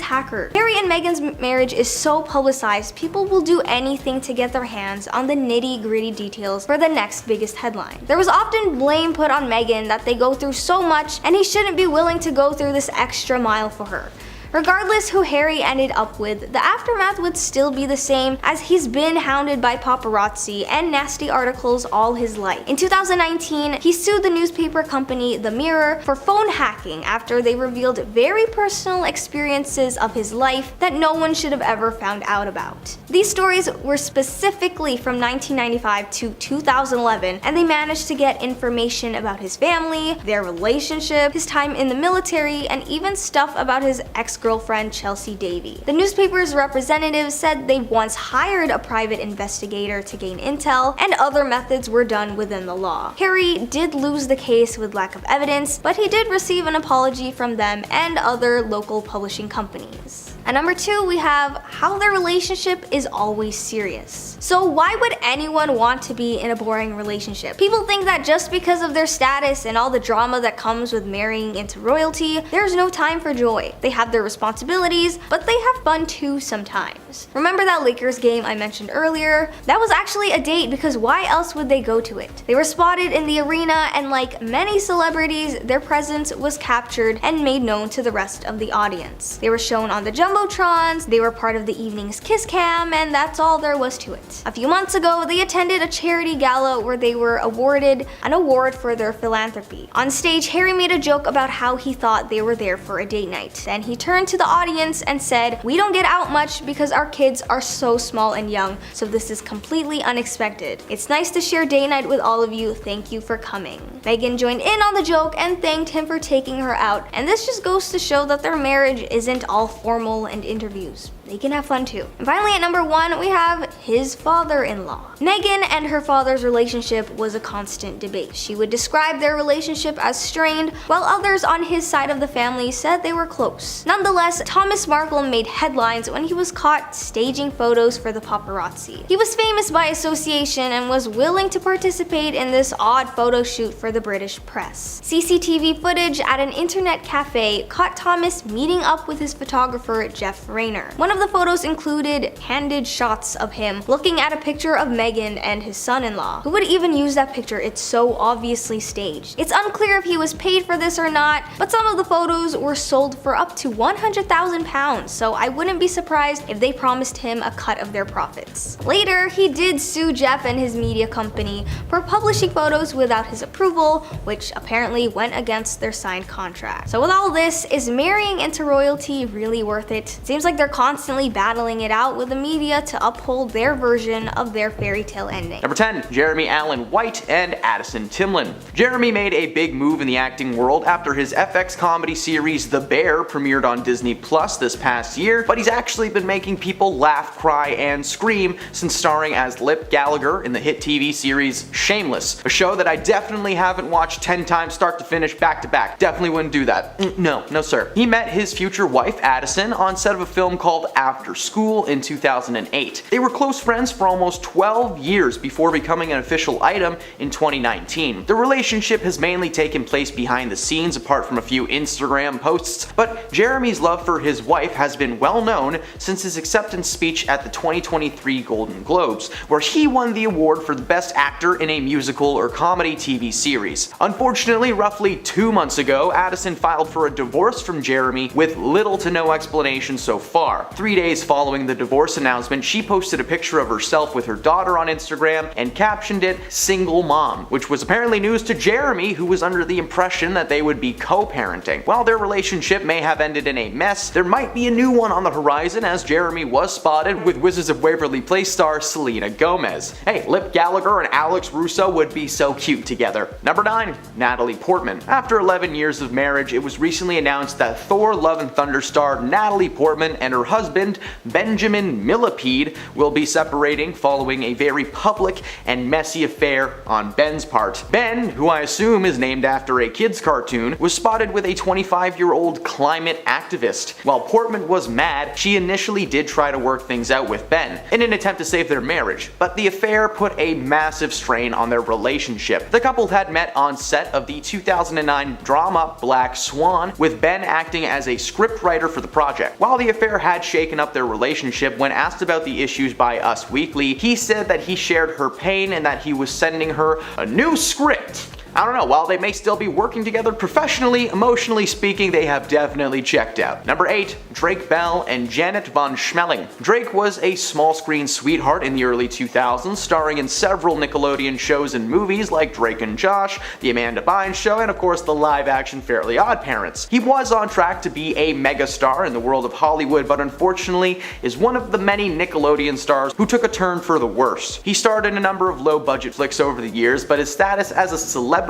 Speaker 8: hacker. Harry and Meghan's marriage is so publicized, people will do anything to get their hands on the nitty-gritty details for the next biggest headline. There was often blame put on Meghan that they go through so much and he shouldn't be willing to go through this extra mile for her. Regardless who Harry ended up with, the aftermath would still be the same, as he's been hounded by paparazzi and nasty articles all his life. In 2019, he sued the newspaper company The Mirror for phone hacking after they revealed very personal experiences of his life that no one should have ever found out about. These stories were specifically from 1995 to 2011, and they managed to get information about his family, their relationship, his time in the military, and even stuff about his ex-girlfriend Chelsea Davy. The newspaper's representatives said they once hired a private investigator to gain intel, and other methods were done within the law. Harry did lose the case with lack of evidence, but he did receive an apology from them and other local publishing companies. At number 2, we have how their relationship is always serious. So why would anyone want to be in a boring relationship? People think that just because of their status and all the drama that comes with marrying into royalty, there's no time for joy. They have their responsibilities, but they have fun too sometimes. Remember that Lakers game I mentioned earlier? That was actually a date, because why else would they go to it? They were spotted in the arena, and like many celebrities, their presence was captured and made known to the rest of the audience. They were shown on the Jumbotrons, they were part of the evening's kiss cam, and that's all there was to it. A few months ago, they attended a charity gala where they were awarded an award for their philanthropy. On stage, Harry made a joke about how he thought they were there for a date night. Then he turned to the audience and said, "We don't get out much because our our kids are so small and young, so this is completely unexpected. It's nice to share date night with all of you. Thank you for coming. Megan joined in on the joke and thanked him for taking her out, and this just goes to show that their marriage isn't all formal and interviews. They can have fun too. And finally, at number 1, we have his father-in-law. Megan and her father's relationship was a constant debate. She would describe their relationship as strained, while others on his side of the family said they were close. Nonetheless, Thomas Markle made headlines when he was caught staging photos for the paparazzi. He was famous by association and was willing to participate in this odd photo shoot for the British press. CCTV footage at an internet cafe caught Thomas meeting up with his photographer Jeff Rayner. One of the photos included candid shots of him looking at a picture of Megan and his son-in-law. Who would even use that picture? It's so obviously staged. It's unclear if he was paid for this or not, but some of the photos were sold for up to £100,000, so I wouldn't be surprised if they promised him a cut of their profits. Later, he did sue Jeff and his media company for publishing photos without his approval, which apparently went against their signed contract. So with all this, is marrying into royalty really worth it? Seems like they're constantly battling it out with the media to uphold their version of their fairy tale ending.
Speaker 7: Number 10, Jeremy Allen White and Addison Timlin. Jeremy made a big move in the acting world after his FX comedy series The Bear premiered on Disney Plus this past year, but he's actually been making people laugh, cry, and scream since starring as Lip Gallagher in the hit TV series Shameless, a show that I definitely haven't watched 10 times start to finish back to back. Definitely wouldn't do that. No sir. He met his future wife Addison on set of a film called After School in 2008. They were close friends for almost 12 years before becoming an official item in 2019. The relationship has mainly taken place behind the scenes apart from a few Instagram posts, but Jeremy's love for his wife has been well known since his acceptance speech at the 2023 Golden Globes, where he won the award for the best actor in a musical or comedy TV series. Unfortunately, roughly 2 months ago, Addison filed for a divorce from Jeremy with little to no explanation so far. 3 days following the divorce announcement, she posted a picture of herself with her daughter on Instagram and captioned it "Single Mom," which was apparently news to Jeremy, who was under the impression that they would be co-parenting. While their relationship may have ended in a mess, there might be a new one on the horizon, as Jeremy was spotted with Wizards of Waverly Place star Selena Gomez. Hey, Lip Gallagher and Alex Russo would be so cute together. Number 9, Natalie Portman. After 11 years of marriage, it was recently announced that Thor: Love and Thunder star Natalie Portman and her husband Benjamin Millipede will be separating following a very public and messy affair on Ben's part. Ben, who I assume is named after a kid's cartoon, was spotted with a 25-year-old climate activist. While Portman was mad, she initially did try to work things out with Ben in an attempt to save their marriage, but the affair put a massive strain on their relationship. The couple had met on set of the 2009 drama Black Swan, with Ben acting as a scriptwriter for the project. While the affair had shaken up their relationship, when asked about the issues by Us Weekly, he said that he shared her pain and that he was sending her a new script. I don't know, while they may still be working together professionally, emotionally speaking, they have definitely checked out. Number 8, Drake Bell and Janet von Schmeling. Drake was a small screen sweetheart in the early 2000s, starring in several Nickelodeon shows and movies like Drake and Josh, The Amanda Bynes Show, and of course the live-action Fairly Odd Parents. He was on track to be a megastar in the world of Hollywood, but unfortunately is one of the many Nickelodeon stars who took a turn for the worse. He starred in a number of low-budget flicks over the years, but his status as a celebrity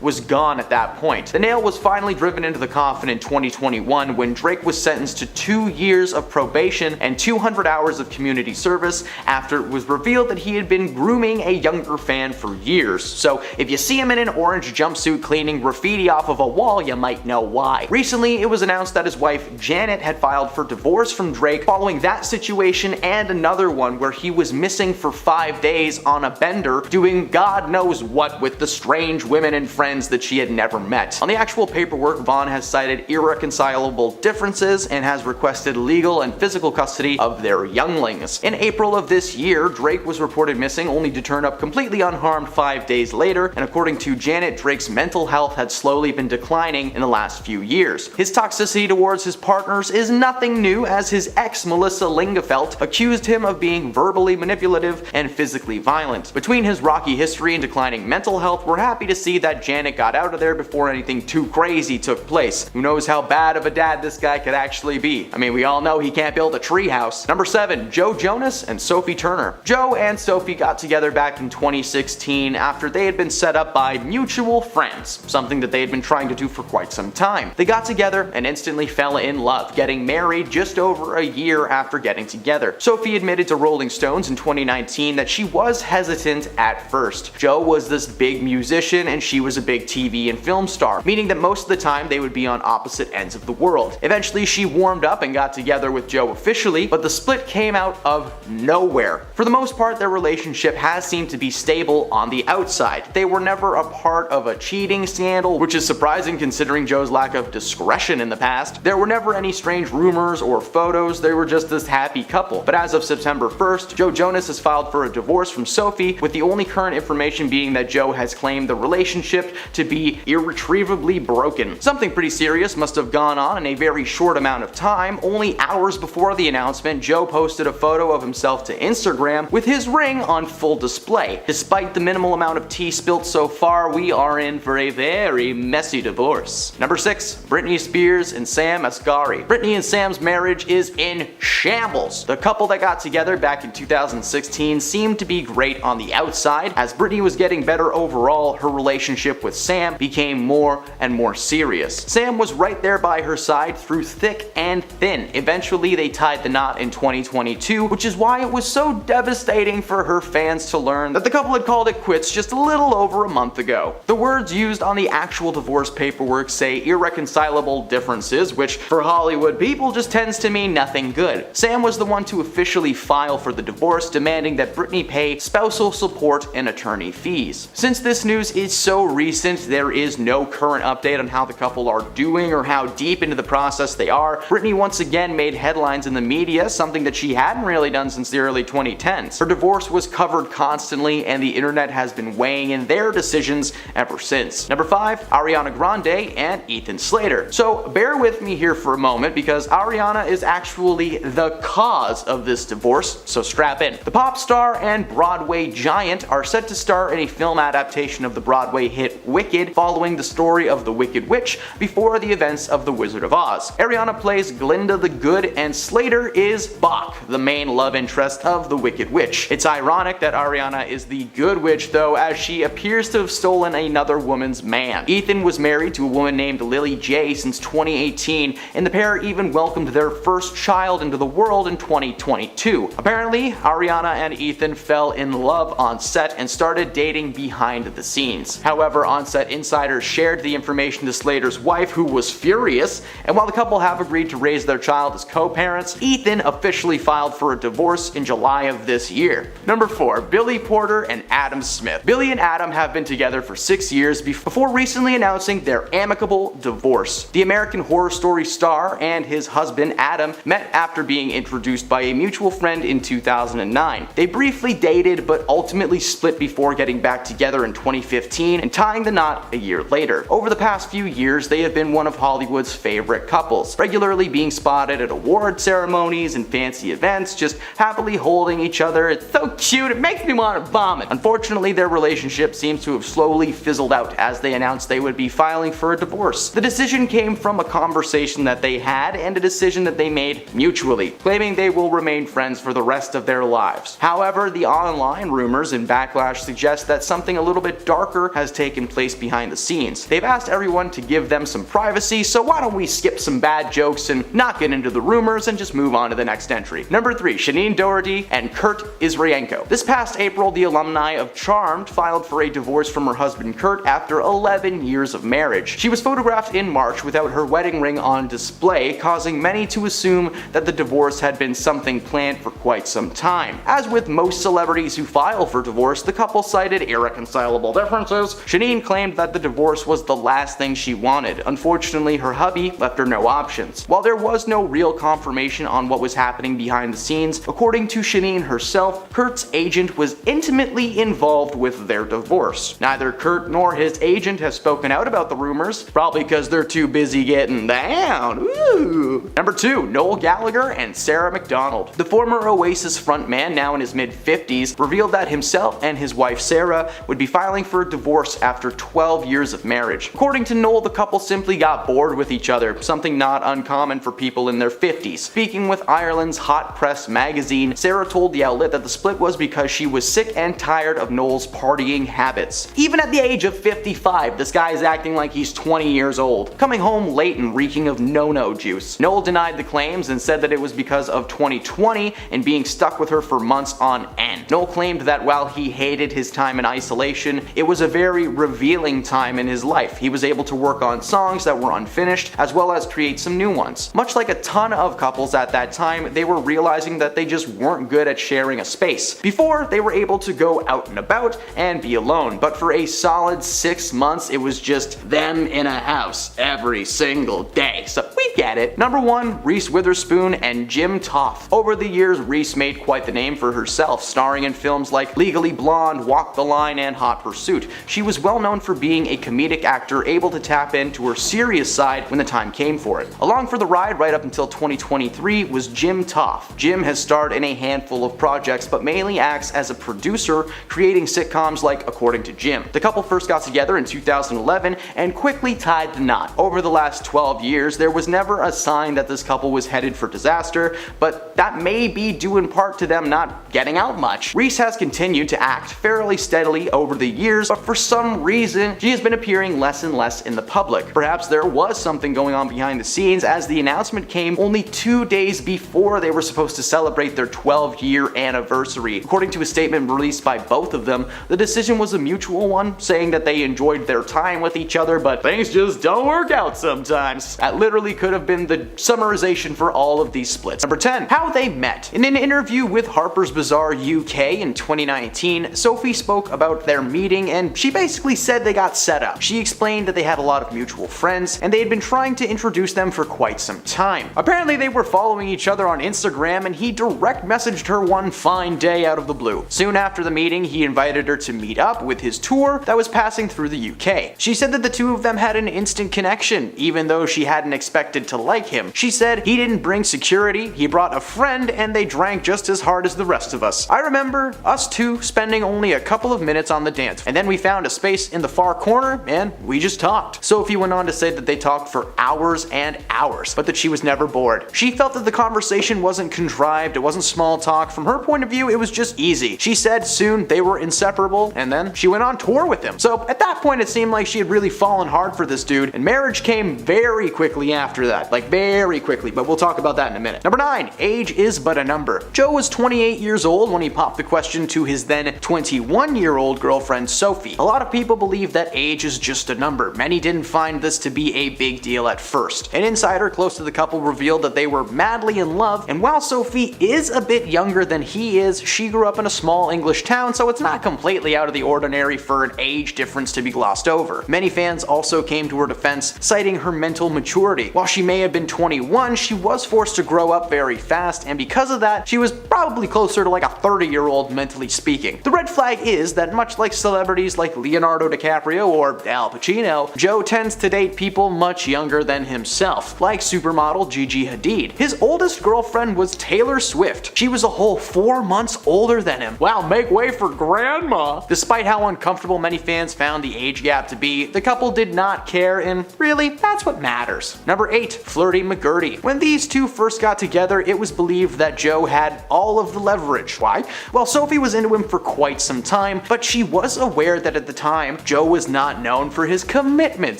Speaker 7: was gone at that point. The nail was finally driven into the coffin in 2021 when Drake was sentenced to 2 years of probation and 200 hours of community service after it was revealed that he had been grooming a younger fan for years. So if you see him in an orange jumpsuit cleaning graffiti off of a wall, you might know why. Recently, it was announced that his wife Janet had filed for divorce from Drake following that situation and another one where he was missing for 5 days on a bender doing God knows what with the strange women and friends that she had never met. On the actual paperwork, Vaughn has cited irreconcilable differences and has requested legal and physical custody of their younglings. In April of this year, Drake was reported missing only to turn up completely unharmed 5 days later, and according to Janet, Drake's mental health had slowly been declining in the last few years. His toxicity towards his partners is nothing new, as his ex Melissa Lingefelt accused him of being verbally manipulative and physically violent. Between his rocky history and declining mental health, we're happy to see that Janet got out of there before anything too crazy took place. Who knows how bad of a dad this guy could actually be. I mean, we all know he can't build a treehouse. Number 7, Joe Jonas and Sophie Turner. Joe and Sophie got together back in 2016 after they had been set up by mutual friends, something that they had been trying to do for quite some time. They got together and instantly fell in love, getting married just over a year after getting together. Sophie admitted to Rolling Stones in 2019 that she was hesitant at first. Joe was this big musician and she was a big TV and film star, meaning that most of the time they would be on opposite ends of the world. Eventually she warmed up and got together with Joe officially, but the split came out of nowhere. For the most part, their relationship has seemed to be stable on the outside. They were never a part of a cheating scandal, which is surprising considering Joe's lack of discretion in the past. There were never any strange rumors or photos, they were just this happy couple. But as of September 1st, Joe Jonas has filed for a divorce from Sophie, with the only current information being that Joe has claimed the relationship to be irretrievably broken. Something pretty serious must have gone on in a very short amount of time. Only hours before the announcement, Joe posted a photo of himself to Instagram with his ring on full display. Despite the minimal amount of tea spilt so far, we are in for a very messy divorce. Number 6, Britney Spears and Sam Asghari. Britney and Sam's marriage is in shambles. The couple that got together back in 2016 seemed to be great on the outside. As Britney was getting better overall, her relationship with Sam became more and more serious. Sam was right there by her side through thick and thin. Eventually they tied the knot in 2022, which is why it was so devastating for her fans to learn that the couple had called it quits just a little over a month ago. The words used on the actual divorce paperwork say irreconcilable differences, which for Hollywood people just tends to mean nothing good. Sam was the one to officially file for the divorce, demanding that Britney pay spousal support and attorney fees. Since this news is so recent, there is no current update on how the couple are doing or how deep into the process they are. Britney once again made headlines in the media, something that she hadn't really done since the early 2010s. Her divorce was covered constantly and the internet has been weighing in their decisions ever since. Number 5, Ariana Grande and Ethan Slater. So bear with me here for a moment because Ariana is actually the cause of this divorce, so strap in. The pop star and Broadway giant are set to star in a film adaptation of the Broadway hit Wicked, following the story of the Wicked Witch before the events of The Wizard of Oz. Ariana plays Glinda the Good and Slater is Bach, the main love interest of the Wicked Witch. It's ironic that Ariana is the good witch though, as she appears to have stolen another woman's man. Ethan was married to a woman named Lily J since 2018, and the pair even welcomed their first child into the world in 2022. Apparently, Ariana and Ethan fell in love on set and started dating behind the scenes. However, on-set insiders shared the information to Slater's wife, who was furious, and while the couple have agreed to raise their child as co-parents, Ethan officially filed for a divorce in July of this year. Number 4, Billy Porter and Adam Smith. Billy and Adam have been together for 6 years before recently announcing their amicable divorce. The American Horror Story star and his husband Adam met after being introduced by a mutual friend in 2009. They briefly dated but ultimately split before getting back together in 2015 and tying the knot a year later. Over the past few years, they have been one of Hollywood's favorite couples, regularly being spotted at award ceremonies and fancy events, just happily holding each other. It's so cute, it makes me want to vomit. Unfortunately, their relationship seems to have slowly fizzled out as they announced they would be filing for a divorce. The decision came from a conversation that they had and a decision that they made mutually, claiming they will remain friends for the rest of their lives. However, the online rumors and backlash suggest that something a little bit darker has taken place behind the scenes. They've asked everyone to give them some privacy, so why don't we skip some bad jokes and not get into the rumors and just move on to the next entry. Number 3, Shanine Doherty and Kurt Israenko. This past April, the alumni of Charmed filed for a divorce from her husband Kurt after 11 years of marriage. She was photographed in March without her wedding ring on display, causing many to assume that the divorce had been something planned for quite some time. As with most celebrities who file for divorce, the couple cited irreconcilable differences. Shanine claimed that the divorce was the last thing she wanted. Unfortunately, her hubby left her no options. While there was no real confirmation on what was happening behind the scenes, according to Shanine herself, Kurt's agent was intimately involved with their divorce. Neither Kurt nor his agent have spoken out about the rumors, probably because they're too busy getting down. Ooh. Number 2, Noel Gallagher and Sarah McDonald. The former Oasis frontman, now in his mid-50s, revealed that himself and his wife Sarah would be filing for a divorce divorce after 12 years of marriage. According to Noel, the couple simply got bored with each other, something not uncommon for people in their 50s. Speaking with Ireland's Hot Press magazine, Sarah told the outlet that the split was because she was sick and tired of Noel's partying habits. Even at the age of 55, this guy is acting like he's 20 years old, coming home late and reeking of no-no juice. Noel denied the claims and said that it was because of 2020 and being stuck with her for months on end. Noel claimed that while he hated his time in isolation, it was a very revealing time in his life. He was able to work on songs that were unfinished, as well as create some new ones. Much like a ton of couples at that time, they were realizing that they just weren't good at sharing a space. Before, they were able to go out and about and be alone, but for a solid 6 months, it was just them in a house every single day. So we get it. Number 1, Reese Witherspoon and Jim Toth. Over the years, Reese made quite the name for herself, starring in films like Legally Blonde, Walk the Line, and Hot Pursuit. She was well known for being a comedic actor able to tap into her serious side when the time came for it. Along for the ride right up until 2023 was Jim Toth. Jim has starred in a handful of projects, but mainly acts as a producer, creating sitcoms like According to Jim. The couple first got together in 2011 and quickly tied the knot. Over the last 12 years, there was never a sign that this couple was headed for disaster, but that may be due in part to them not getting out much. Reese has continued to act fairly steadily over the years, but for some reason, she has been appearing less and less in the public. Perhaps there was something going on behind the scenes, as the announcement came only 2 days before they were supposed to celebrate their 12-year anniversary. According to a statement released by both of them, the decision was a mutual one, saying that they enjoyed their time with each other, but things just don't work out sometimes. That literally could have been the summarization for all of these splits. Number 10, how they met. In an interview with Harper's Bazaar UK in 2019, Sophie spoke about their meeting, and she basically said they got set up. She explained that they had a lot of mutual friends, and they had been trying to introduce them for quite some time. Apparently they were following each other on Instagram, and he direct messaged her one fine day out of the blue. Soon after the meeting, he invited her to meet up with his tour that was passing through the UK. She said that the two of them had an instant connection, even though she hadn't expected to like him. She said he didn't bring security, he brought a friend, and they drank just as hard as the rest of us. I remember us two spending only a couple of minutes on the dance, and then we found a space in the far corner, and we just talked. Sophie went on to say that they talked for hours and hours, but that she was never bored. She felt that the conversation wasn't contrived, it wasn't small talk. From her point of view, it was just easy. She said soon they were inseparable, and then she went on tour with him. So at that point, it seemed like she had really fallen hard for this dude, and marriage came very quickly after that. Like very quickly, but we'll talk about that in a minute. Number 9, age is but a number. Joe was 28 years old when he popped the question to his then 21-year-old girlfriend Sophie. A lot of people believe that age is just a number. Many didn't find this to be a big deal at first. An insider close to the couple revealed that they were madly in love, and while Sophie is a bit younger than he is, she grew up in a small English town, so it's not completely out of the ordinary for an age difference to be glossed over. Many fans also came to her defense, citing her mental maturity. While she may have been 21, she was forced to grow up very fast, and because of that, she was probably closer to like a 30-year-old mentally speaking. The red flag is that much like celebrities like Leonardo DiCaprio or Al Pacino, Joe tends to date people much younger than himself, like supermodel Gigi Hadid. His oldest girlfriend was Taylor Swift. She was a whole 4 months older than him. Wow, make way for grandma! Despite how uncomfortable many fans found the age gap to be, the couple did not care, and really, that's what matters. Number 8, Flirty McGurty. When these two first got together, it was believed that Joe had all of the leverage. Why? Well, Sophie was into him for quite some time, but she was aware that at the time, Joe was not known for his commitment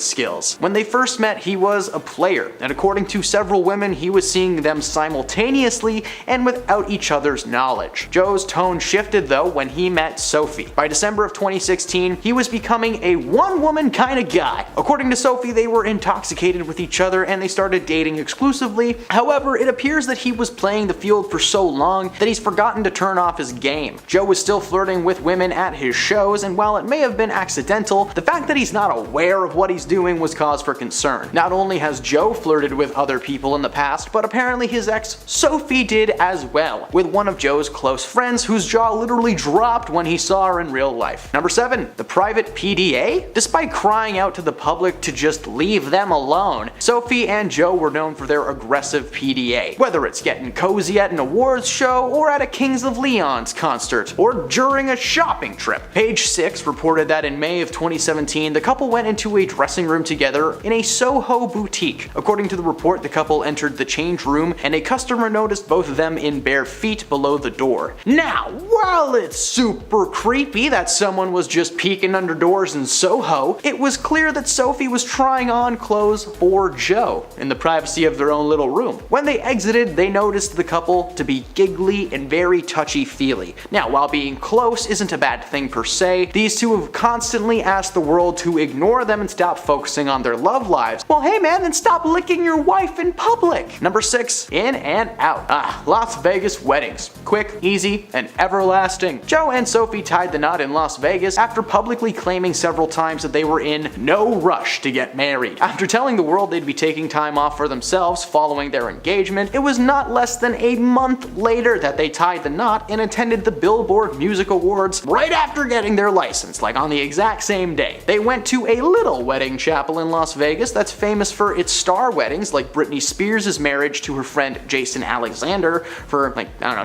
Speaker 7: skills. When they first met, he was a player, and according to several women, he was seeing them simultaneously and without each other's knowledge. Joe's tone shifted though when he met Sophie. By December of 2016, he was becoming a one-woman kind of guy. According to Sophie, they were intoxicated with each other and they started dating exclusively. However, it appears that he was playing the field for so long that he's forgotten to turn off his game. Joe was still flirting with women at his shows, and while it may have been accidental, the fact that he's not aware of what he's doing was cause for concern. Not only has Joe flirted with other people in the past, but apparently his ex Sophie did as well, with one of Joe's close friends whose jaw literally dropped when he saw her in real life. Number 7, the private PDA? Despite crying out to the public to just leave them alone, Sophie and and Joe were known for their aggressive PDA, whether it's getting cozy at an awards show or at a Kings of Leon's concert or during a shopping trip. Page 6 reported that in May of 2017, the couple went into a dressing room together in a Soho boutique. According to the report, the couple entered the change room and a customer noticed both of them in bare feet below the door. Now, while it's super creepy that someone was just peeking under doors in Soho, it was clear that Sophie was trying on clothes for Joe in the privacy of their own little room. When they exited, they noticed the couple to be giggly and very touchy-feely. Now, while being close isn't a bad thing per se, these two have constantly asked the world to ignore them and stop focusing on their love lives. Well, hey man, then stop licking your wife in public. Number 6, in and out. Las Vegas weddings. Quick, easy, and everlasting. Joe and Sophie tied the knot in Las Vegas after publicly claiming several times that they were in no rush to get married. After telling the world they'd be taking time off for themselves following their engagement, it was not less than a month later that they tied the knot and attended the Billboard Music Awards right after getting their license, like on the exact same day. They went to a little wedding chapel in Las Vegas that's famous for its star weddings, like Britney Spears' marriage to her friend Jason Alexander for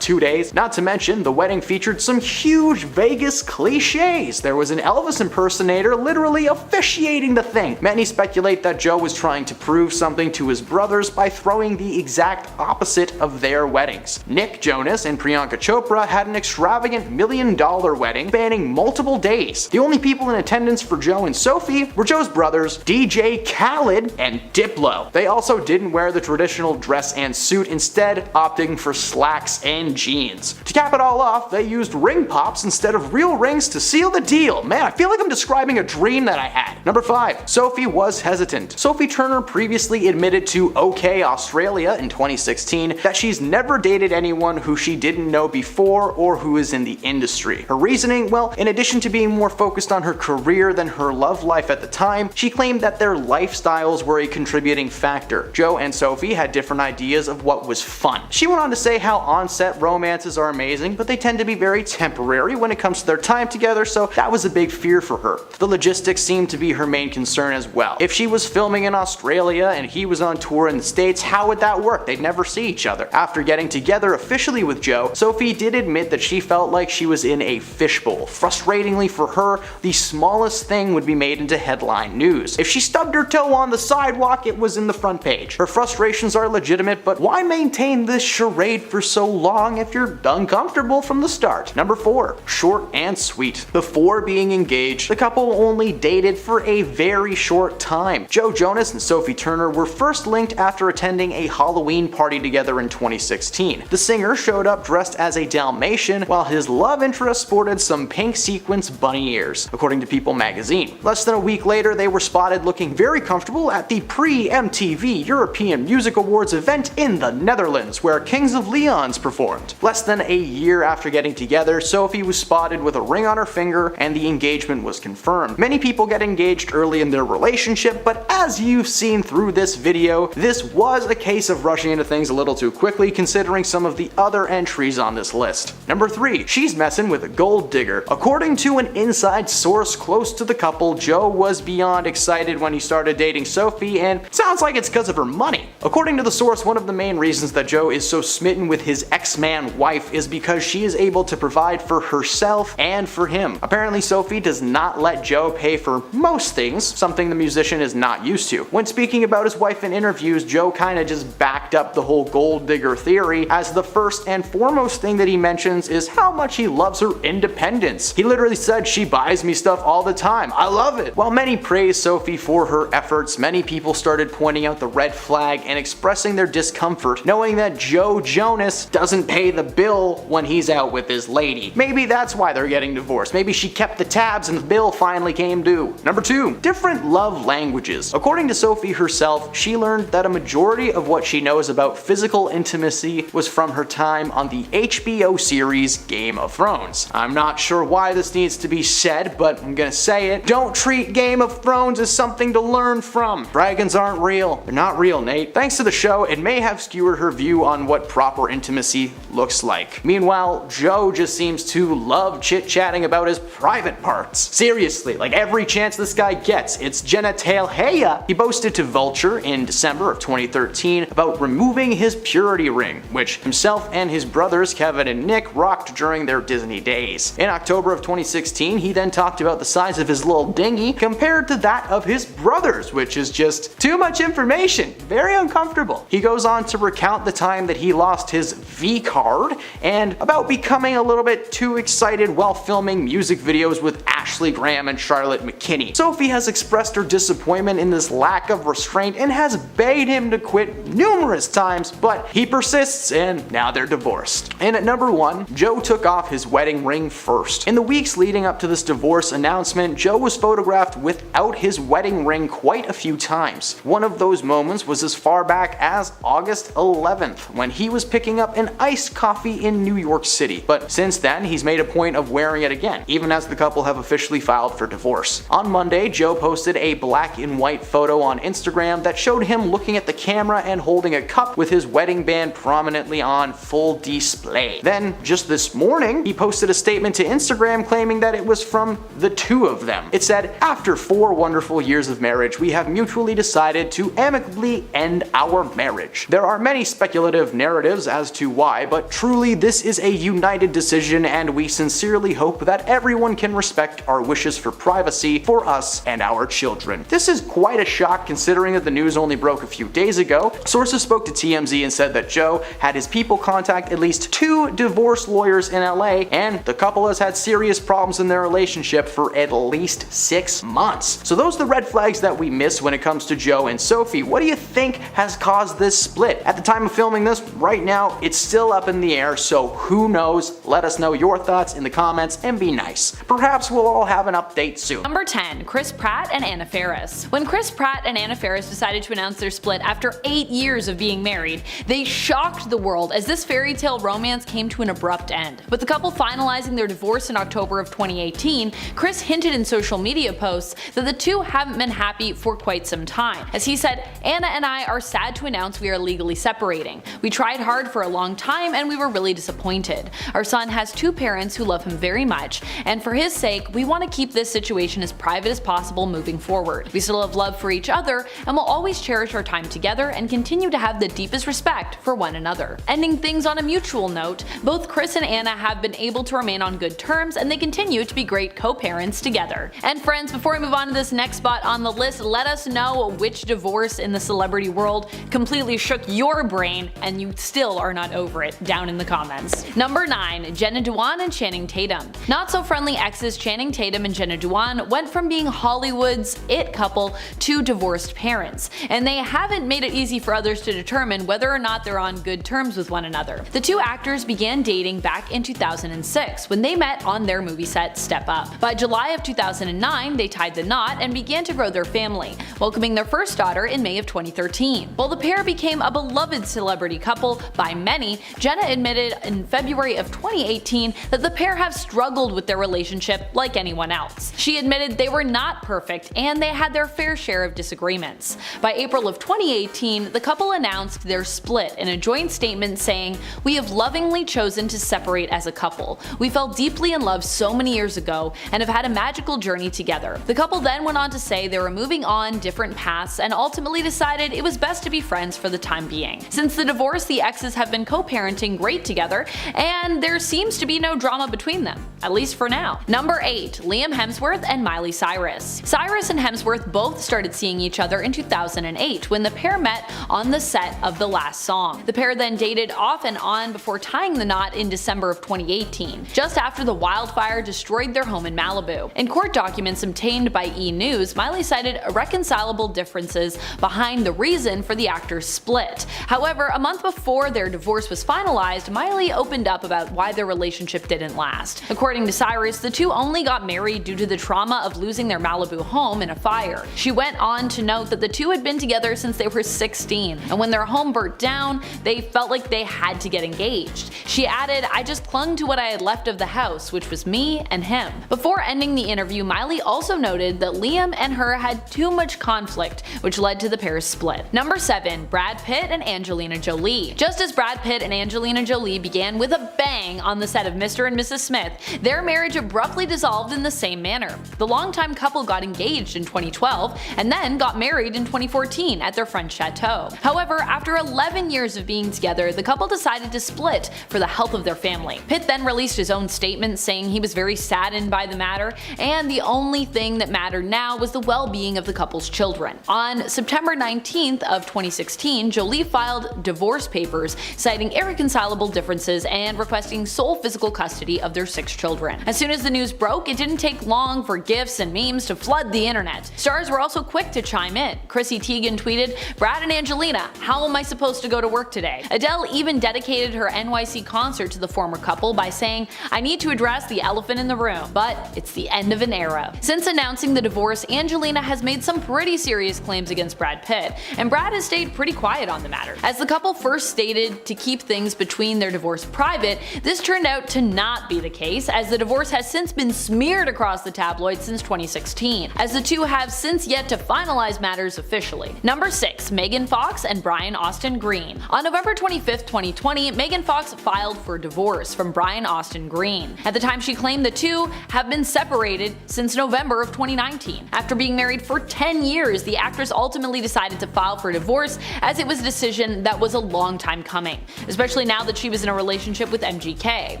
Speaker 7: 2 days. Not to mention, the wedding featured some huge Vegas cliches. There was an Elvis impersonator literally officiating the thing. Many speculate that Joe was trying to prove something to his brothers by throwing the exact opposite of their weddings. Nick Jonas and Priyanka Chopra had an extravagant $1 million wedding spanning multiple days. The only people in attendance for Joe and Sophie were Joe's brothers, DJ Khaled and Diplo. They also didn't wear the traditional dress and suit, instead opting for slacks and jeans. To cap it all off, they used ring pops instead of real rings to seal the deal. Man, I feel like I'm describing a dream that I had. Number 5, Sophie was hesitant. Sophie Turner previously admitted to OK Australia in 2016 that she's never dated anyone who she didn't know before or who is in the industry. Her reasoning, well, in addition to being more focused on her career than her love life at the time, she claimed that their lifestyles were a contributing factor. Joe and Sophie had different ideas of what was fun. She went on to say how on-set romances are amazing, but they tend to be very temporary when it comes to their time together, so that was a big fear for her. The logistics seemed to be her main concern as well. If she was filming in Australia and he was on tour in the States, how would that work? They'd never see each other. After getting together officially with Joe, Sophie did admit that she felt like she was in a fishbowl. Frustratingly for her, the smallest thing would be made into headline news. If she stubbed her toe on the sidewalk, it was in the front page. Her frustrations are legitimate, but why maintain this charade for so long if you're uncomfortable from the start? Number 4, short and sweet. Before being engaged, the couple only dated for a very short time. Joe Jonas and Sophie Turner were first linked after attending a Halloween party together in 2016. The singer showed up dressed as a Dalmatian, while his love interest sported some pink sequins bunny ears, according to People magazine. Less than a week later, they were spotted looking very comfortable at the pre-MTV European Music Awards event in the Netherlands, where Kings of Leon's performed. Less than a year after getting together, Sophie was spotted with a ring on her finger and the engagement was confirmed. Many people get engaged early in their relationship, but as you've seen through this video, this was a case of rushing into things a little too quickly considering some of the other entries on this list. Number 3, she's messing with a gold digger. According to an inside source close to the couple, Joe was beyond excited when he started dating Sophie, and sounds like it's because of her money. According to the source, one of the main reasons that Joe is so smitten with his ex-man wife is because she is able to provide for herself and for him. Apparently, Sophie does not let Joe pay for most things, something the musician is not used to. When speaking about his wife in interviews, Joe kinda just backed up the whole gold digger theory, as the first and foremost thing that he mentions is how much he loves her independence. He literally said, "She buys me stuff all the time. I love it." While many praise Sophie for her efforts, many people started pointing out the red flag and expressing their discomfort knowing that Joe Jonas doesn't pay the bill when he's out with his lady. Maybe that's why they're getting divorced. Maybe she kept the tabs and the bill finally came due. Number 2, different love languages. According to Sophie herself, she learned that a majority of what she knows about physical intimacy was from her time on the HBO series Game of Thrones. I'm not sure why this needs to be said, but I'm gonna say it. Don't treat Game of Thrones as something to learn from. Dragons aren't real. They're not real, Nate. Thanks to the show, it may have skewered her view on what proper intimacy looks like. Meanwhile, Joe just seems to love chit-chatting about his private parts. Seriously, like every chance this guy gets, it's genitalia. He boasted to Vulture in December of 2013 about removing his purity ring, which himself and his brothers Kevin and Nick rocked during their Disney days. In October of 2016, he then talked about the size of his little dinghy compared to that of his brothers, which is just too much information, very uncomfortable. He goes on to recount the time that he lost his V card and about becoming a little bit too excited while filming music videos with Ashley Graham and Charlotte McKinney. Sophie has expressed her disappointment in this lack of restraint and has begged him to quit numerous times, but he persists and now they're divorced. And at number 1, Joe took off his wedding ring first. In the weeks leading up to this divorce announcement, Joe was photographed without his wedding ring quite a few times. One of those moments was as far back as August 11th, when he was picking up an iced coffee in New York City. But since then, he's made a point of wearing it again, even as the couple have officially filed for divorce. On Monday, Joe posted a black and white photo on Instagram that showed him looking at the camera and holding a cup with his wedding band prominently on full display. Then, just this morning, he posted a statement to Instagram claiming that it was from the two of them. It said, "After 4 wonderful years of marriage, we have mutually decided to amicably end our marriage. There are many speculative narratives as to why, but truly this is a united decision and we sincerely hope that everyone can respect our wishes for privacy for us and our children." This is quite a shock considering that the news only broke a few days ago. Sources spoke to TMZ and said that Joe had his people contact at least 2 divorce lawyers in LA, and the couple has had serious problems in their relationship for at least 6 months. So those are the red flags that we miss when it comes to Joe and Sophie. What do you think has caused this split? At the time of filming this, right now, it's still up in the air, so who knows? Let us know your thoughts in the comments and be nice. Perhaps we'll all have an update soon.
Speaker 9: Number 10. Chris Pratt and Anna Faris. When Chris Pratt and Anna Faris decided to announce their split after 8 years of being married, they shocked the world as this fairy tale romance came to an abrupt end. With the couple finalizing their divorce in October of 2018, Chris hinted in social media posts that the two haven't been happy for quite some time. As he said, "Anna and I are sad to announce we are legally separating. We tried hard for a long time and we were really disappointed. Our son has 2 parents who love him very much, and for his sake, we want to keep this situation as private as possible moving forward. We still have love for each other and will always cherish our time together and continue to have the deepest respect for one another." Ending things on a mutual note, both Chris and Anna have been able to remain on good terms and they continue to be great co-parents together. And friends, before we move on to this next spot on the list, let us know which divorce in the celebrity world completely shook your brain and you still are not over it down in the comments. Number 9. Jenna Dewan and Channing Tatum. Not so friendly exes Channing Tatum and Jenna Dewan went from being Hollywood's it couple to divorced parents, and they haven't made it easy for others to determine whether or not they're on good terms with one another. The two actors began dating back in 2006 when they met on their movie set Step Up. By July of 2009, they tied the knot and began to grow their family, welcoming their first daughter in May of 2013. While the pair became a beloved celebrity couple by many, Jenna admitted in February of 2018 that the pair have struggled with their relationship like anyone else. She admitted they were not perfect and they had their fair share of disagreements. By April of 2018, the couple announced their split in a joint statement saying, "We have lovingly chosen to separate as a couple. We fell deeply in love so many years ago and have had a magical journey together." The couple then went on to say they were moving on different paths and ultimately decided it was best to be friends for the time being. Since the divorce, the exes have been co-parenting great together and there seems to be no drama between them, at least for now. Number 8. Liam Hemsworth and Miley Cyrus. Cyrus and Hemsworth both started seeing each other in 2008 when the pair met on the set of The Last Song. The pair then dated off and on before tying the knot in December of 2018, just after the wildfire destroyed their home in Malibu. In court documents obtained by E! News, Miley cited irreconcilable differences behind the reason for the actors' split. However, a month before their divorce was finalized, Miley opened up about why their relationship didn't last. According to Cyrus, the two only got married due to the trauma of losing their Malibu home in a fire. She went on to note that the two had been together since they were 16, and when their home burnt down, they felt like they had to get engaged. She added, "I just clung to what I had left of the house, which was me and him." Before ending the interview, Miley also noted that Liam and her had too much conflict, which led to the pair's split. Number 7. Brad Pitt and Angelina Jolie. Just as Brad Pitt and Angelina Jolie began with a bang on the set of Mr. and Mrs. Smith, their marriage abruptly dissolved in the same manner. The longtime couple got engaged in 2012 and then got married in 2014. 2014 at their French chateau. However, after 11 years of being together, the couple decided to split for the health of their family. Pitt then released his own statement saying he was very saddened by the matter, and the only thing that mattered now was the well-being of the couple's children. On September 19th of 2016, Jolie filed divorce papers citing irreconcilable differences and requesting sole physical custody of their 6 children. As soon as the news broke, it didn't take long for gifs and memes to flood the internet. Stars were also quick to chime in. Chrissy Teigen tweeted, "Brad and Angelina, how am I supposed to go to work today?" Adele even dedicated her NYC concert to the former couple by saying, "I need to address the elephant in the room, but it's the end of an era." Since announcing the divorce, Angelina has made some pretty serious claims against Brad Pitt, and Brad has stayed pretty quiet on the matter. As the couple first stated to keep things between their divorce private, this turned out to not be the case, as the divorce has since been smeared across the tabloids since 2016, as the two have since yet to finalize matters officially. Number 6. Megan Fox and Brian Austin Green. On November 25th, 2020, Megan Fox filed for divorce from Brian Austin Green. At the time, she claimed the two have been separated since November of 2019. After being married for 10 years, the actress ultimately decided to file for divorce, as it was a decision that was a long time coming, especially now that she was in a relationship with MGK.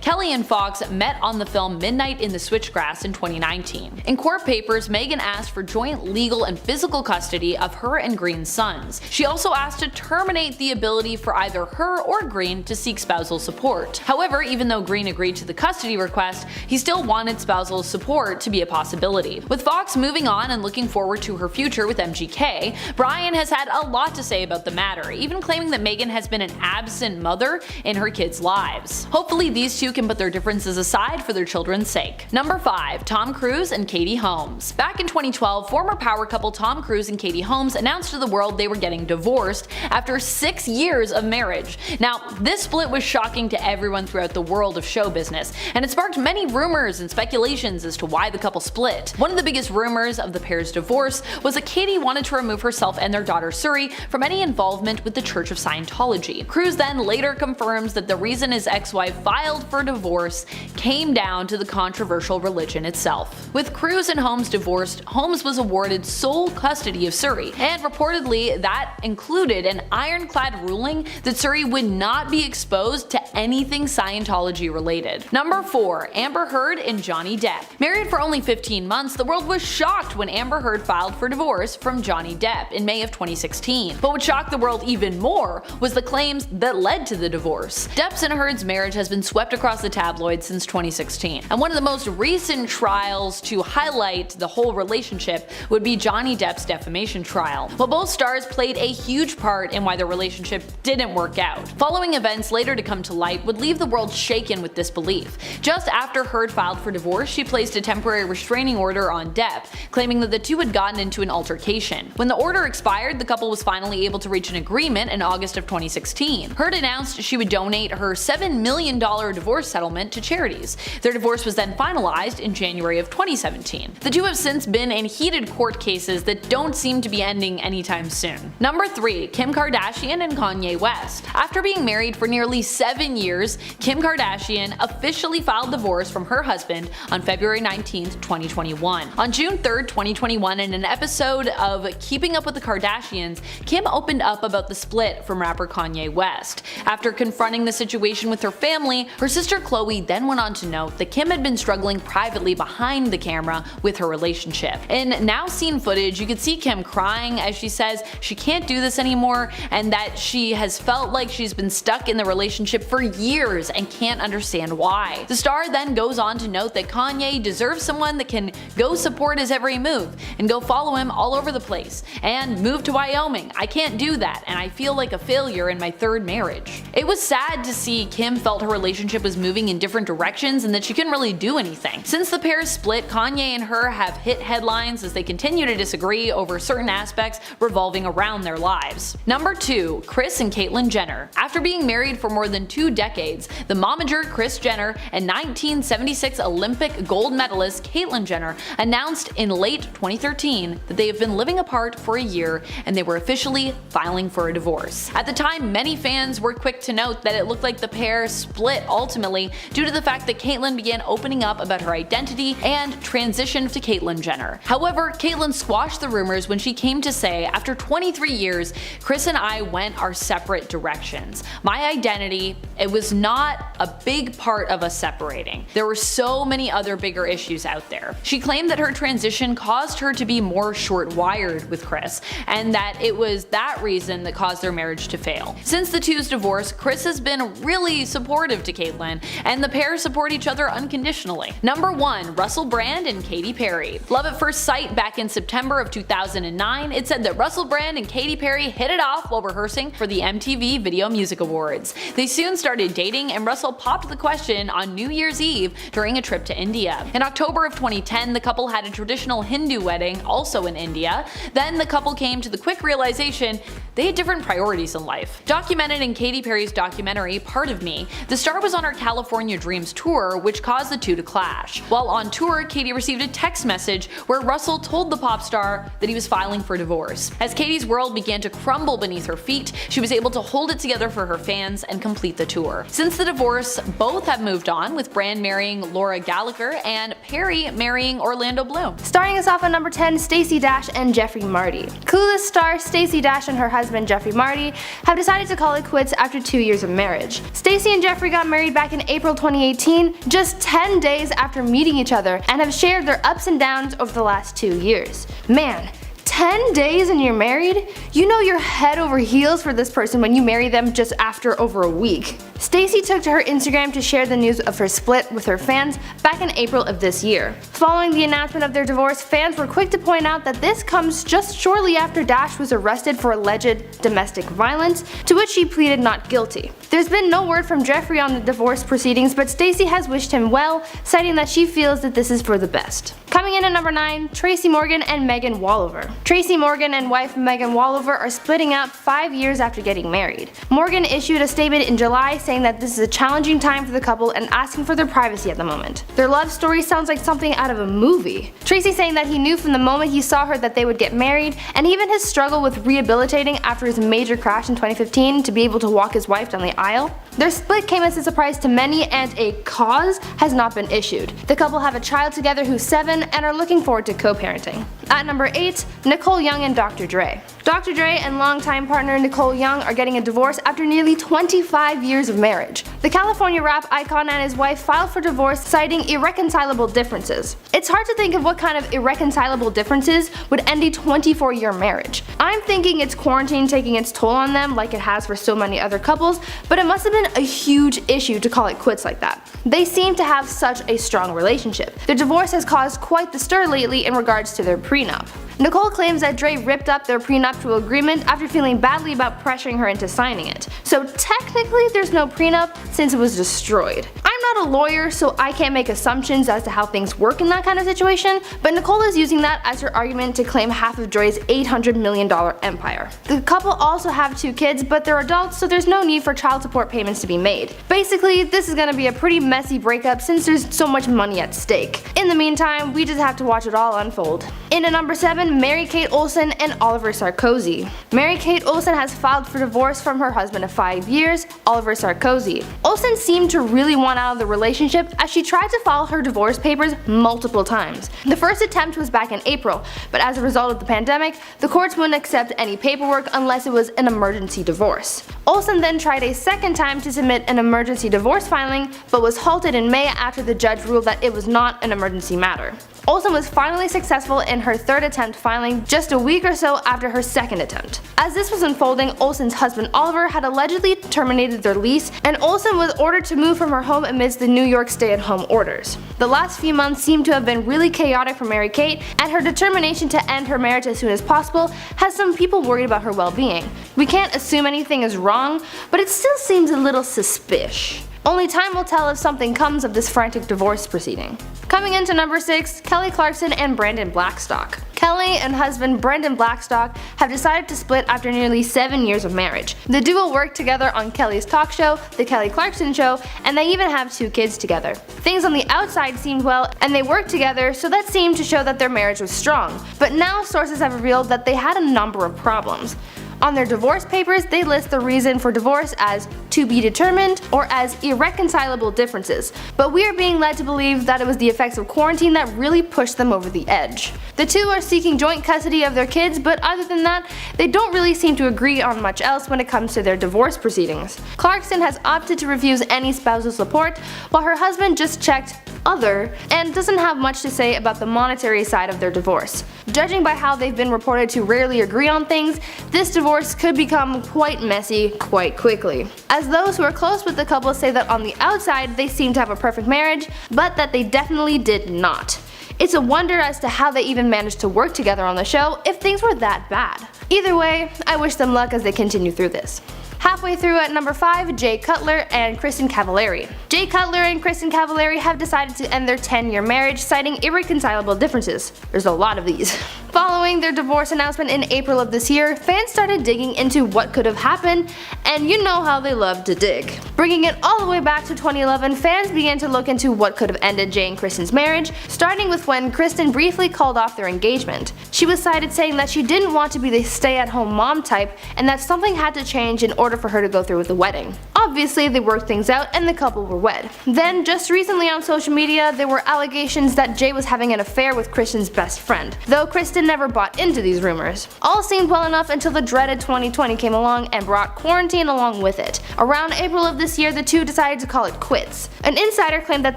Speaker 9: Kelly and Fox met on the film Midnight in the Switchgrass in 2019. In court papers, Megan asked for joint legal and physical custody of her and Green's sons. She also asked to terminate the ability for either her or Green to seek spousal support. However, even though Green agreed to the custody request, he still wanted spousal support to be a possibility. With Fox moving on and looking forward to her future with MGK, Brian has had a lot to say about the matter, even claiming that Megan has been an absent mother in her kids' lives. Hopefully these two can put their differences aside for their children's sake. Number 5. Tom Cruise and Katie Holmes. Back in 2012, former power couple Tom Cruise and Katie Holmes announced to the world they were getting divorced after 6 years of marriage. Now, this split was shocking to everyone throughout the world of show business, and it sparked many rumors and speculations as to why the couple split. One of the biggest rumors of the pair's divorce was that Katie wanted to remove herself and their daughter Suri from any involvement with the Church of Scientology. Cruise then later confirms that the reason his ex-wife filed for divorce came down to the controversial religion itself. With Cruise and Holmes divorced, Holmes was awarded sole custody of Suri, and reportedly that included an ironclad ruling that Suri would not be exposed to anything Scientology related. Number 4. Amber Heard and Johnny Depp. Married for only 15 months, the world was shocked when Amber Heard filed for divorce from Johnny Depp in May of 2016. But what shocked the world even more was the claims that led to the divorce. Depp's and Heard's marriage has been swept across the tabloids since 2016, and one of the most recent trials to highlight the whole relationship would be Johnny Depp's defamation trial. While both stars played a huge part in why their relationship didn't work out, following events later to come to light would leave the world shaken with disbelief. Just after Heard filed for divorce, she placed a temporary restraining order on Depp, claiming that the two had gotten into an altercation. When the order expired, the couple was finally able to reach an agreement in August of 2016. Heard announced she would donate her $7 million divorce settlement to charities. Their divorce was then finalized in January of 2017. The two have since been in heated court cases that don't seem to be ending anytime soon. Number 3. Kim Kardashian and Kanye West. After being married for nearly 7 years, Kim Kardashian officially filed divorce from her husband on February 19, 2021. On June 3, 2021, in an episode of Keeping Up with the Kardashians, Kim opened up about the split from rapper Kanye West. After confronting the situation with her family, her sister Khloe then went on to note that Kim had been struggling privately behind the camera with her relationship. In now seen footage, you could see Kim crying as she says she can't do this anymore and that she has felt like she's been stuck in the relationship for years and can't understand why. The star then goes on to note that Kanye deserves someone that can go support his every move and go follow him all over the place and move to Wyoming. I can't do that and I feel like a failure in my 3rd marriage. It was sad to see Kim felt her relationship was moving in different directions and that she couldn't really do anything. Since the pair split, Kanye and her have hit headlines as they continue to disagree over certain aspects revolving around their lives. Number 2. Kris and Caitlyn Jenner. After being married for more than 2 decades, the momager Kris Jenner and 1976 Olympic gold medalist Caitlyn Jenner announced in late 2013 that they have been living apart for a year and they were officially filing for a divorce. At the time, many fans were quick to note that it looked like the pair split ultimately due to the fact that Caitlyn began opening up about her identity and transitioned to Caitlyn Jenner. However, Caitlyn squashed the rumors when she came to say, after 23 years, Kris and I went our separate directions. My identity, it was not a big part of us separating. There were so many other bigger issues out there. She claimed that her transition caused her to be more short-wired with Kris, and that it was that reason that caused their marriage to fail. Since the two's divorce, Kris has been really supportive to Caitlyn, and the pair support each other unconditionally. Number 1. Russell Brand and Katy Perry. Love at First Sight back in September of 2009, it said that Russell Brand and Katy Perry hit it off while rehearsing for the MTV Video Music Awards. They soon started dating, and Russell popped the question on New Year's Eve during a trip to India. In October of 2010, the couple had a traditional Hindu wedding, also in India. Then the couple came to the quick realization they had different priorities in life. Documented in Katy Perry's documentary, Part of Me, the star was on her California Dreams tour, which caused the two to clash. While on tour, Katy received a text message where Russell told the pop star that he was filing for divorce. As Katy's world began to crumble beneath her feet, she was able to hold it together for her fans and complete the tour. Since the divorce, both have moved on, with Brand marrying Laura Gallagher and Perry marrying Orlando Bloom.
Speaker 10: Starting us off at number 10, Stacey Dash and Jeffree Marty. Clueless star Stacey Dash and her husband Jeffree Marty have decided to call it quits after 2 years of marriage. Stacey and Jeffree got married back in April 2018, just 10 days after meeting each other, and have shared their ups and downs over the last 2 years. Man, 10 days and you're married? You know you're head over heels for this person when you marry them just after over a week. Stacey took to her Instagram to share the news of her split with her fans back in April of this year. Following the announcement of their divorce, fans were quick to point out that this comes just shortly after Dash was arrested for alleged domestic violence, to which she pleaded not guilty. There's been no word from Jeffree on the divorce proceedings, but Stacey has wished him well, citing that she feels that this is for the best. Coming in at number 9, Tracy Morgan and Megan Wallover. Tracy Morgan and wife Megan Wallover are splitting up 5 years after getting married. Morgan issued a statement in July saying that this is a challenging time for the couple and asking for their privacy at the moment. Their love story sounds like something out of a movie. Tracy saying that he knew from the moment he saw her that they would get married, and even his struggle with rehabilitating after his major crash in 2015 to be able to walk his wife down the aisle. Their split came as a surprise to many, and a cause has not been issued. The couple have a child together who's 7 and are looking forward to co-parenting. At number 8, Nicole Young and Dr. Dre. Dr. Dre and longtime partner Nicole Young are getting a divorce after nearly 25 years of marriage. The California rap icon and his wife filed for divorce, citing irreconcilable differences. It's hard to think of what kind of irreconcilable differences would end a 24-year marriage. I'm thinking it's quarantine taking its toll on them like it has for so many other couples, but it must have been a huge issue to call it quits like that. They seem to have such a strong relationship. Their divorce has caused quite the stir lately in regards to their prenup. Nicole claims that Dre ripped up their prenuptial agreement after feeling badly about pressuring her into signing it. So technically there's no prenup since it was destroyed. I'm not a lawyer, so I can't make assumptions as to how things work in that kind of situation, but Nicole is using that as her argument to claim half of Dre's $800 million empire. The couple also have 2 kids, but they're adults, so there's no need for child support payments to be made. Basically, this is gonna be a pretty messy breakup since there's so much money at stake. In the meantime, we just have to watch it all unfold. In at number 7, Mary-Kate Olsen and Oliver Sarkozy. Mary-Kate Olsen has filed for divorce from her husband of 5 years, Oliver Sarkozy. Olsen seemed to really want out of the relationship as she tried to file her divorce papers multiple times. The first attempt was back in April, but as a result of the pandemic, the courts wouldn't accept any paperwork unless it was an emergency divorce. Olsen then tried a second time to submit an emergency divorce filing, but was halted in May after the judge ruled that it was not an emergency matter. Olsen was finally successful in her third attempt filing just a week or so after her second attempt. As this was unfolding, Olsen's husband Oliver had allegedly terminated their lease, and Olsen was ordered to move from her home amidst the New York stay-at-home orders. The last few months seem to have been really chaotic for Mary-Kate, and her determination to end her marriage as soon as possible has some people worried about her well-being. We can't assume anything is wrong, but it still seems a little suspicious. Only time will tell if something comes of this frantic divorce proceeding. Coming into number 6, Kelly Clarkson and Brandon Blackstock. Kelly and husband Brandon Blackstock have decided to split after nearly 7 years of marriage. The duo worked together on Kelly's talk show, The Kelly Clarkson Show, and they even have 2 kids together. Things on the outside seemed well, and they worked together, so that seemed to show that their marriage was strong. But now sources have revealed that they had a number of problems. On their divorce papers, they list the reason for divorce as to be determined or as irreconcilable differences, but we are being led to believe that it was the effects of quarantine that really pushed them over the edge. The two are seeking joint custody of their kids, but other than that, they don't really seem to agree on much else when it comes to their divorce proceedings. Clarkson has opted to refuse any spousal support, while her husband just checked other and doesn't have much to say about the monetary side of their divorce. Judging by how they've been reported to rarely agree on things, this divorce could become quite messy quite quickly. As those who are close with the couple say that on the outside they seem to have a perfect marriage, but that they definitely did not. It's a wonder as to how they even managed to work together on the show if things were that bad. Either way, I wish them luck as they continue through this. Halfway through at number 5, Jay Cutler and Kristin Cavallari. Jay Cutler and Kristin Cavallari have decided to end their 10-year marriage, citing irreconcilable differences. There's a lot of these. Following their divorce announcement in April of this year, fans started digging into what could have happened, and you know how they love to dig. Bringing it all the way back to 2011, fans began to look into what could have ended Jay and Kristin's marriage, starting with when Kristin briefly called off their engagement. She was cited saying that she didn't want to be the stay-at-home mom type, and that something had to change in order for her to go through with the wedding. Obviously, they worked things out and the couple were wed. Then, just recently on social media, there were allegations that Jay was having an affair with Kristin's best friend, though Kristin never bought into these rumors. All seemed well enough until the dreaded 2020 came along and brought quarantine along with it. Around April of this year, the two decided to call it quits. An insider claimed that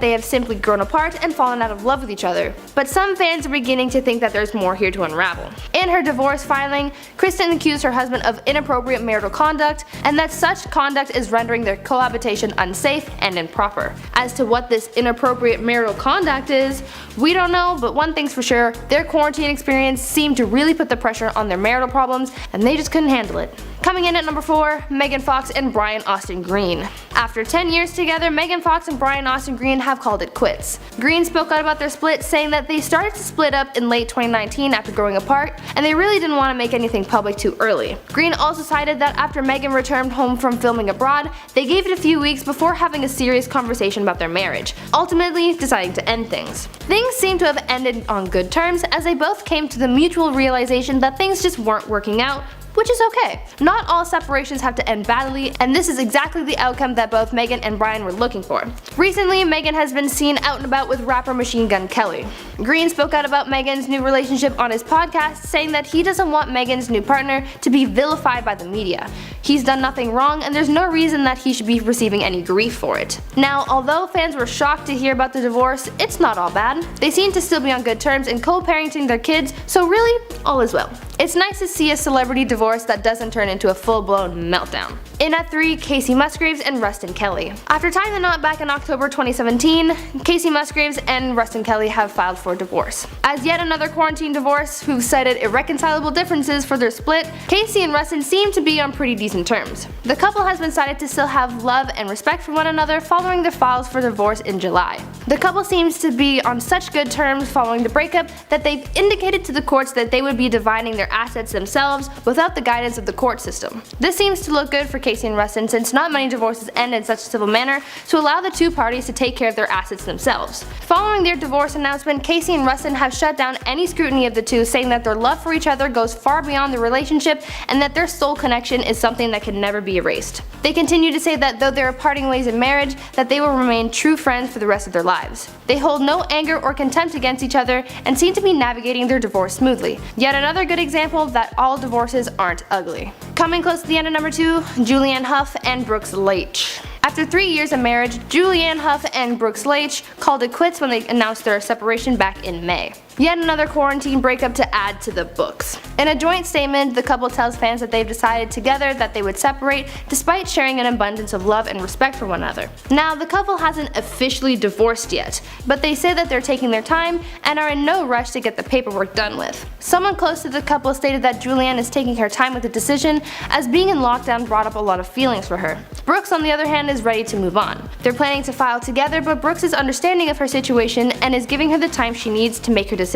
Speaker 10: they have simply grown apart and fallen out of love with each other, but some fans are beginning to think that there's more here to unravel. In her divorce filing, Kristin accused her husband of inappropriate marital conduct, and that such conduct is rendering their cohabitation unsafe and improper. As to what this inappropriate marital conduct is, we don't know, but one thing's for sure, their quarantine experience seemed to really put the pressure on their marital problems, and they just couldn't handle it. Coming in at number 4, Megan Fox and Brian Austin Green. After 10 years together, Megan Fox and Brian Austin Green have called it quits. Green spoke out about their split, saying that they started to split up in late 2019 after growing apart, and they really didn't want to make anything public too early. Green also cited that after Megan returned home from filming abroad, they gave it a few weeks before having a serious conversation about their marriage, ultimately deciding to end things. Things seem to have ended on good terms as they both came to the mutual realization that things just weren't working out, which is okay. Not all separations have to end badly, and this is exactly the outcome that both Megan and Brian were looking for. Recently, Megan has been seen out and about with rapper Machine Gun Kelly. Green spoke out about Megan's new relationship on his podcast, saying that he doesn't want Megan's new partner to be vilified by the media. He's done nothing wrong, and there's no reason that he should be receiving any grief for it. Now, although fans were shocked to hear about the divorce, it's not all bad. They seem to still be on good terms and co-parenting their kids, so really, all is well. It's nice to see a celebrity divorce that doesn't turn into a full-blown meltdown. In at 3, Kacey Musgraves and Rustin Kelly. After tying the knot back in October 2017, Kacey Musgraves and Rustin Kelly have filed for divorce. As yet another quarantine divorce who've cited irreconcilable differences for their split, Kacey and Rustin seem to be on pretty decent terms. The couple has been cited to still have love and respect for one another following their files for divorce in July. The couple seems to be on such good terms following the breakup that they've indicated to the courts that they would be dividing their assets themselves without the guidance of the court system. This seems to look good for Kacey and Rustin since not many divorces end in such a civil manner to allow the two parties to take care of their assets themselves. Following their divorce announcement, Kacey and Rustin have shut down any scrutiny of the two, saying that their love for each other goes far beyond the relationship and that their soul connection is something that can never be erased. They continue to say that though they are parting ways in marriage, that they will remain true friends for the rest of their lives. They hold no anger or contempt against each other and seem to be navigating their divorce smoothly. Yet another good example that all divorces aren't ugly. Coming close to the end of number 2, Julianne Hough and Brooks Leach. After 3 years of marriage, Julianne Hough and Brooks Leach called it quits when they announced their separation back in May. Yet another quarantine breakup to add to the books. In a joint statement, the couple tells fans that they've decided together that they would separate despite sharing an abundance of love and respect for one another. Now, the couple hasn't officially divorced yet, but they say that they're taking their time and are in no rush to get the paperwork done with. Someone close to the couple stated that Julianne is taking her time with the decision, as being in lockdown brought up a lot of feelings for her. Brooks, on the other hand, is ready to move on. They're planning to file together, but Brooks is understanding of her situation and is giving her the time she needs to make her decision.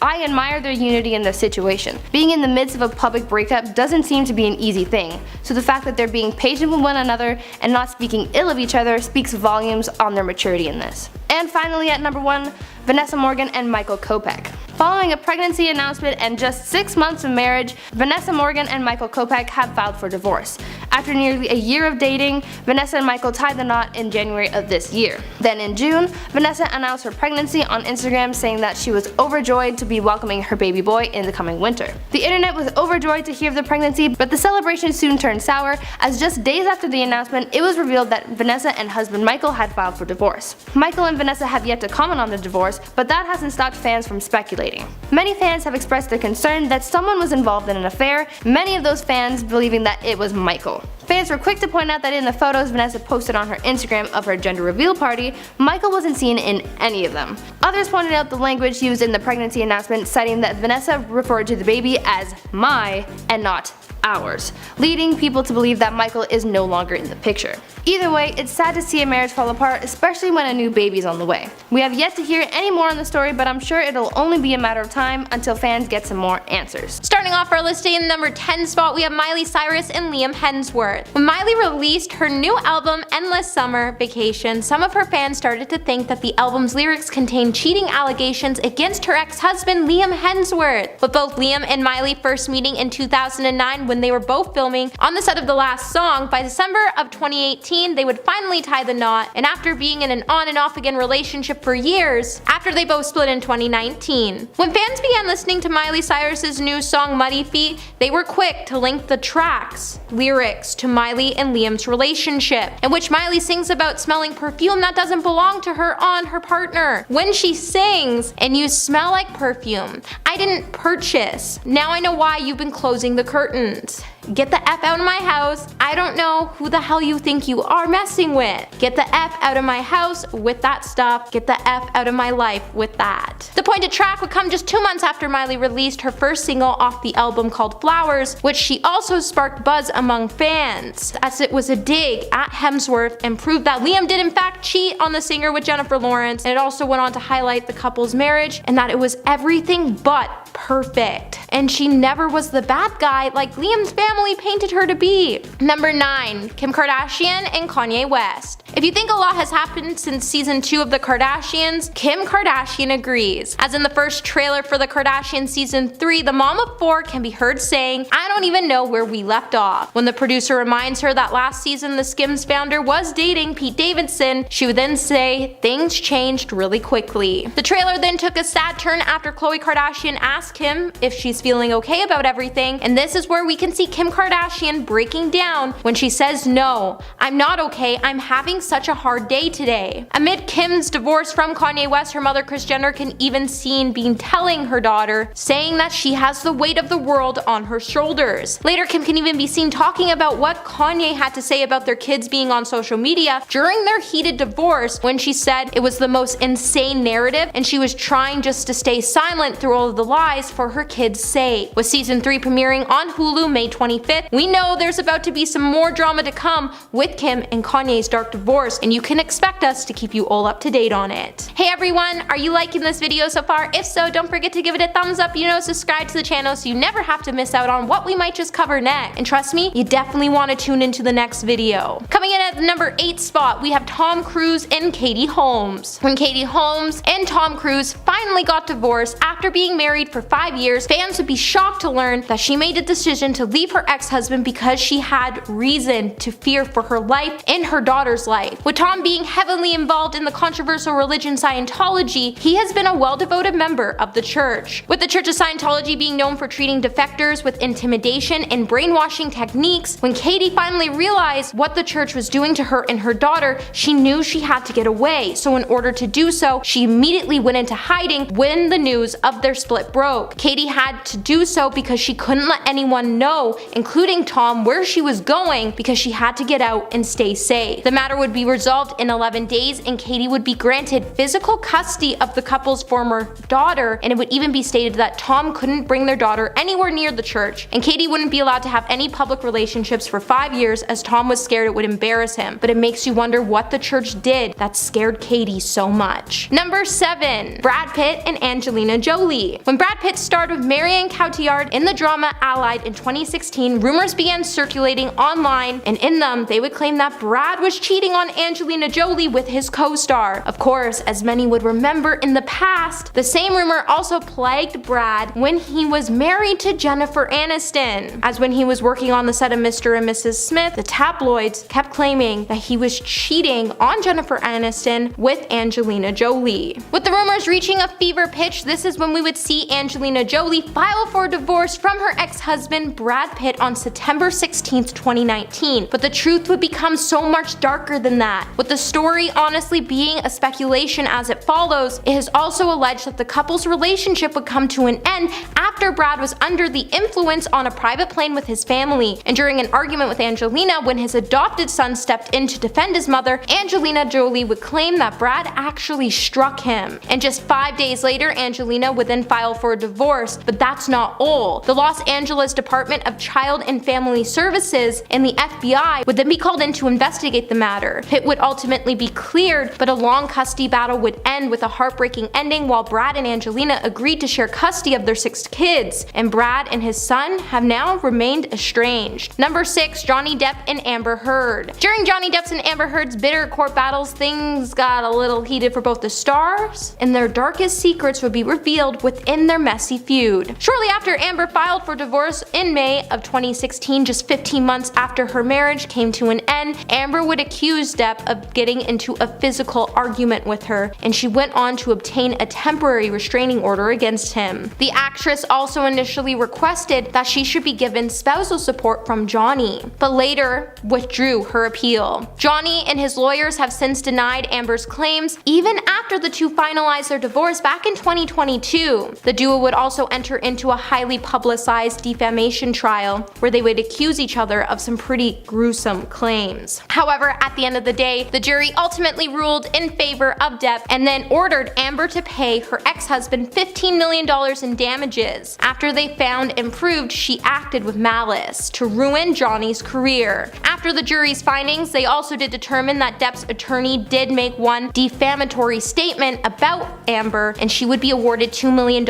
Speaker 10: I admire their unity in this situation. Being in the midst of a public breakup doesn't seem to be an easy thing, so the fact that they're being patient with one another and not speaking ill of each other speaks volumes on their maturity in this. And finally at number 1, Vanessa Morgan and Michael Kopech. Following a pregnancy announcement and just 6 months of marriage, Vanessa Morgan and Michael Kopech have filed for divorce. After nearly a year of dating, Vanessa and Michael tied the knot in January of this year. Then in June, Vanessa announced her pregnancy on Instagram, saying that she was overjoyed to be welcoming her baby boy in the coming winter. The internet was overjoyed to hear of the pregnancy, but the celebration soon turned sour, as just days after the announcement, it was revealed that Vanessa and husband Michael had filed for divorce. Michael and Vanessa have yet to comment on the divorce, but that hasn't stopped fans from speculating. Many fans have expressed their concern that someone was involved in an affair, many of those fans believing that it was Michael. Fans were quick to point out that in the photos Vanessa posted on her Instagram of her gender reveal party, Michael wasn't seen in any of them. Others pointed out the language used in the pregnancy announcement, citing that Vanessa referred to the baby as my and not ours, leading people to believe that Michael is no longer in the picture. Either way, it's sad to see a marriage fall apart, especially when a new baby's on the way. We have yet to hear any more on the story, but I'm sure it'll only be a matter of time until fans get some more answers.
Speaker 1: Starting off our listing in the number 10 spot, we have Miley Cyrus and Liam Hemsworth. When Miley released her new album, Endless Summer Vacation, some of her fans started to think that the album's lyrics contained cheating allegations against her ex-husband Liam Hemsworth. With both Liam and Miley first meeting in 2009 when they were both filming on the set of the last song, by December of 2018 they would finally tie the knot, and after being in an on and off again relationship for years, after they both split in 2019. When fans began listening to Miley Cyrus's new song Muddy Feet, they were quick to link the track's lyrics to Miley and Liam's relationship, in which Miley sings about smelling perfume that doesn't belong to her on her partner. When she sings, "And you smell like perfume I didn't purchase. Now I know why you've been closing the curtains. Get the F out of my house. I don't know who the hell you think you are messing with. Get the F out of my house with that stuff. Get the F out of my life with that." The pointed track would come just 2 months after Miley released her first single off the album called Flowers, which she also sparked buzz among fans, as it was a dig at Hemsworth and proved that Liam did in fact cheat on the singer with Jennifer Lawrence, and it also went on to highlight the couple's marriage and that it was everything but perfect, and she never was the bad guy like Liam's family painted her to be. Number 9. Kim Kardashian and Kanye West. If you think a lot has happened since season 2 of The Kardashians, Kim Kardashian agrees. As in the first trailer for The Kardashians season 3, the mom of 4 can be heard saying, "I don't even know where we left off." When the producer reminds her that last season the Skims founder was dating Pete Davidson, she would then say, "Things changed really quickly." The trailer then took a sad turn after Khloe Kardashian asked Kim if she's feeling okay about everything, and this is where we can see Kim Kardashian breaking down when she says, "No, I'm not okay, I'm having such a hard day today." Amid Kim's divorce from Kanye West, her mother Kris Jenner can even seen being telling her daughter, saying that she has the weight of the world on her shoulders. Later, Kim can even be seen talking about what Kanye had to say about their kids being on social media during their heated divorce, when she said it was the most insane narrative and she was trying just to stay silent through all of the lies for her kids' sake. With season 3 premiering on Hulu May 25th, we know there's about to be some more drama to come with Kim and Kanye's dark divorce, and you can expect us to keep you all up to date on it. Hey everyone, are you liking this video so far? If so, don't forget to give it a thumbs up, subscribe to the channel so you never have to miss out on what we might just cover next. And trust me, you definitely want to tune into the next video. Coming in at the number 8 spot, we have Tom Cruise and Katie Holmes. When Katie Holmes and Tom Cruise finally got divorced after being married for 5 years, fans would be shocked to learn that she made a decision to leave her ex-husband because she had reason to fear for her life and her daughter's life. With Tom being heavily involved in the controversial religion Scientology, he has been a well-devoted member of the church. With the Church of Scientology being known for treating defectors with intimidation and brainwashing techniques, when Katie finally realized what the church was doing to her and her daughter, she knew she had to get away. So in order to do so, she immediately went into hiding when the news of their split broke. Katie had to do so because she couldn't let anyone know, including Tom, where she was going, because she had to get out and stay safe. The matter would be resolved in 11 days and Katie would be granted physical custody of the couple's former daughter, and it would even be stated that Tom couldn't bring their daughter anywhere near the church, and Katie wouldn't be allowed to have any public relationships for 5 years as Tom was scared it would embarrass him. But it makes you wonder what the church did that scared Katie so much. Number 7. Brad Pitt and Angelina Jolie. When Brad
Speaker 10: Pitt starred with Marion Cotillard in the drama Allied in 2016, rumors began circulating online, and in them, they would claim that Brad was cheating on Angelina Jolie with his co-star. Of course, as many would remember in the past, the same rumor also plagued Brad when he was married to Jennifer Aniston, as when he was working on the set of Mr. and Mrs. Smith, the tabloids kept claiming that he was cheating on Jennifer Aniston with Angelina Jolie. With the rumors reaching a fever pitch, this is when we would see Angelina Jolie file for divorce from her ex-husband Brad Pitt on September 16th, 2019. But the truth would become so much darker than that, with the story honestly being a speculation as it follows. It is also alleged that the couple's relationship would come to an end after Brad was under the influence on a private plane with his family, and during an argument with Angelina when his adopted son stepped in to defend his mother, Angelina Jolie would claim that Brad actually struck him. And just 5 days later, Angelina would then file for a divorce. But that's not all. The Los Angeles Department of Child and Family Services and the FBI would then be called in to investigate the matter. Pitt would ultimately be cleared, but a long custody battle would end with a heartbreaking ending while Brad and Angelina agreed to share custody of their 6 kids, and Brad and his son have now remained estranged. Number 6, Johnny Depp and Amber Heard. During Johnny Depp's and Amber Heard's bitter court battles, things got a little heated for both the stars, and their darkest secrets would be revealed within their messy feud. Shortly after Amber filed for divorce in May of 2016, just 15 months after her marriage came to an end, Amber would accuse Depp of getting into a physical argument with her, and she went on to obtain a temporary restraining order against him. The actress also initially requested that she should be given spousal support from Johnny, but later withdrew her appeal. Johnny and his lawyers have since denied Amber's claims, even after the two finalized their divorce back in 2022. The duo would also enter into a highly publicized defamation trial where they would accuse each other of some pretty gruesome claims. However, at the end of the day, the jury ultimately ruled in favor of Depp and then ordered Amber to pay her ex-husband $15 million in damages after they found and proved she acted with malice to ruin Johnny's career. After the jury's findings, they also did determine that Depp's attorney did make one defamatory statement about Amber, and she would be awarded $2 million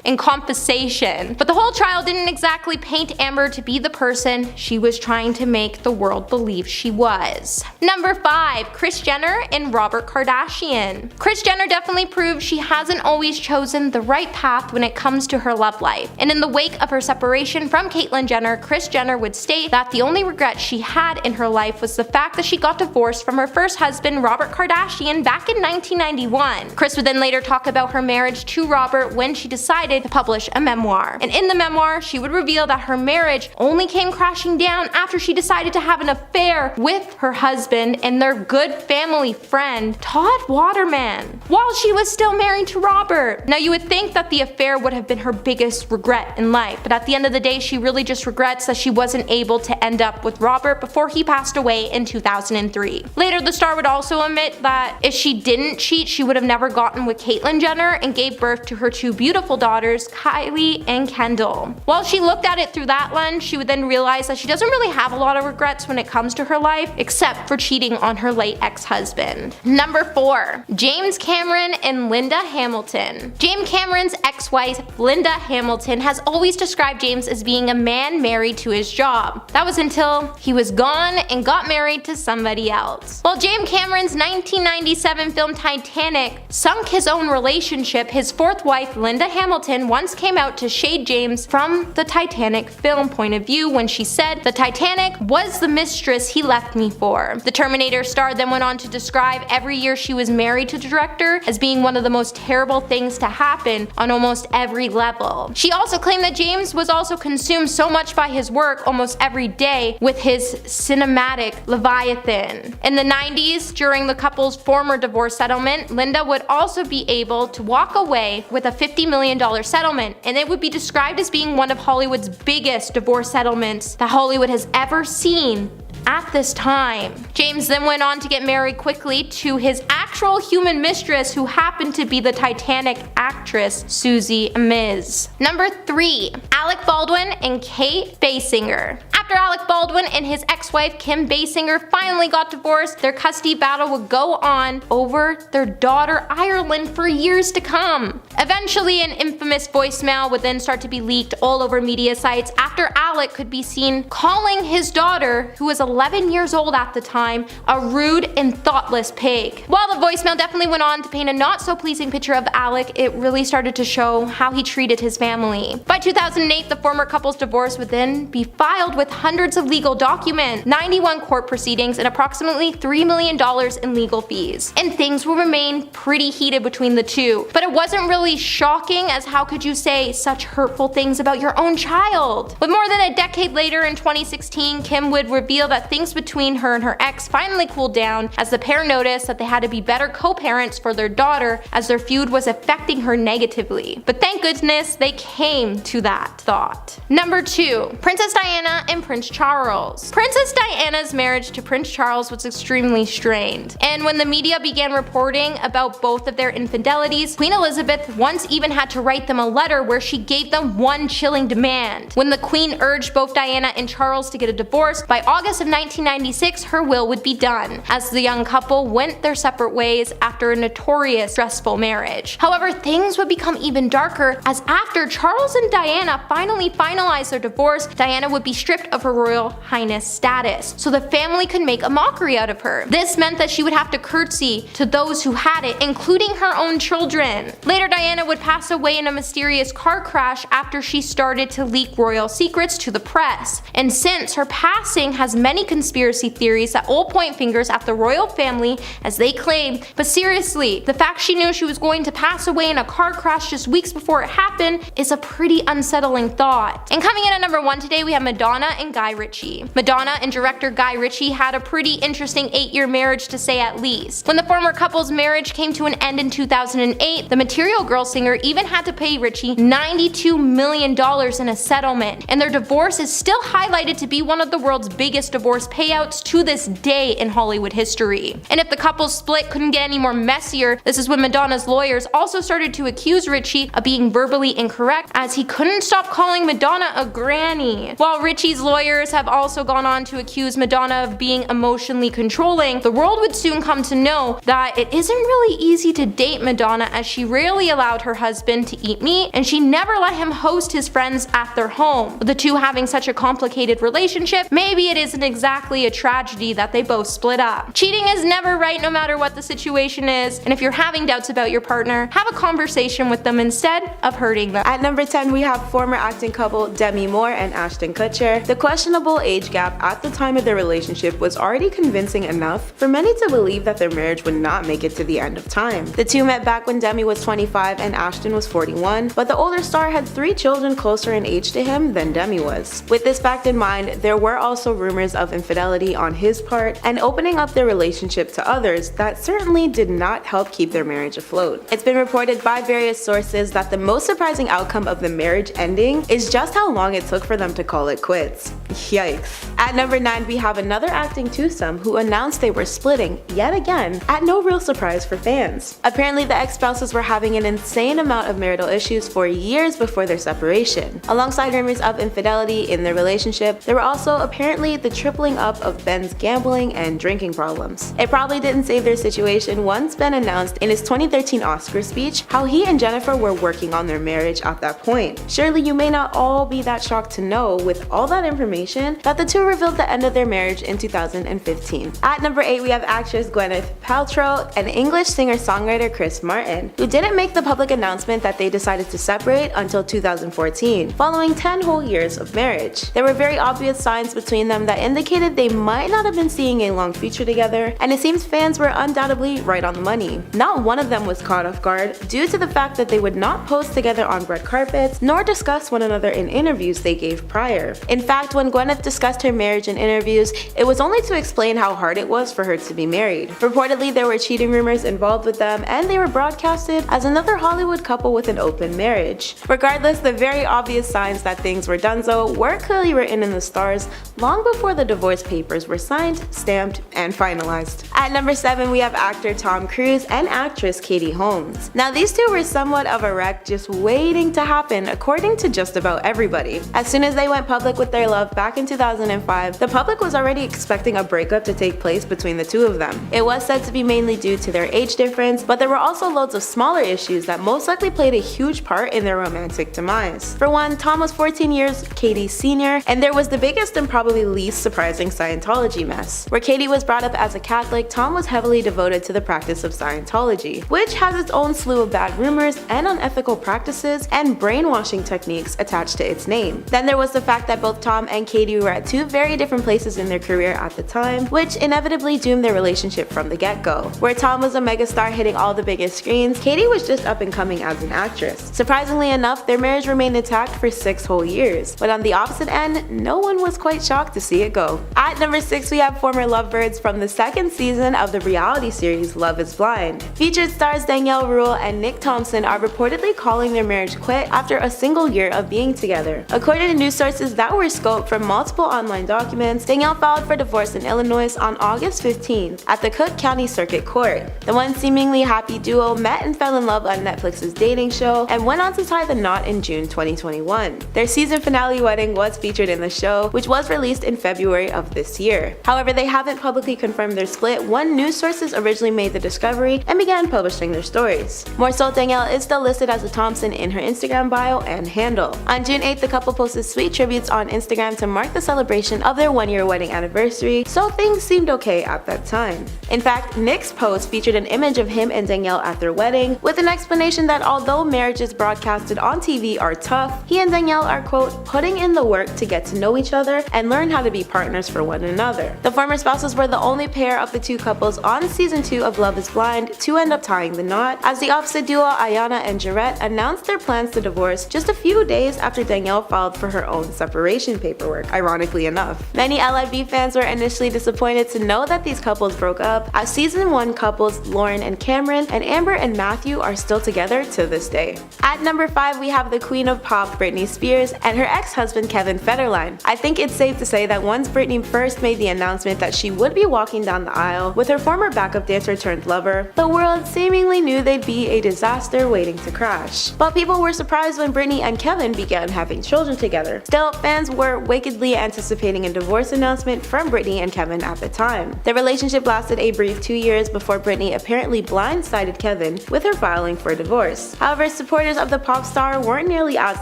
Speaker 10: in compensation. But the whole trial didn't exactly paint Amber to be the person she was trying to make the world believe she was. Number 5, Kris Jenner and Robert Kardashian. Kris Jenner definitely proved she hasn't always chosen the right path when it comes to her love life. And in the wake of her separation from Caitlyn Jenner, Kris Jenner would state that the only regret she had in her life was the fact that she got divorced from her first husband, Robert Kardashian, back in 1991. Kris would then later talk about her marriage to Robert when she decided to publish a memoir. And in the memoir, she would reveal that her marriage only came crashing down after she decided to have an affair with her husband and their good family friend, Todd Waterman, while she was still married to Robert. Now, you would think that the affair would have been her biggest regret in life, but at the end of the day, she really just regrets that she wasn't able to end up with Robert before he passed away in 2003. Later, the star would also admit that if she didn't cheat, she would have never gotten with Caitlyn Jenner and gave birth to her 2 beautiful daughters, Kylie and Kendall. While she looked at it through that lens, she would then realize that she doesn't really have a lot of regrets when it comes to her life, except for cheating on her late ex-husband. Number 4, James Cameron and Linda Hamilton. James Cameron's ex-wife, Linda Hamilton, has always described James as being a man married to his job. That was until he was gone and got married to somebody else. While James Cameron's 1997 film Titanic sunk his own relationship, his 4th wife, Linda Hamilton, once came out to shade James from the Titanic film point of view when she said, "The Titanic was the mistress he left me for." The Terminator star then went on to describe every year she was married to the director as being one of the most terrible things to happen on almost every level. She also claimed that James was also consumed so much by his work almost every day with his cinematic Leviathan. In the 90s, during the couple's former divorce settlement, Linda would also be able to walk away with a $50 million settlement, and it would be described as being one of Hollywood's biggest divorce settlements that Hollywood has ever seen at this time. James then went on to get married quickly to his actual human mistress, who happened to be the Titanic actress Susie Amiz. Number 3, Alec Baldwin and Kate Basinger. After Alec Baldwin and his ex-wife Kim Basinger finally got divorced, their custody battle would go on over their daughter Ireland for years to come. Eventually, an infamous voicemail would then start to be leaked all over media sites after Alec could be seen calling his daughter, who was 11 years old at the time, a rude and thoughtless pig. While the voicemail definitely went on to paint a not so pleasing picture of Alec, it really started to show how he treated his family. By 2008, the former couple's divorce would then be filed with hundreds of legal documents, 91 court proceedings, and approximately $3 million in legal fees. And things will remain pretty heated between the two. But it wasn't really shocking, as how could you say such hurtful things about your own child? But more than a decade later, in 2016, Kim would reveal that things between her and her ex finally cooled down as the pair noticed that they had to be better co-parents for their daughter, as their feud was affecting her negatively. But thank goodness they came to that thought. Number 2. Princess Diana and Prince Charles. Princess Diana's marriage to Prince Charles was extremely strained, and when the media began reporting about both of their infidelities, Queen Elizabeth once even had to write them a letter where she gave them one chilling demand. When the Queen urged both Diana and Charles to get a divorce, by August of 1996 her will would be done, as the young couple went their separate ways after a notorious stressful marriage. However, things would become even darker, as after Charles and Diana finally finalized their divorce, Diana would be stripped of her Royal Highness status, so the family could make a mockery out of her. This meant that she would have to curtsy to those who had it, including her own children. Later, Diana would pass away in a mysterious car crash after she started to leak royal secrets to the press. And since her passing has many conspiracy theories that all point fingers at the royal family, as they claim, but seriously, the fact she knew she was going to pass away in a car crash just weeks before it happened is a pretty unsettling thought. And coming in at number 1 today, we have Madonna and Guy Ritchie. Madonna and director Guy Ritchie had a pretty interesting 8-year marriage, to say at least. When the former couple's marriage came to an end in 2008, the Material Girl singer even had to pay Ritchie $92 million in a settlement, and their divorce is still highlighted to be one of the world's biggest divorce payouts to this day in Hollywood history. And if the couple's split couldn't get any more messier, this is when Madonna's lawyers also started to accuse Ritchie of being verbally incorrect, as he couldn't stop calling Madonna a granny. While Ritchie's lawyers have also gone on to accuse Madonna of being emotionally controlling, the world would soon come to know that it isn't really easy to date Madonna, as she rarely allowed her husband to eat meat, and she never let him host his friends at their home. With the two having such a complicated relationship, maybe it isn't exactly a tragedy that they both split up. Cheating is never right, no matter what the situation is, and if you're having doubts about your partner, have a conversation with them instead of hurting them.
Speaker 11: At number 10, we have former acting couple Demi Moore and Ashton Kutcher. The questionable age gap at the time of their relationship was already convincing enough for many to believe that their marriage would not make it to the end of time. The two met back when Demi was 25 and Ashton was 41, but the older star had 3 children closer in age to him than Demi was. With this fact in mind, there were also rumors of infidelity on his part and opening up their relationship to others that certainly did not help keep their marriage afloat. It's been reported by various sources that the most surprising outcome of the marriage ending is just how long it took for them to call it quits. Yikes. At number 9, we have another acting twosome who announced they were splitting yet again, at no real surprise for fans. Apparently, the ex-spouses were having an insane amount of marital issues for years before their separation. Alongside rumors of infidelity in their relationship, there were also apparently the tripling up of Ben's gambling and drinking problems. It probably didn't save their situation once Ben announced in his 2013 Oscar speech how he and Jennifer were working on their marriage at that point. Surely you may not all be that shocked to know, with all that information, that the two revealed the end of their marriage in 2015. At number 8, we have actress Gwyneth Paltrow and English singer-songwriter Chris Martin, who didn't make the public announcement that they decided to separate until 2014, following 10 whole years of marriage. There were very obvious signs between them that indicated they might not have been seeing a long future together, and it seems fans were undoubtedly right on the money. Not one of them was caught off guard due to the fact that they would not pose together on red carpets nor discuss one another in interviews they gave prior. In fact, when Gwyneth discussed her marriage in interviews, it was only to explain how hard it was for her to be married. Reportedly, there were cheating rumors involved with them, and they were broadcasted as another Hollywood couple with an open marriage. Regardless, the very obvious signs that things were donezo were clearly written in the stars long before the divorce papers were signed, stamped, and finalized. At number 7, we have actor Tom Cruise and actress Katie Holmes. Now, these two were somewhat of a wreck just waiting to happen, according to just about everybody. As soon as they went public with their love back in 2005, the public was already expecting a breakup to take place between the two of them. It was said to be mainly due to their age difference, but there were also loads of smaller issues that most likely played a huge part in their romantic demise. For one, Tom was 14 years Katie's senior, and there was the biggest and probably least surprising Scientology mess. Where Katie was brought up as a Catholic, Tom was heavily devoted to the practice of Scientology, which has its own slew of bad rumors and unethical practices and brainwashing techniques attached to its name. Then there was the fact that both Tom and Katie were at two very different places in their career at the time, which inevitably doomed their relationship from the get-go. Where Tom was a megastar hitting all the biggest screens, Katie was just up and coming as an actress. Surprisingly enough, their marriage remained intact for 6 whole years, but on the opposite end, no one was quite shocked to see it go. At number 6, we have former lovebirds from the second season of the reality series Love is Blind. Featured stars Danielle Rule and Nick Thompson are reportedly calling their marriage quit after a single year of being together. According to news sources that were scoped from multiple online documents, Danielle filed for divorce in Illinois on August 15th at the Cook County Circuit Court. The once seemingly happy duo met and fell in love on Netflix's dating show and went on to tie the knot in June 2021. Their season finale wedding was featured in the show, which was released in February of this year. However, they haven't publicly confirmed their split when news sources originally made the discovery and began publishing their stories. More so, Danielle is still listed as a Thompson in her Instagram bio and handle. On June 8th, the couple posted sweet tributes on Instagram to mark the celebration of their 1-year wedding anniversary, so things seemed okay at that time. In fact, Nick's post featured an image of him and Danielle at their wedding, with an explanation that although marriages broadcasted on TV are tough, he and Danielle are, quote, putting in the work to get to know each other and learn how to be partners for one another. The former spouses were the only pair of the two couples on season 2 of Love is Blind to end up tying the knot, as the opposite duo Ayana and Jarrett announced their plans to divorce just a few days after Danielle filed for her own separation paperwork, ironically enough. Many LIB fans were initially disappointed to know that these couples broke up, as season 1 couples Lauren and Cameron and Amber and Matthew are still together to this day. At number 5, we have the queen of pop Britney Spears and her ex-husband Kevin Federline. I think it's safe to say that once Britney first made the announcement that she would be walking down the aisle with her former backup dancer turned lover, the world seemingly knew they'd be a disaster waiting to crash. But people were surprised when Britney and Kevin began having children together. Still, fans were wickedly anticipating a divorce announcement from Britney and Kevin at the time. Their relationship lasted a brief 2 years before Britney apparently blindsided Kevin with her filing for divorce. However, supporters of the pop star weren't nearly as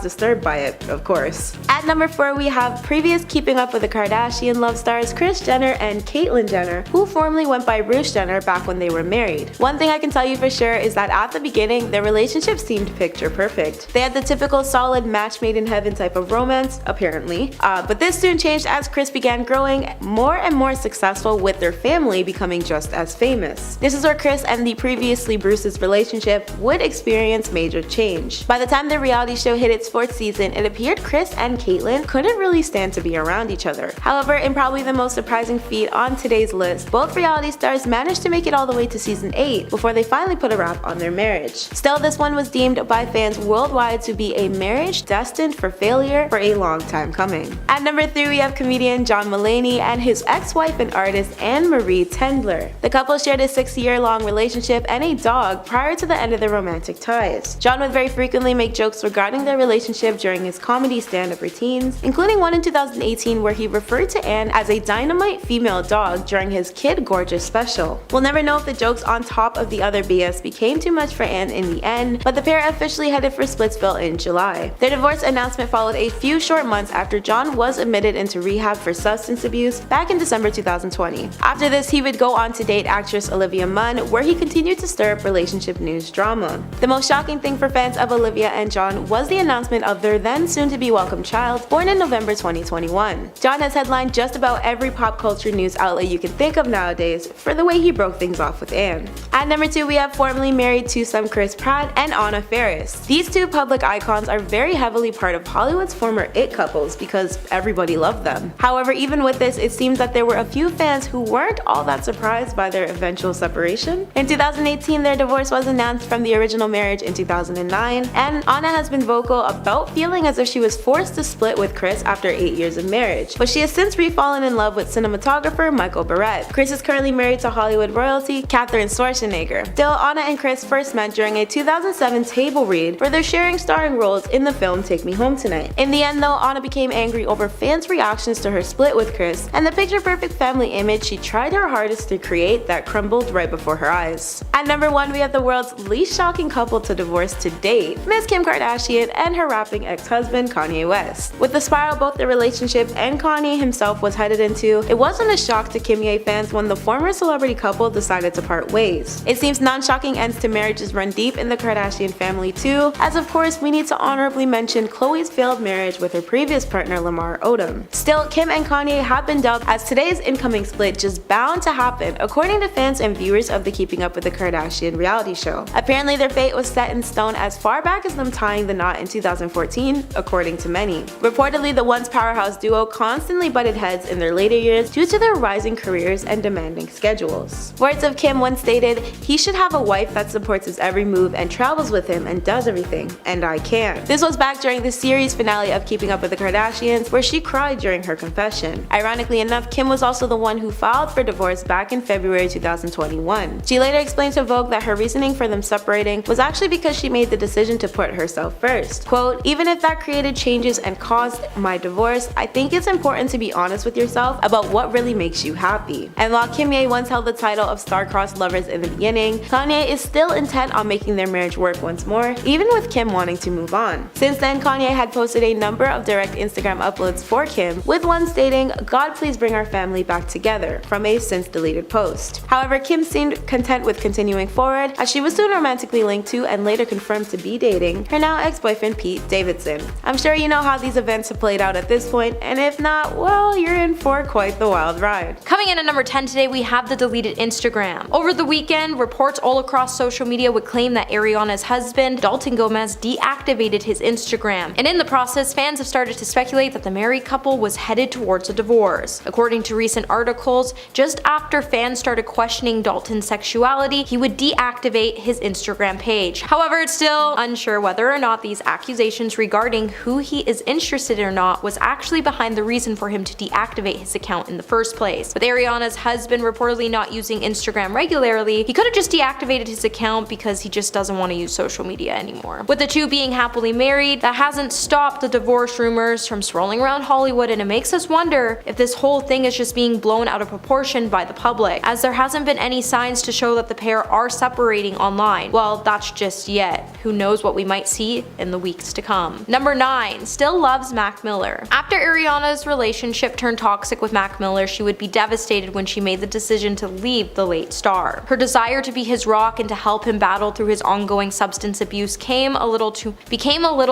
Speaker 11: disturbed by it, of course. At number 4, we have previous Keeping Up with the Kardashian love stars Kris Jenner and Caitlyn Jenner, who formerly went by Bruce Jenner back when they were married. One thing I can tell you for sure is that at the beginning, their relationship seemed picture perfect. They had the typical solid match made in heaven type of romance, apparently, but this soon changed as Kris began growing more and more successful with their family becoming just as famous. This is where Kris and the previously Bruce's relationship would experience major change. By the time the reality show hit its 4th season, it appeared Kris and Caitlyn couldn't really stand to be around each other. However, in probably the most surprising feat on today's list, both reality stars managed to make it all the way to season 8 before they finally put a wrap on their marriage. Still, this one was deemed by fans worldwide to be a marriage destined for failure for a long time coming. At number 3, we have comedian John Mulaney and his ex-wife and artist Anne-Marie Tendler. The couple shared a 6-year-long relationship and a dog prior to the end of their romantic ties. John would very frequently make jokes regarding their relationship during his comedy stand-up routines, including one in 2018 where he referred to Anne as a dynamite female dog during his Kid Gorgeous special. We'll never know if the jokes on top of the other BS became too much for Anne in the end, but the pair officially headed for Splitsville in July. Their divorce announcement followed a few short months after John was admitted into rehab for substance abuse back in December 2020. After this, he would go on to date actress Olivia Munn, where he continued to stir up relationship news drama. The most shocking thing for fans of Olivia and John was the announcement of their then soon-to-be welcome child, born in November 2021. John has headlined just about every pop culture news outlet you can think of nowadays for the way he broke things off with Anne. At number 2, we have formerly married twosome Chris Pratt and Anna Faris. These two public icons are very heavily part of Hollywood's former it couples because everybody loved them. However, even with this, it seems that there were a few fans who weren't all that surprised by their eventual separation. In 2018, their divorce was announced from the original marriage in 2009, and Anna has been vocal about feeling as if she was forced to split with Chris after 8 years of marriage, but she has since re-fallen in love with cinematographer Michael Barrett. Chris is currently married to Hollywood royalty Catherine Schwarzenegger. Still, Anna and Chris first met during a 2007 table read where they're sharing starring roles in the film Take Me Home Tonight. In the end though, Anna became angry over fans' reactions to her split with Chris and the picture-perfect family image she tried her hardest to create that crumbled right before her eyes. At number 1, we have the world's least shocking shocking couple to divorce to date, Miss Kim Kardashian and her rapping ex-husband Kanye West. With the spiral both the relationship and Kanye himself was headed into, it wasn't a shock to Kim Ye fans when the former celebrity couple decided to part ways. It seems non-shocking ends to marriages run deep in the Kardashian family too, as of course we need to honorably mention Khloe's failed marriage with her previous partner Lamar Odom. Still, Kim and Kanye have been dubbed as today's incoming split just bound to happen, according to fans and viewers of the Keeping Up with the Kardashian reality show. Apparently their fate was set in stone as far back as them tying the knot in 2014, according to many. Reportedly, the once powerhouse duo constantly butted heads in their later years due to their rising careers and demanding schedules. Words of Kim once stated, "He should have a wife that supports his every move and travels with him and does everything, and I can't." This was back during the series finale of Keeping Up with the Kardashians, where she cried during her confession. Ironically enough, Kim was also the one who filed for divorce back in February 2021. She later explained to Vogue that her reasoning for them separating was actually because she made the decision to put herself first. Quote, "Even if that created changes and caused my divorce, I think it's important to be honest with yourself about what really makes you happy." And while Kim Ye once held the title of star-crossed lovers in the beginning, Kanye is still intent on making their marriage work once more, even with Kim wanting to move on. Since then, Kanye had posted a number of direct Instagram uploads for Kim, with one stating, "God please bring our family back together," from a since deleted post. However, Kim seemed content with continuing forward, as she was soon romantically linked to and later confirmed to be dating her now ex-boyfriend Pete Davidson. I'm sure you know how these events have played out at this point, and if not, well, you're in for quite the wild ride.
Speaker 1: Coming in at number 10 today, we have the deleted Instagram. Over the weekend, reports all across social media would claim that Ariana's husband, Dalton Gomez, deactivated his Instagram. And in the process, fans have started to speculate that the married couple was headed towards a divorce. According to recent articles, just after fans started questioning Dalton's sexuality, he would deactivate his Instagram page. However, it's still unsure whether or not these accusations regarding who he is interested in or not was actually behind the reason for him to deactivate his account in the first place. With Ariana's husband reportedly not using Instagram regularly, he could have just deactivated his account because he just doesn't want to use social media anymore. With the two being happily married, that hasn't stopped the divorce rumors from swirling around Hollywood, and it makes us wonder if this whole thing is just being blown out of proportion by the public, as there hasn't been any signs to show that the pair are separating online. Well, that's just yet. Who knows what we might see in the weeks to come. Number 9. Still loves Mac Miller. After Ariana's relationship turned toxic with Mac Miller, she would be devastated when she made the decision to leave the late star. Her desire to be his rock and to help him battle through his ongoing substance abuse became a little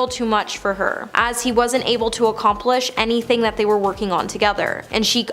Speaker 1: too much for her, as he wasn't able to accomplish anything that they were working on together, and she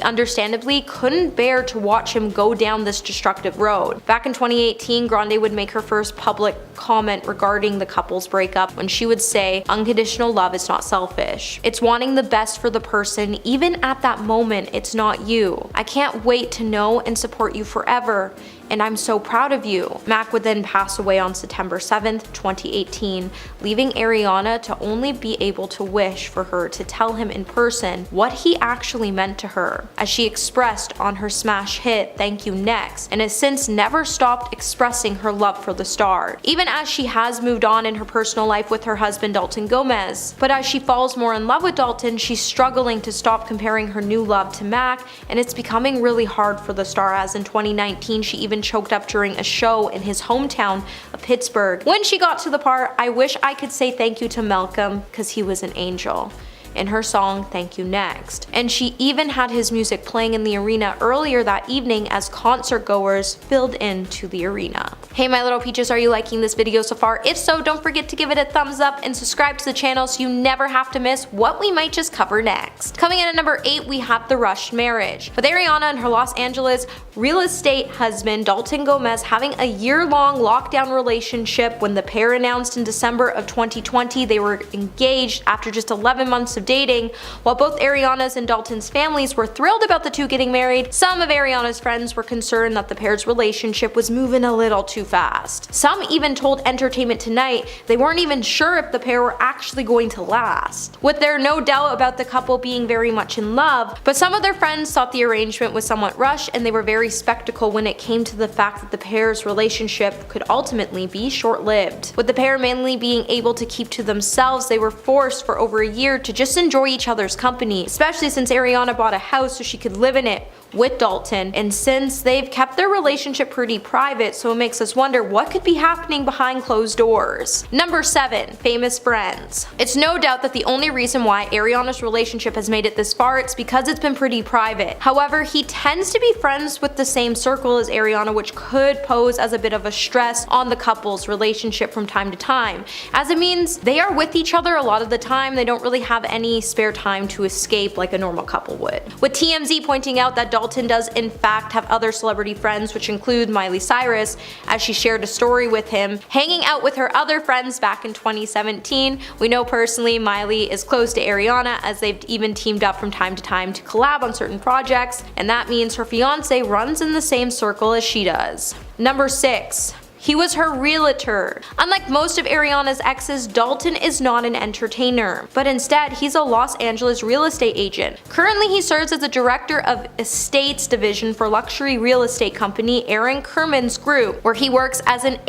Speaker 1: understandably couldn't bear to watch him go down this destructive road. Back in 2018, Grande would make her first public comment regarding the couple's breakup when she would say, "Unconditional love is not selfish. It's wanting the best for the person, even at that moment it's not you. I can't wait to know and support you forever, and I'm so proud of you." Mac would then pass away on September 7th, 2018, leaving Ariana to only be able to wish for her to tell him in person what he actually meant to her, as she expressed on her smash hit Thank You Next, and has since never stopped expressing her love for the star, even as she has moved on in her personal life with her husband Dalton Gomez. But as she falls more in love with Dalton, she's struggling to stop comparing her new love to Mac, and it's becoming really hard for the star, as in 2019 she even choked up during a show in his hometown of Pittsburgh when she got to the part, "I wish I could say thank you to Malcolm because he was an angel," in her song Thank You Next. And she even had his music playing in the arena earlier that evening as concert goers filled into the arena. Hey my little peaches, are you liking this video so far? If so, don't forget to give it a thumbs up and subscribe to the channel so you never have to miss what we might just cover next. Coming in at number 8, we have the rushed marriage. With Ariana and her Los Angeles real estate husband Dalton Gomez having a year-long lockdown relationship, when the pair announced in December of 2020 they were engaged after just 11 months of dating. While both Ariana's and Dalton's families were thrilled about the two getting married, some of Ariana's friends were concerned that the pair's relationship was moving a little too fast. Some even told Entertainment Tonight they weren't even sure if the pair were actually going to last. With there no doubt about the couple being very much in love, but some of their friends thought the arrangement was somewhat rushed, and they were very skeptical when it came to the fact that the pair's relationship could ultimately be short-lived. With the pair mainly being able to keep to themselves, they were forced for over a year to just enjoy each other's company, especially since Ariana bought a house so she could live in it, with Dalton, and since they've kept their relationship pretty private, so it makes us wonder what could be happening behind closed doors. Number 7. Famous friends. It's no doubt that the only reason why Ariana's relationship has made it this far, it's because it's been pretty private. However, he tends to be friends with the same circle as Ariana, which could pose as a bit of a stress on the couple's relationship from time to time, as it means they are with each other a lot of the time. They don't really have any spare time to escape like a normal couple would. With TMZ pointing out that Dalton does in fact have other celebrity friends, which include Miley Cyrus, as she shared a story with him hanging out with her other friends back in 2017. We know personally Miley is close to Ariana, as they've even teamed up from time to time to collab on certain projects, and that means her fiance runs in the same circle as she does. Number 6. He was her realtor. Unlike most of Ariana's exes, Dalton is not an entertainer, but instead he's a Los Angeles real estate agent. Currently he serves as the director of estates division for luxury real estate company Aaron Kerman's Group, where he works with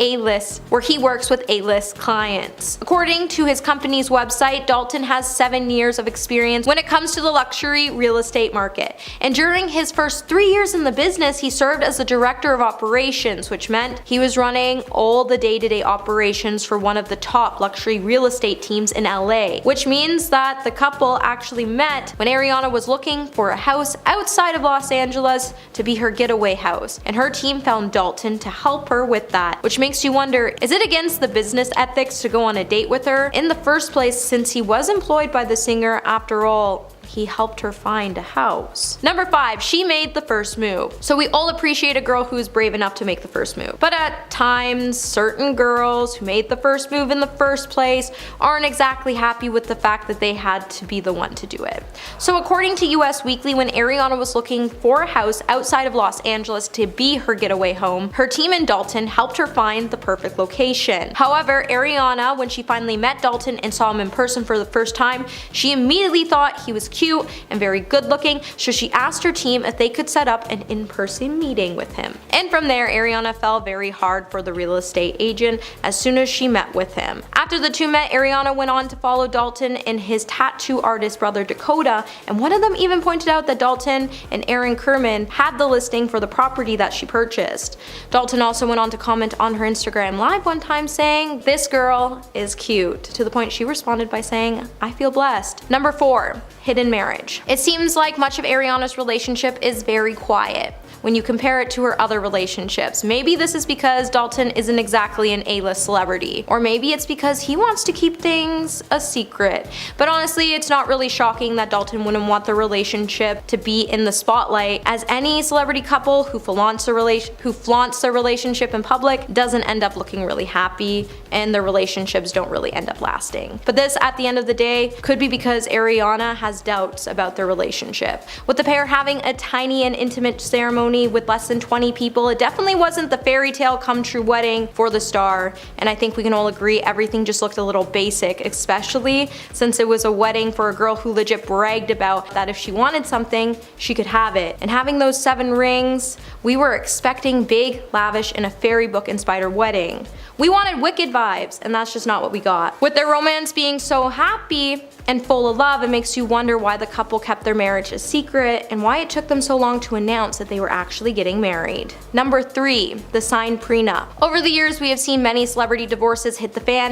Speaker 1: A-list clients. According to his company's website, Dalton has 7 years of experience when it comes to the luxury real estate market, and during his first 3 years in the business, he served as the director of operations, which meant he was running all the day-to-day operations for one of the top luxury real estate teams in LA, which means that the couple actually met when Ariana was looking for a house outside of Los Angeles to be her getaway house, and her team found Dalton to help her with that, which makes you wonder, is it against the business ethics to go on a date with her in the first place, since he was employed by the singer? After all, he helped her find a house. Number 5. She made the first move. So we all appreciate a girl who's brave enough to make the first move, but at times certain girls who made the first move in the first place aren't exactly happy with the fact that they had to be the one to do it. So according to US Weekly, when Ariana was looking for a house outside of Los Angeles to be her getaway home, her team in Dalton helped her find the perfect location. However, Ariana, when she finally met Dalton and saw him in person for the first time, she immediately thought he was cute and very good looking, so she asked her team if they could set up an in-person meeting with him. And from there, Ariana fell very hard for the real estate agent as soon as she met with him. After the two met, Ariana went on to follow Dalton and his tattoo artist brother Dakota, and one of them even pointed out that Dalton and Aaron Kerman had the listing for the property that she purchased. Dalton also went on to comment on her Instagram live one time saying, "This girl is cute," to the point she responded by saying, "I feel blessed." Number 4. Hidden marriage. It seems like much of Ariana's relationship is very quiet when you compare it to her other relationships. Maybe this is because Dalton isn't exactly an A-list celebrity, or maybe it's because he wants to keep things a secret. But honestly, it's not really shocking that Dalton wouldn't want the relationship to be in the spotlight, as any celebrity couple who flaunts their relationship in public doesn't end up looking really happy, and their relationships don't really end up lasting. But this, at the end of the day, could be because Ariana has doubts about their relationship. With the pair having a tiny and intimate ceremony with less than 20 people, it definitely wasn't the fairy tale come true wedding for the star, and I think we can all agree everything just looked a little basic, especially since it was a wedding for a girl who legit bragged about that if she wanted something, she could have it. And having those 7 rings, we were expecting big, lavish, and a fairy book inspired wedding. We wanted Wicked vibes, and that's just not what we got. With their romance being so happy and full of love, it makes you wonder why the couple kept their marriage a secret and why it took them so long to announce that they were actually getting married. Number 3. The signed prenup. Over the years, we have seen many celebrity divorces hit the fan.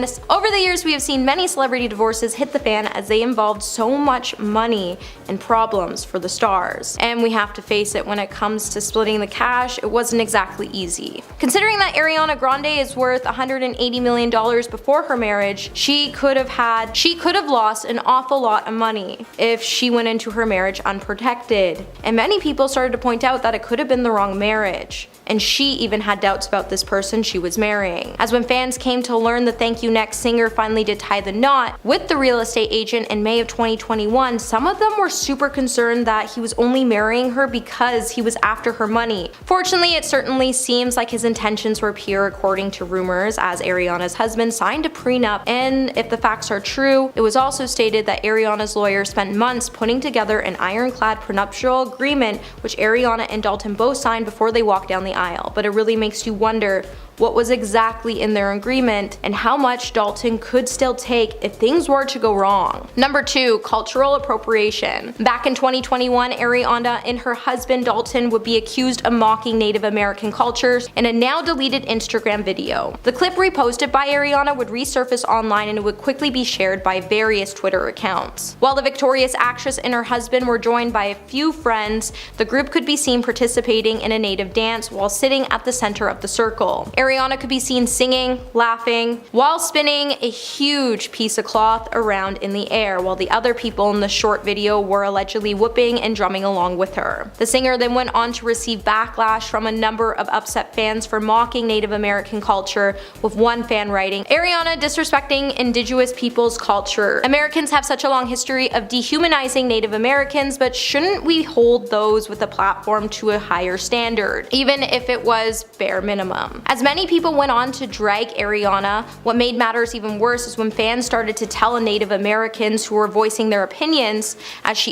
Speaker 1: As they involved so much money and problems for the stars. And we have to face it, when it comes to splitting the cash, it wasn't exactly easy. Considering that Ariana Grande is worth $180 million before her marriage, she could have lost an awful lot of money if she went into her marriage unprotected. And many people started to point out that it could have been the wrong marriage, and she even had doubts about this person she was marrying. As when fans came to learn the Thank You Next singer finally did tie the knot with the real estate agent in May of 2021, some of them were super concerned that he was only marrying her because he was after her money. Fortunately, it certainly seems like his intentions were pure, according to rumors, as Ariana's husband signed a prenup, and if the facts are true, it was also stated that Ariana's lawyer spent months putting together an ironclad prenuptial agreement, which Ariana and Dalton
Speaker 6: Dalton both signed before they walked down the aisle, but it really makes you wonder what was exactly in their agreement and how much Dalton could still take if things were to go wrong. Number 2, cultural appropriation. Back in 2021, Ariana and her husband Dalton would be accused of mocking Native American cultures in a now deleted Instagram video. The clip reposted by Ariana would resurface online and it would quickly be shared by various Twitter accounts. While the victorious actress and her husband were joined by a few friends, the group could be seen participating in a native dance while sitting at the center of the circle. Ariana could be seen singing, laughing, while spinning a huge piece of cloth around in the air, while the other people in the short video were allegedly whooping and drumming along with her. The singer then went on to receive backlash from a number of upset fans for mocking Native American culture, with one fan writing, "Ariana disrespecting indigenous people's culture. Americans have such a long history of dehumanizing Native Americans, but shouldn't we hold those with a platform to a higher standard, even if it was bare minimum?" As many people went on to drag Ariana, what made matters even worse is when fans started to tell Native Americans who were voicing their opinions as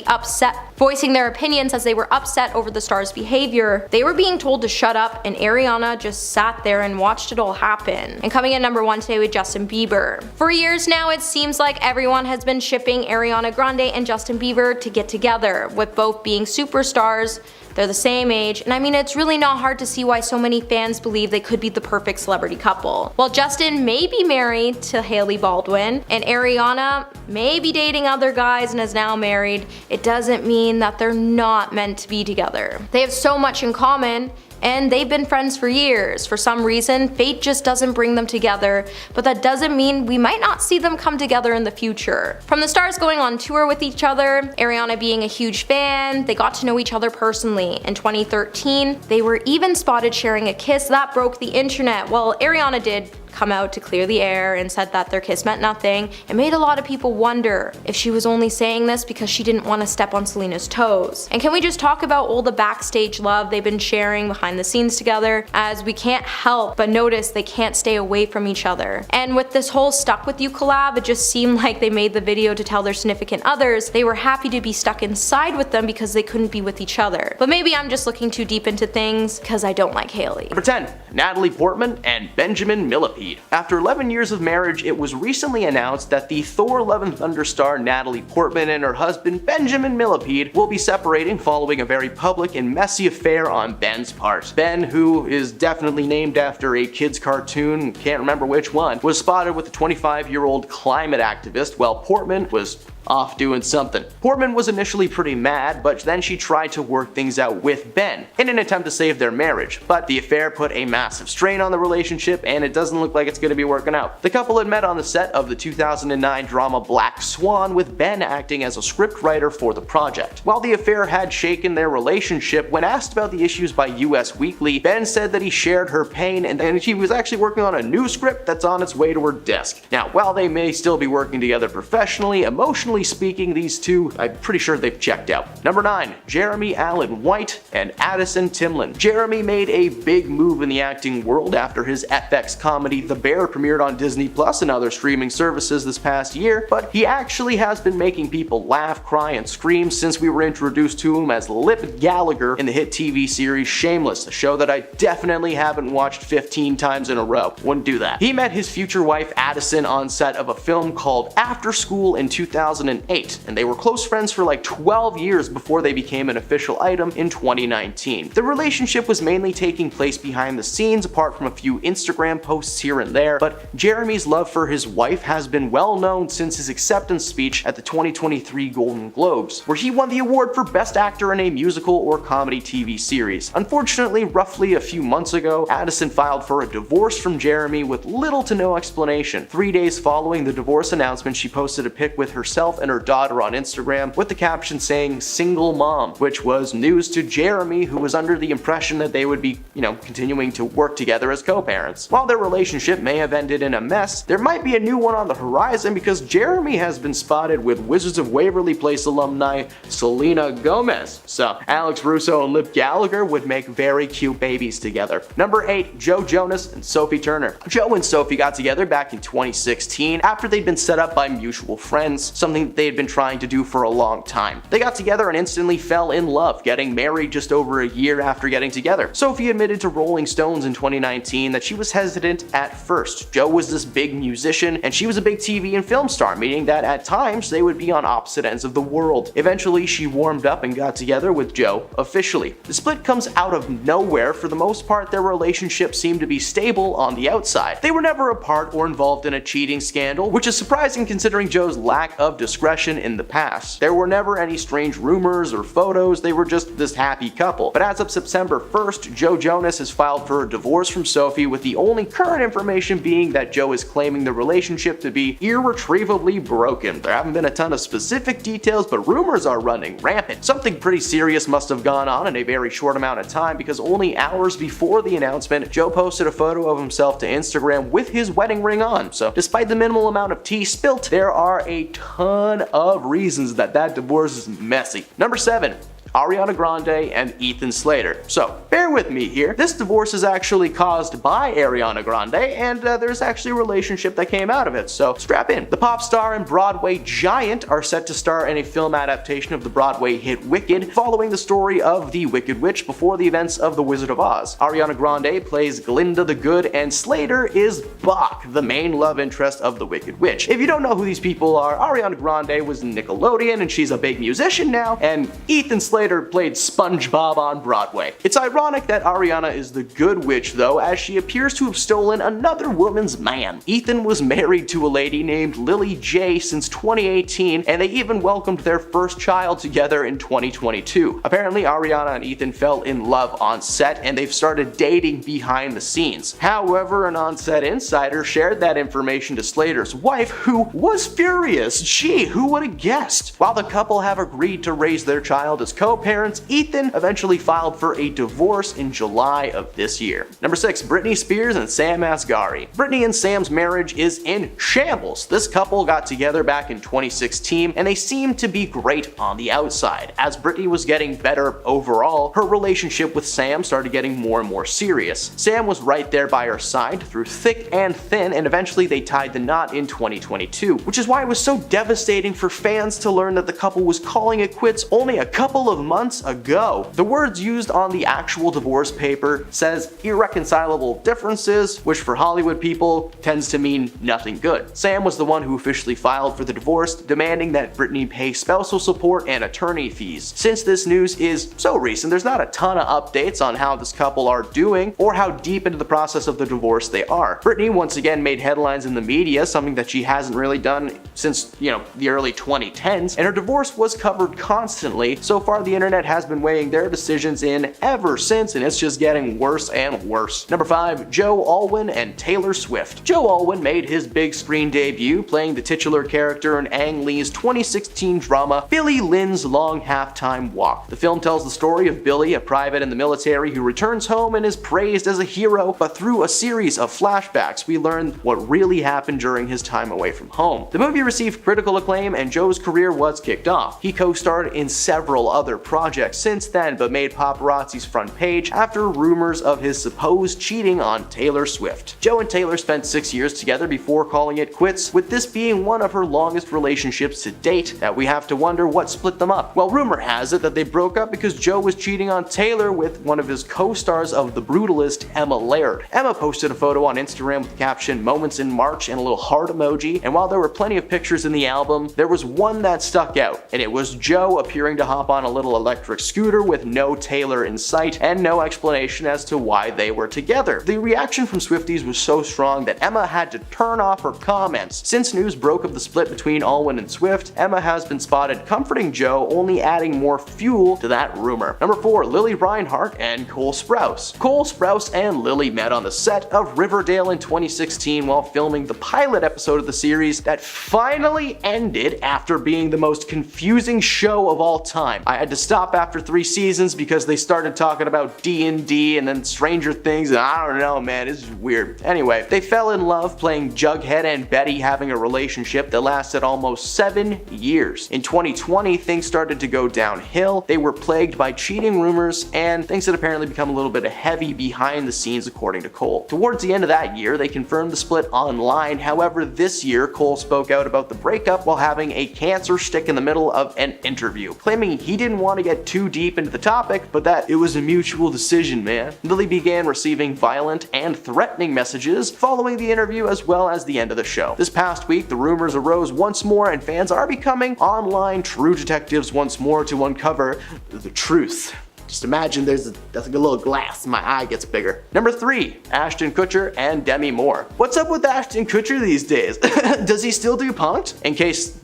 Speaker 6: they were upset over the star's behavior, they were being told to shut up, and Ariana just sat there and watched it all happen. And coming in number 1 today with Justin Bieber. For years now, it seems like everyone has been shipping Ariana Grande and Justin Bieber to get together, with both being superstars. They're the same age, and I mean, it's really not hard to see why so many fans believe they could be the perfect celebrity couple. While Justin may be married to Hailey Baldwin, and Ariana may be dating other guys and is now married, it doesn't mean that they're not meant to be together. They have so much in common, and they've been friends for years. For some reason, fate just doesn't bring them together, but that doesn't mean we might not see them come together in the future. From the stars going on tour with each other, Ariana being a huge fan, they got to know each other personally. In 2013, they were even spotted sharing a kiss that broke the internet. Well, Ariana did come out to clear the air and said that their kiss meant nothing. It made a lot of people wonder if she was only saying this because she didn't want to step on Selena's toes. And can we just talk about all the backstage love they've been sharing behind the scenes together, as we can't help but notice they can't stay away from each other. And with this whole Stuck With You collab, it just seemed like they made the video to tell their significant others they were happy to be stuck inside with them because they couldn't be with each other. But maybe I'm just looking too deep into things because I don't like Hailey.
Speaker 7: Number 10. Natalie Portman and Benjamin Millipede. After 11 years of marriage, it was recently announced that the Thor: Love and Thunder star Natalie Portman and her husband Benjamin Millipede will be separating following a very public and messy affair on Ben's part. Ben, who is definitely named after a kid's cartoon, can't remember which one, was spotted with a 25-year-old climate activist while Portman was off doing something. Portman was initially pretty mad, but then she tried to work things out with Ben in an attempt to save their marriage, but the affair put a massive strain on the relationship and it doesn't look like it's going to be working out. The couple had met on the set of the 2009 drama Black Swan, with Ben acting as a scriptwriter for the project. While the affair had shaken their relationship, when asked about the issues by US Weekly, Ben said that he shared her pain and he was actually working on a new script that's on its way to her desk. Now, while they may still be working together professionally, emotionally speaking, these two, I'm pretty sure they've checked out. Number 9. Jeremy Allen White and Addison Timlin. Jeremy made a big move in the acting world after his FX comedy The Bear premiered on Disney Plus and other streaming services this past year, but he actually has been making people laugh, cry, and scream since we were introduced to him as Lip Gallagher in the hit TV series Shameless, a show that I definitely haven't watched 15 times in a row. Wouldn't do that. He met his future wife Addison on set of a film called After School in 2008, and they were close friends for like 12 years before they became an official item in 2019. The relationship was mainly taking place behind the scenes, apart from a few Instagram posts here and there, but Jeremy's love for his wife has been well known since his acceptance speech at the 2023 Golden Globes, where he won the award for Best Actor in a Musical or Comedy TV Series. Unfortunately, roughly a few months ago, Addison filed for a divorce from Jeremy with little to no explanation. 3 days following the divorce announcement, she posted a pic with herself and her daughter on Instagram with the caption saying "single mom," which was news to Jeremy, who was under the impression that they would be, continuing to work together as co-parents. While their relationship may have ended in a mess, there might be a new one on the horizon because Jeremy has been spotted with Wizards of Waverly Place alumni Selena Gomez. So Alex Russo and Lip Gallagher would make very cute babies together. Number 8. Joe Jonas and Sophie Turner. Joe and Sophie got together back in 2016 after they'd been set up by mutual friends, something something that they had been trying to do for a long time. They got together and instantly fell in love, getting married just over a year after getting together. Sophie admitted to Rolling Stones in 2019 that she was hesitant at first. Joe was this big musician, and she was a big TV and film star, meaning that at times they would be on opposite ends of the world. Eventually, she warmed up and got together with Joe officially. The split comes out of nowhere. For the most part, their relationship seemed to be stable on the outside. They were never apart or involved in a cheating scandal, which is surprising considering Joe's lack of discretion in the past. There were never any strange rumors or photos, they were just this happy couple. But as of September 1st, Joe Jonas has filed for a divorce from Sophie, with the only current information being that Joe is claiming the relationship to be irretrievably broken. There haven't been a ton of specific details, but rumors are running rampant. Something pretty serious must have gone on in a very short amount of time, because only hours before the announcement, Joe posted a photo of himself to Instagram with his wedding ring on. So despite the minimal amount of tea spilt, there are a ton of reasons that divorce is messy. Number 7. Ariana Grande and Ethan Slater. So, bear with me here. This divorce is actually caused by Ariana Grande, and there's actually a relationship that came out of it, so strap in. The pop star and Broadway giant are set to star in a film adaptation of the Broadway hit Wicked, following the story of the Wicked Witch before the events of The Wizard of Oz. Ariana Grande plays Glinda the Good, and Slater is Bach, the main love interest of the Wicked Witch. If you don't know who these people are, Ariana Grande was in Nickelodeon, and she's a big musician now, and Ethan Slater played SpongeBob on Broadway. It's ironic that Ariana is the good witch though, as she appears to have stolen another woman's man. Ethan was married to a lady named Lily J since 2018, and they even welcomed their first child together in 2022. Apparently Ariana and Ethan fell in love on set, and they've started dating behind the scenes. However, an on-set insider shared that information to Slater's wife, who was furious. Gee, who would have guessed? While the couple have agreed to raise their child as co-parents, Ethan eventually filed for a divorce in July of this year. Number 6. Britney Spears and Sam Asghari. Britney and Sam's marriage is in shambles. This couple got together back in 2016, and they seemed to be great on the outside. As Britney was getting better overall, her relationship with Sam started getting more and more serious. Sam was right there by her side through thick and thin, and eventually they tied the knot in 2022, which is why it was so devastating for fans to learn that the couple was calling it quits only a couple of months ago. The words used on the actual divorce paper says irreconcilable differences, which for Hollywood people tends to mean nothing good. Sam was the one who officially filed for the divorce, demanding that Britney pay spousal support and attorney fees. Since this news is so recent, there's not a ton of updates on how this couple are doing or how deep into the process of the divorce they are. Britney once again made headlines in the media, something that she hasn't really done since, the early 2010s, and her divorce was covered constantly. So far, the internet has been weighing their decisions in ever since, and it's just getting worse and worse. Number 5. Joe Alwyn and Taylor Swift. Joe Alwyn made his big screen debut playing the titular character in Ang Lee's 2016 drama Billy Lynn's Long Halftime Walk. The film tells the story of Billy, a private in the military who returns home and is praised as a hero, but through a series of flashbacks, we learn what really happened during his time away from home. The movie received critical acclaim, and Joe's career was kicked off. He co-starred in several other projects since then, but made paparazzi's front page after rumors of his supposed cheating on Taylor Swift. Joe and Taylor spent 6 years together before calling it quits, with this being one of her longest relationships to date, that we have to wonder what split them up. Well, rumor has it that they broke up because Joe was cheating on Taylor with one of his co-stars of The Brutalist, Emma Laird. Emma posted a photo on Instagram with the caption "Moments in March" and a little heart emoji, and while there were plenty of pictures in the album, there was one that stuck out, and it was Joe appearing to hop on a little electric scooter with no Taylor in sight and no explanation as to why they were together. The reaction from Swifties was so strong that Emma had to turn off her comments. Since news broke of the split between Alwyn and Swift, Emma has been spotted comforting Joe, only adding more fuel to that rumor. Number 4. Lily Reinhart and Cole Sprouse. Cole Sprouse and Lily met on the set of Riverdale in 2016 while filming the pilot episode of the series that finally ended after being the most confusing show of all time. I had to stop after 3 seasons because they started talking about D&D and then Stranger Things, and I don't know, man, it's weird. Anyway, they fell in love playing Jughead and Betty having a relationship that lasted almost 7 years. In 2020, things started to go downhill. They were plagued by cheating rumors and things had apparently become a little bit heavy behind the scenes, according to Cole. Towards the end of that year, they confirmed the split online. However, this year, Cole spoke out about the breakup while having a cancer stick in the middle of an interview, claiming he didn't want to get too deep into the topic, but that it was a mutual decision, man. Lily began receiving violent and threatening messages following the interview as well as the end of the show. This past week, the rumors arose once more and fans are becoming online true detectives once more to uncover the truth. Just imagine that's like a little glass, my eye gets bigger. Number 3, Ashton Kutcher and Demi Moore. What's up with Ashton Kutcher these days? Does he still do Punk'd? In case,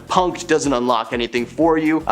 Speaker 7: Punk'd doesn't unlock anything for you,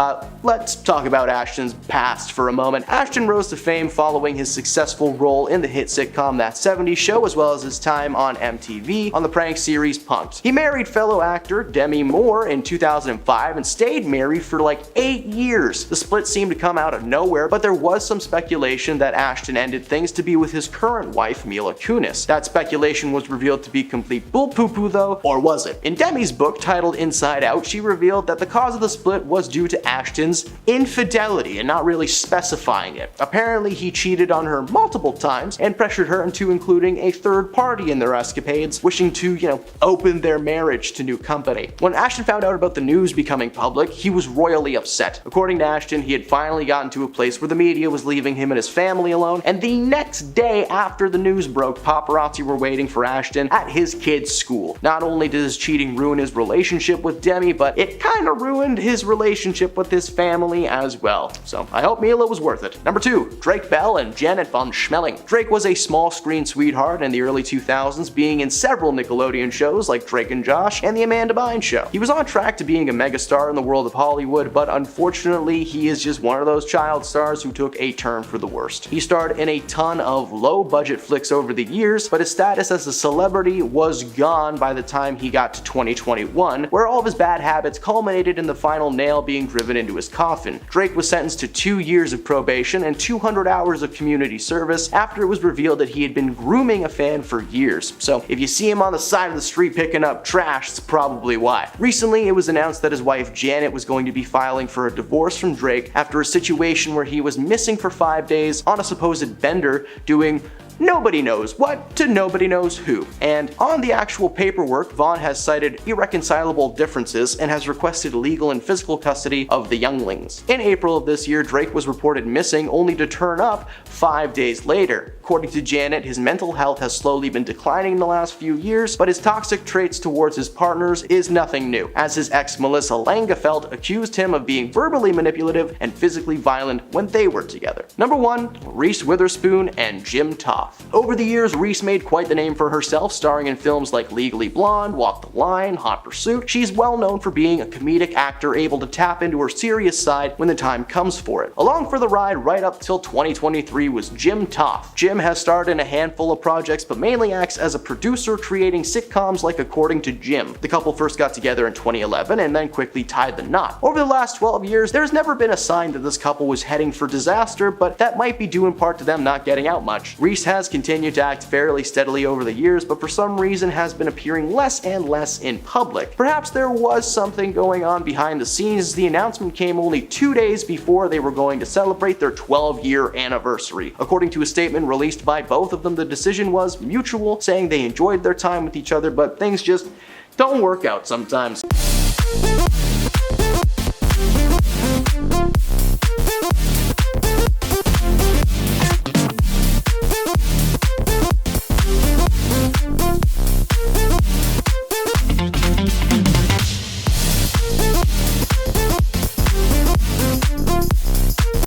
Speaker 7: let's talk about Ashton's past for a moment. Ashton rose to fame following his successful role in the hit sitcom That 70s Show, as well as his time on MTV on the prank series Punk'd. He married fellow actor Demi Moore in 2005 and stayed married for like 8 years. The split seemed to come out of nowhere, but there was some speculation that Ashton ended things to be with his current wife, Mila Kunis. That speculation was revealed to be complete bull poo-poo though, or was it? In Demi's book titled Inside Out, she revealed that the cause of the split was due to Ashton's infidelity and not really specifying it. Apparently he cheated on her multiple times and pressured her into including a third party in their escapades, wishing to, open their marriage to new company. When Ashton found out about the news becoming public, he was royally upset. According to Ashton, he had finally gotten to a place where the media was leaving him and his family alone, and the next day after the news broke, paparazzi were waiting for Ashton at his kid's school. Not only did his cheating ruin his relationship with Demi, but it kinda ruined his relationship with his family as well. So I hope Mila was worth it. Number 2, Drake Bell and Janet von Schmeling. Drake was a small screen sweetheart in the early 2000s, being in several Nickelodeon shows like Drake and Josh and The Amanda Bynes Show. He was on track to being a megastar in the world of Hollywood, but unfortunately he is just one of those child stars who took a turn for the worst. He starred in a ton of low-budget flicks over the years, but his status as a celebrity was gone by the time he got to 2021, where all of his bad habits culminated in the final nail being driven into his coffin. Drake was sentenced to 2 years of probation and 200 hours of community service after it was revealed that he had been grooming a fan for years. So if you see him on the side of the street picking up trash, it's probably why. Recently, it was announced that his wife Janet was going to be filing for a divorce from Drake after a situation where he was missing for 5 days on a supposed bender doing nobody knows what to nobody knows who. And on the actual paperwork, Vaughn has cited irreconcilable differences and has requested legal and physical custody of the younglings. In April of this year, Drake was reported missing only to turn up 5 days later. According to Janet, his mental health has slowly been declining in the last few years, but his toxic traits towards his partners is nothing new, as his ex Melissa Langefeld accused him of being verbally manipulative and physically violent when they were together. Number 1, Reese Witherspoon and Jim Toth. Over the years, Reese made quite the name for herself, starring in films like Legally Blonde, Walk the Line, Hot Pursuit. She's well known for being a comedic actor able to tap into her serious side when the time comes for it. Along for the ride right up till 2023 was Jim Toth. Jim has starred in a handful of projects, but mainly acts as a producer creating sitcoms like According to Jim. The couple first got together in 2011 and then quickly tied the knot. Over the last 12 years, there's never been a sign that this couple was heading for disaster, but that might be due in part to them not getting out much. Reese has continued to act fairly steadily over the years, but for some reason has been appearing less and less in public. Perhaps there was something going on behind the scenes, as the announcement came only 2 days before they were going to celebrate their 12-year anniversary. According to a statement released by both of them, the decision was mutual, saying they enjoyed their time with each other, but things just don't work out sometimes.